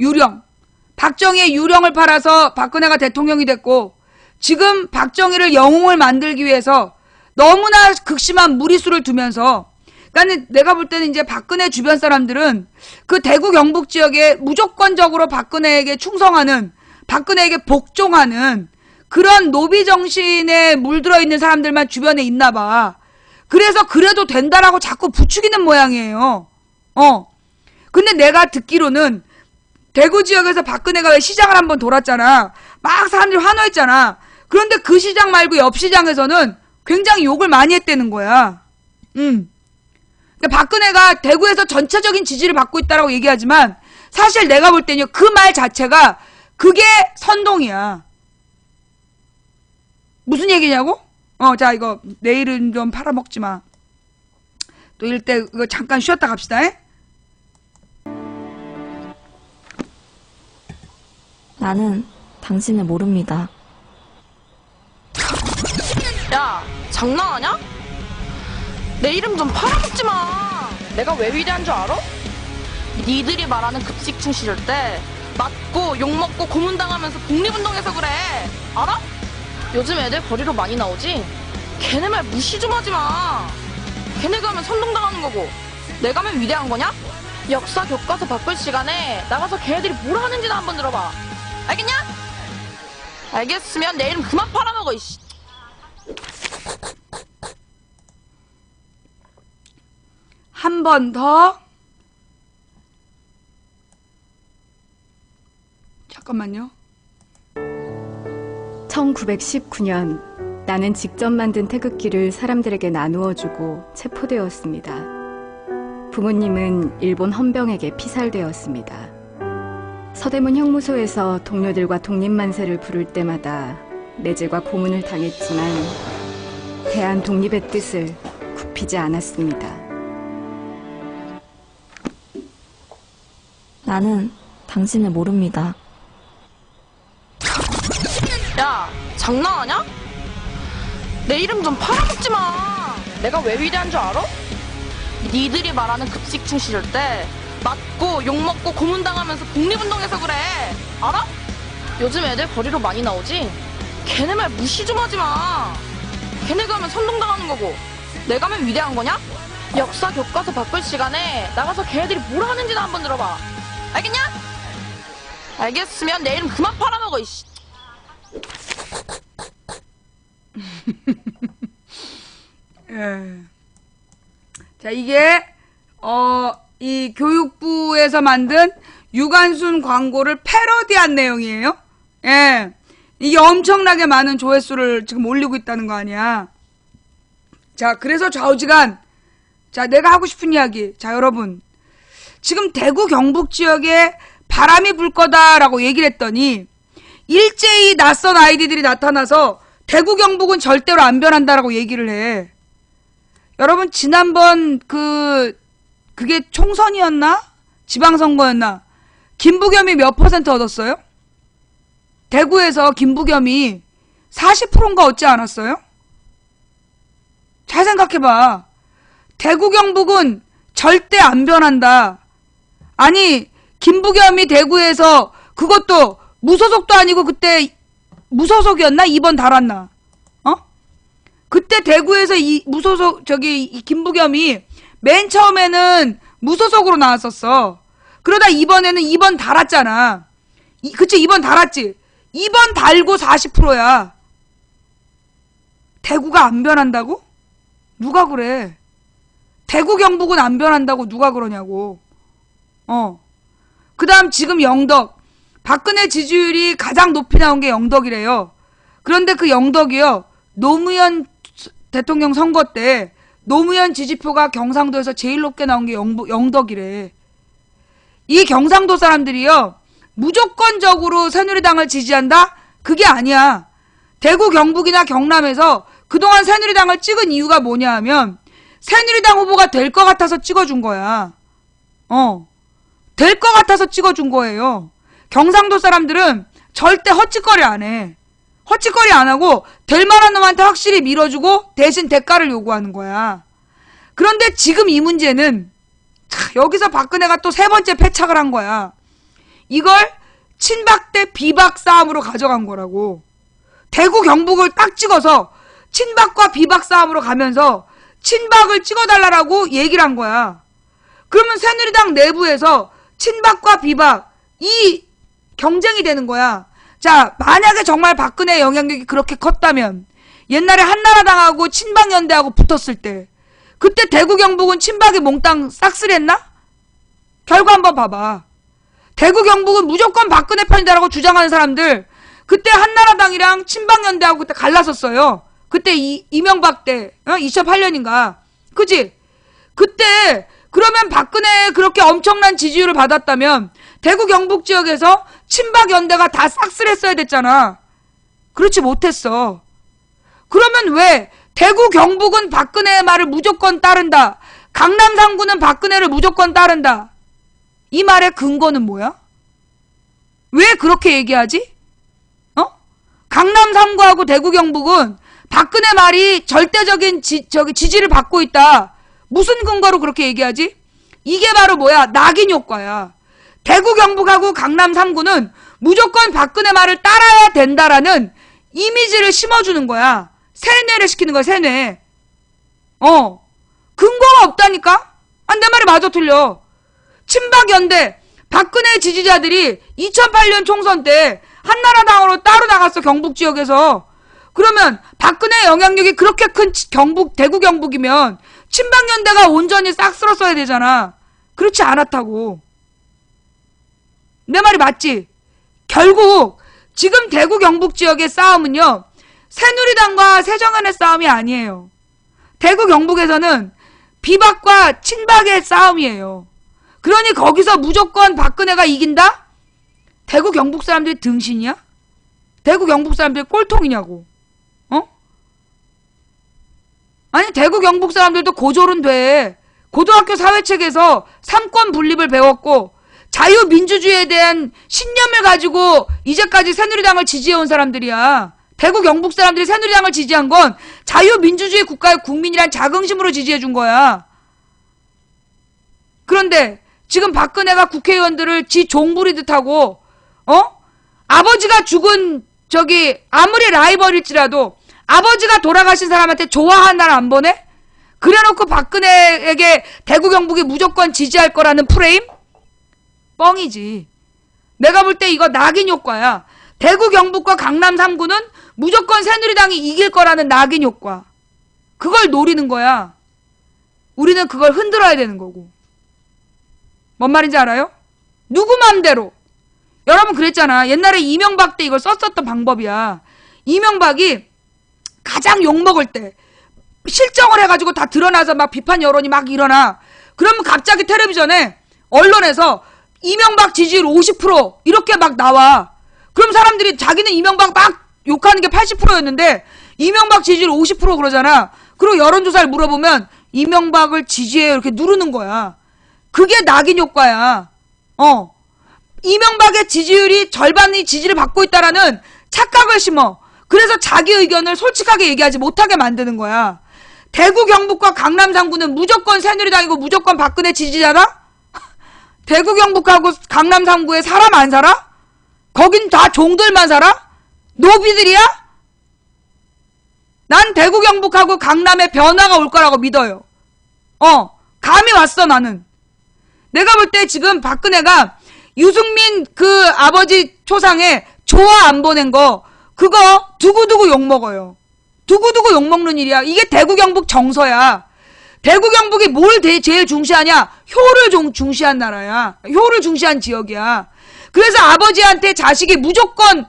유령을 팔아서 박근혜가 대통령이 됐고, 지금 박정희를 영웅을 만들기 위해서 너무나 극심한 무리수를 두면서, 그러니까 내가 볼 때는 이제 박근혜 주변 사람들은 그 대구 경북 지역에 무조건적으로 박근혜에게 충성하는, 박근혜에게 복종하는 그런 노비 정신에 물들어 있는 사람들만 주변에 있나 봐. 그래서 그래도 된다라고 자꾸 부추기는 모양이에요. 근데 내가 듣기로는 대구 지역에서 박근혜가 왜 시장을 한번 돌았잖아. 막 사람들이 환호했잖아. 그런데 그 시장 말고 옆 시장에서는 굉장히 욕을 많이 했다는 거야. 근데 박근혜가 대구에서 전체적인 지지를 받고 있다라고 얘기하지만, 사실 내가 볼 때는요, 그 말 자체가 그게 선동이야. 무슨 얘기냐고? 자, 이거 내일은 좀 팔아먹지 마. 또 이럴 때 이거 잠깐 쉬었다 갑시다. 에? 나는 당신을 모릅니다. 야, 장난하냐? 내 이름 좀 팔아먹지 마. 내가 왜 위대한 줄 알아? 니들이 말하는 급식충 시절 때 맞고 욕먹고 고문당하면서 독립운동해서 그래. 알아? 요즘 애들 거리로 많이 나오지? 걔네 말 무시 좀 하지 마. 걔네 가면 선동당하는 거고, 내가 하면 위대한 거냐? 역사 교과서 바꿀 시간에 나가서 걔네들이 뭘 하는지나 한번 들어봐. 알겠냐? 알겠으면 내 이름 그만 팔아먹어, 이씨. 한 번 더. 잠깐만요. 1919년 나는 직접 만든 태극기를 사람들에게 나누어주고 체포되었습니다. 부모님은 일본 헌병에게 피살되었습니다. 서대문 형무소에서 동료들과 독립만세를 부를 때마다 매질과 고문을 당했지만 대한 독립의 뜻을 굽히지 않았습니다. 나는 당신을 모릅니다. 야, 장난하냐? 내 이름 좀 팔아먹지 마. 내가 왜 위대한 줄 알아? 니들이 말하는 급식충 시절 때 맞고 욕먹고 고문당하면서 독립운동해서 그래. 알아? 요즘 애들 거리로 많이 나오지? 걔네 말 무시 좀 하지 마. 걔네 가면 선동당하는 거고, 내가 하면 위대한 거냐? 역사 교과서 바꿀 시간에 나가서 걔네들이 뭘 하는지나 한번 들어봐. 알겠냐? 알겠으면 내 이름 그만 팔아먹어, 이씨. 자, 이게 이 교육부에서 만든 유관순 광고를 패러디한 내용이에요. 예. 이게 엄청나게 많은 조회수를 지금 올리고 있다는 거 아니야. 자, 그래서 좌우지간. 자, 내가 하고 싶은 이야기. 자, 여러분. 지금 대구 경북 지역에 바람이 불 거다라고 얘기를 했더니 일제히 낯선 아이디들이 나타나서 대구 경북은 절대로 안 변한다라고 얘기를 해. 여러분, 지난번 그게 총선이었나? 지방선거였나? 김부겸이 몇 % 얻었어요? 대구에서 김부겸이 40%인가 얻지 않았어요? 잘 생각해봐. 대구 경북은 절대 안 변한다. 아니, 김부겸이 대구에서 그것도 무소속도 아니고 그때 무소속이었나? 2번 달았나? 그때 대구에서 이 무소속 이 김부겸이 맨 처음에는 무소속으로 나왔었어. 그러다 이번에는 2번 달았잖아. 그치, 2번 달았지. 2번 달고 40%야. 대구가 안 변한다고? 누가 그래? 대구 경북은 안 변한다고 누가 그러냐고. 그 다음 지금 영덕. 박근혜 지지율이 가장 높이 나온 게 영덕이래요. 그런데 그 영덕이요, 노무현 대통령 선거 때 노무현 지지표가 경상도에서 제일 높게 나온 게 영덕이래. 이 경상도 사람들이요, 무조건적으로 새누리당을 지지한다? 그게 아니야. 대구 경북이나 경남에서 그동안 새누리당을 찍은 이유가 뭐냐 하면 새누리당 후보가 될 것 같아서 찍어준 거야. 될 것 같아서 찍어준 거예요. 경상도 사람들은 절대 헛짓거리 안 해. 헛짓거리 안 하고 될 만한 놈한테 확실히 밀어주고 대신 대가를 요구하는 거야. 그런데 지금 이 문제는 여기서 박근혜가 또 세 번째 패착을 한 거야. 이걸 친박 대 비박 싸움으로 가져간 거라고. 대구 경북을 딱 찍어서 친박과 비박 싸움으로 가면서 친박을 찍어달라고 얘기를 한 거야. 그러면 새누리당 내부에서 친박과 비박 이 경쟁이 되는 거야. 자, 만약에 정말 박근혜의 영향력이 그렇게 컸다면 옛날에 한나라당하고 친박연대하고 붙었을 때 그때 대구 경북은 친박이 몽땅 싹쓸이했나? 결과 한번 봐봐. 대구 경북은 무조건 박근혜 편이다라고 주장하는 사람들 그때 한나라당이랑 친박연대하고 그때 갈랐었어요. 그때 이명박 때 2008년인가 그지? 그때 그러면 박근혜 그렇게 엄청난 지지율을 받았다면 대구 경북 지역에서 친박연대가 다 싹쓸했어야 됐잖아. 그렇지 못했어. 그러면 왜 대구 경북은 박근혜의 말을 무조건 따른다, 강남 3구는 박근혜를 무조건 따른다, 이 말의 근거는 뭐야? 왜 그렇게 얘기하지? 강남 3구하고 대구 경북은 박근혜 말이 절대적인 지지를 받고 있다. 무슨 근거로 그렇게 얘기하지? 이게 바로 뭐야? 낙인 효과야. 대구 경북하고 강남 3구는 무조건 박근혜 말을 따라야 된다라는 이미지를 심어주는 거야. 세뇌를 시키는 거야, 세뇌. 근거가 없다니까? 내 말이 맞아 틀려. 친박연대, 박근혜 지지자들이 2008년 총선 때 한나라당으로 따로 나갔어, 경북 지역에서. 그러면 박근혜 영향력이 그렇게 큰 대구 경북이면 친박연대가 온전히 싹 쓸었어야 되잖아. 그렇지 않았다고. 내 말이 맞지? 결국 지금 대구 경북 지역의 싸움은요, 새누리당과 새정연의 싸움이 아니에요. 대구 경북에서는 비박과 친박의 싸움이에요. 그러니 거기서 무조건 박근혜가 이긴다? 대구 경북 사람들이 등신이야? 대구 경북 사람들이 꼴통이냐고. 아니, 대구 경북 사람들도 고졸은 돼. 고등학교 사회책에서 삼권 분립을 배웠고 자유민주주의에 대한 신념을 가지고 이제까지 새누리당을 지지해온 사람들이야. 대구 경북 사람들이 새누리당을 지지한 건 자유민주주의 국가의 국민이란 자긍심으로 지지해준 거야. 그런데 지금 박근혜가 국회의원들을 지 종부리듯 하고 아버지가 죽은 아무리 라이벌일지라도 아버지가 돌아가신 사람한테 좋아하나를 안 보내? 그래놓고 박근혜에게 대구 경북이 무조건 지지할 거라는 프레임? 뻥이지. 내가 볼 때 이거 낙인 효과야. 대구 경북과 강남 3구는 무조건 새누리당이 이길 거라는 낙인 효과. 그걸 노리는 거야. 우리는 그걸 흔들어야 되는 거고. 뭔 말인지 알아요? 누구 맘대로. 여러분 그랬잖아. 옛날에 이명박 때 이걸 썼었던 방법이야. 이명박이 가장 욕먹을 때 실정을 해가지고 다 드러나서 막 비판 여론이 막 일어나. 그러면 갑자기 텔레비전에 언론에서 이명박 지지율 50% 이렇게 막 나와. 그럼 사람들이 자기는 이명박 막 욕하는 게 80%였는데 이명박 지지율 50% 그러잖아. 그리고 여론조사를 물어보면 이명박을 지지해요 이렇게 누르는 거야. 그게 낙인 효과야. 이명박의 지지율이 절반이 지지를 받고 있다라는 착각을 심어. 그래서 자기 의견을 솔직하게 얘기하지 못하게 만드는 거야. 대구 경북과 강남 3구는 무조건 새누리당이고 무조건 박근혜 지지자다? 대구 경북하고 강남 3구에 사람 안 살아? 거긴 다 종들만 살아? 노비들이야? 난 대구 경북하고 강남에 변화가 올 거라고 믿어요. 감이 왔어 나는. 내가 볼 때 지금 박근혜가 유승민 그 아버지 초상에 조화 안 보낸 거 그거 두고두고 욕먹어요. 두고두고 욕먹는 일이야. 이게 대구 경북 정서야. 대구 경북이 뭘 제일 중시하냐? 효를 중시한 나라야. 효를 중시한 지역이야. 그래서 아버지한테 자식이 무조건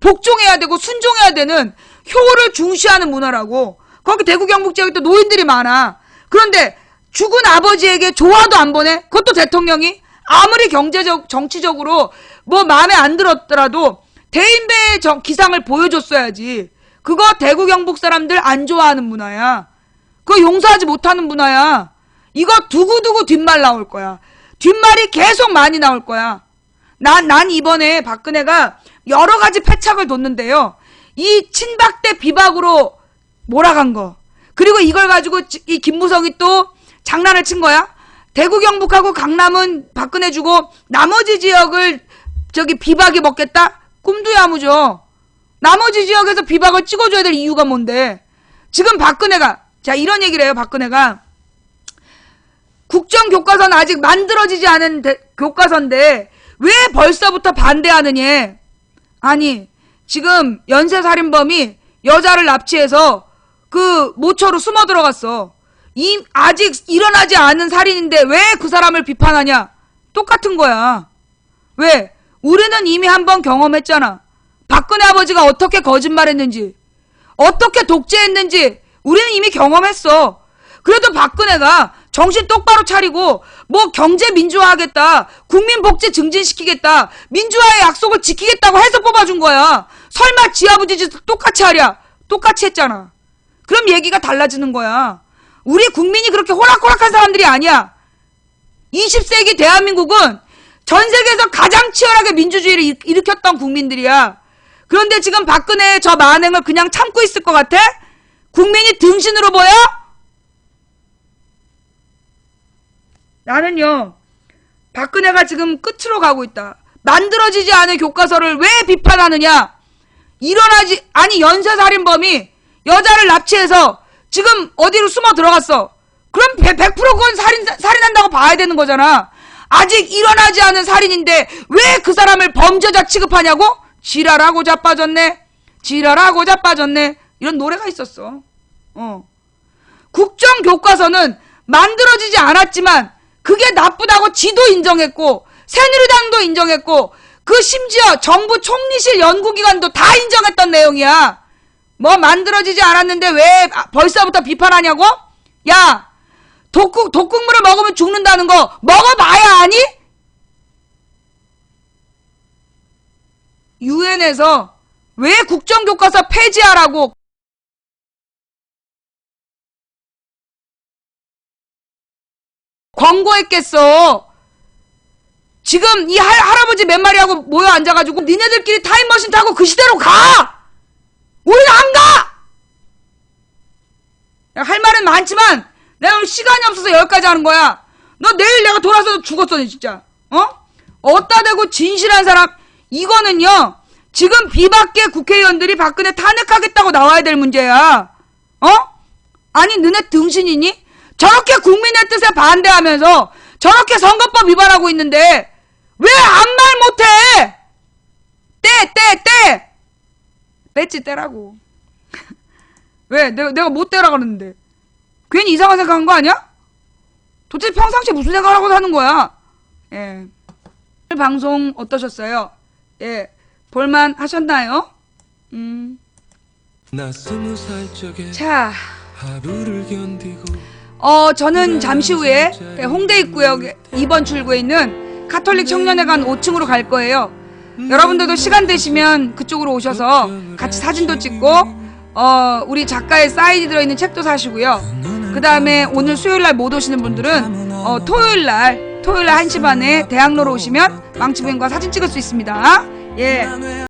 복종해야 되고 순종해야 되는 효를 중시하는 문화라고. 거기 대구 경북 지역에 또 노인들이 많아. 그런데 죽은 아버지에게 조화도 안 보내? 그것도 대통령이? 아무리 정치적으로 뭐 마음에 안 들었더라도 대인배의 기상을 보여줬어야지. 그거 대구 경북 사람들 안 좋아하는 문화야. 그거 용서하지 못하는 문화야. 이거 두고두고 뒷말 나올 거야. 뒷말이 계속 많이 나올 거야. 난 이번에 박근혜가 여러 가지 패착을 뒀는데요. 이 친박대 비박으로 몰아간 거. 그리고 이걸 가지고 이 김무성이 또 장난을 친 거야. 대구 경북하고 강남은 박근혜 주고 나머지 지역을 비박이 먹겠다? 꿈도 야무져. 나머지 지역에서 비박을 찍어줘야 될 이유가 뭔데? 지금 박근혜가 이런 얘기를 해요. 박근혜가 국정교과서는 아직 만들어지지 않은 교과서인데 왜 벌써부터 반대하느냐? 아니 지금 연쇄살인범이 여자를 납치해서 그 모처로 숨어 들어갔어. 아직 일어나지 않은 살인인데 왜 그 사람을 비판하냐? 똑같은 거야. 왜? 우리는 이미 한번 경험했잖아. 박근혜 아버지가 어떻게 거짓말했는지, 어떻게 독재했는지 우리는 이미 경험했어. 그래도 박근혜가 정신 똑바로 차리고 뭐 경제 민주화하겠다, 국민복지 증진시키겠다, 민주화의 약속을 지키겠다고 해서 뽑아준 거야. 설마 지 아버지 짓 똑같이 하랴? 똑같이 했잖아. 그럼 얘기가 달라지는 거야. 우리 국민이 그렇게 호락호락한 사람들이 아니야. 20세기 대한민국은 전 세계에서 가장 치열하게 민주주의를 일으켰던 국민들이야. 그런데 지금 박근혜의 저 만행을 그냥 참고 있을 것 같아? 국민이 등신으로 보여? 나는요, 박근혜가 지금 끝으로 가고 있다. 만들어지지 않은 교과서를 왜 비판하느냐? 연쇄살인범이 여자를 납치해서 지금 어디로 숨어 들어갔어. 그럼 100% 그건 살인한다고 봐야 되는 거잖아. 아직 일어나지 않은 살인인데 왜 그 사람을 범죄자 취급하냐고? 지랄하고 자빠졌네. 지랄하고 자빠졌네. 이런 노래가 있었어. 국정교과서는 만들어지지 않았지만 그게 나쁘다고 지도 인정했고 새누리당도 인정했고 그 심지어 정부 총리실 연구기관도 다 인정했던 내용이야. 뭐 만들어지지 않았는데 왜 벌써부터 비판하냐고? 야, 독국물을 먹으면 죽는다는 거 먹어봐야 아니? 유엔에서 왜 국정교과서 폐지하라고 권고했겠어. 지금 이 할아버지 몇 마리하고 모여 앉아가지고 니네들끼리 타임머신 타고 그 시대로 가! 우리는 안 가! 할 말은 많지만 내가 오늘 시간이 없어서 여기까지 하는 거야. 너 내일 내가 돌아서 죽었어 진짜. 어따 대고 진실한 사람. 이거는요 지금 비박계 국회의원들이 박근혜 탄핵하겠다고 나와야 될 문제야. 아니 너네 등신이니? 저렇게 국민의 뜻에 반대하면서 저렇게 선거법 위반하고 있는데 왜 아무 말 못해? 떼! 떼지 떼라고. 왜? 내가 못 떼라 그러는데 괜히 이상한 생각한 거 아니야? 도대체 평상시에 무슨 생각을 하고 사는 거야? 예. 오늘 방송 어떠셨어요? 예. 볼만 하셨나요? 자, 저는 잠시 후에 홍대 입구역 2번 출구에 있는 가톨릭 청년회관 5층으로 갈 거예요. 여러분들도 시간 되시면 그쪽으로 오셔서 같이 사진도 찍고 우리 작가의 사인이 들어있는 책도 사시고요. 그 다음에 오늘 수요일날 못 오시는 분들은 토요일날 1시 반에 대학로로 오시면 망치부인과 사진 찍을 수 있습니다. 예.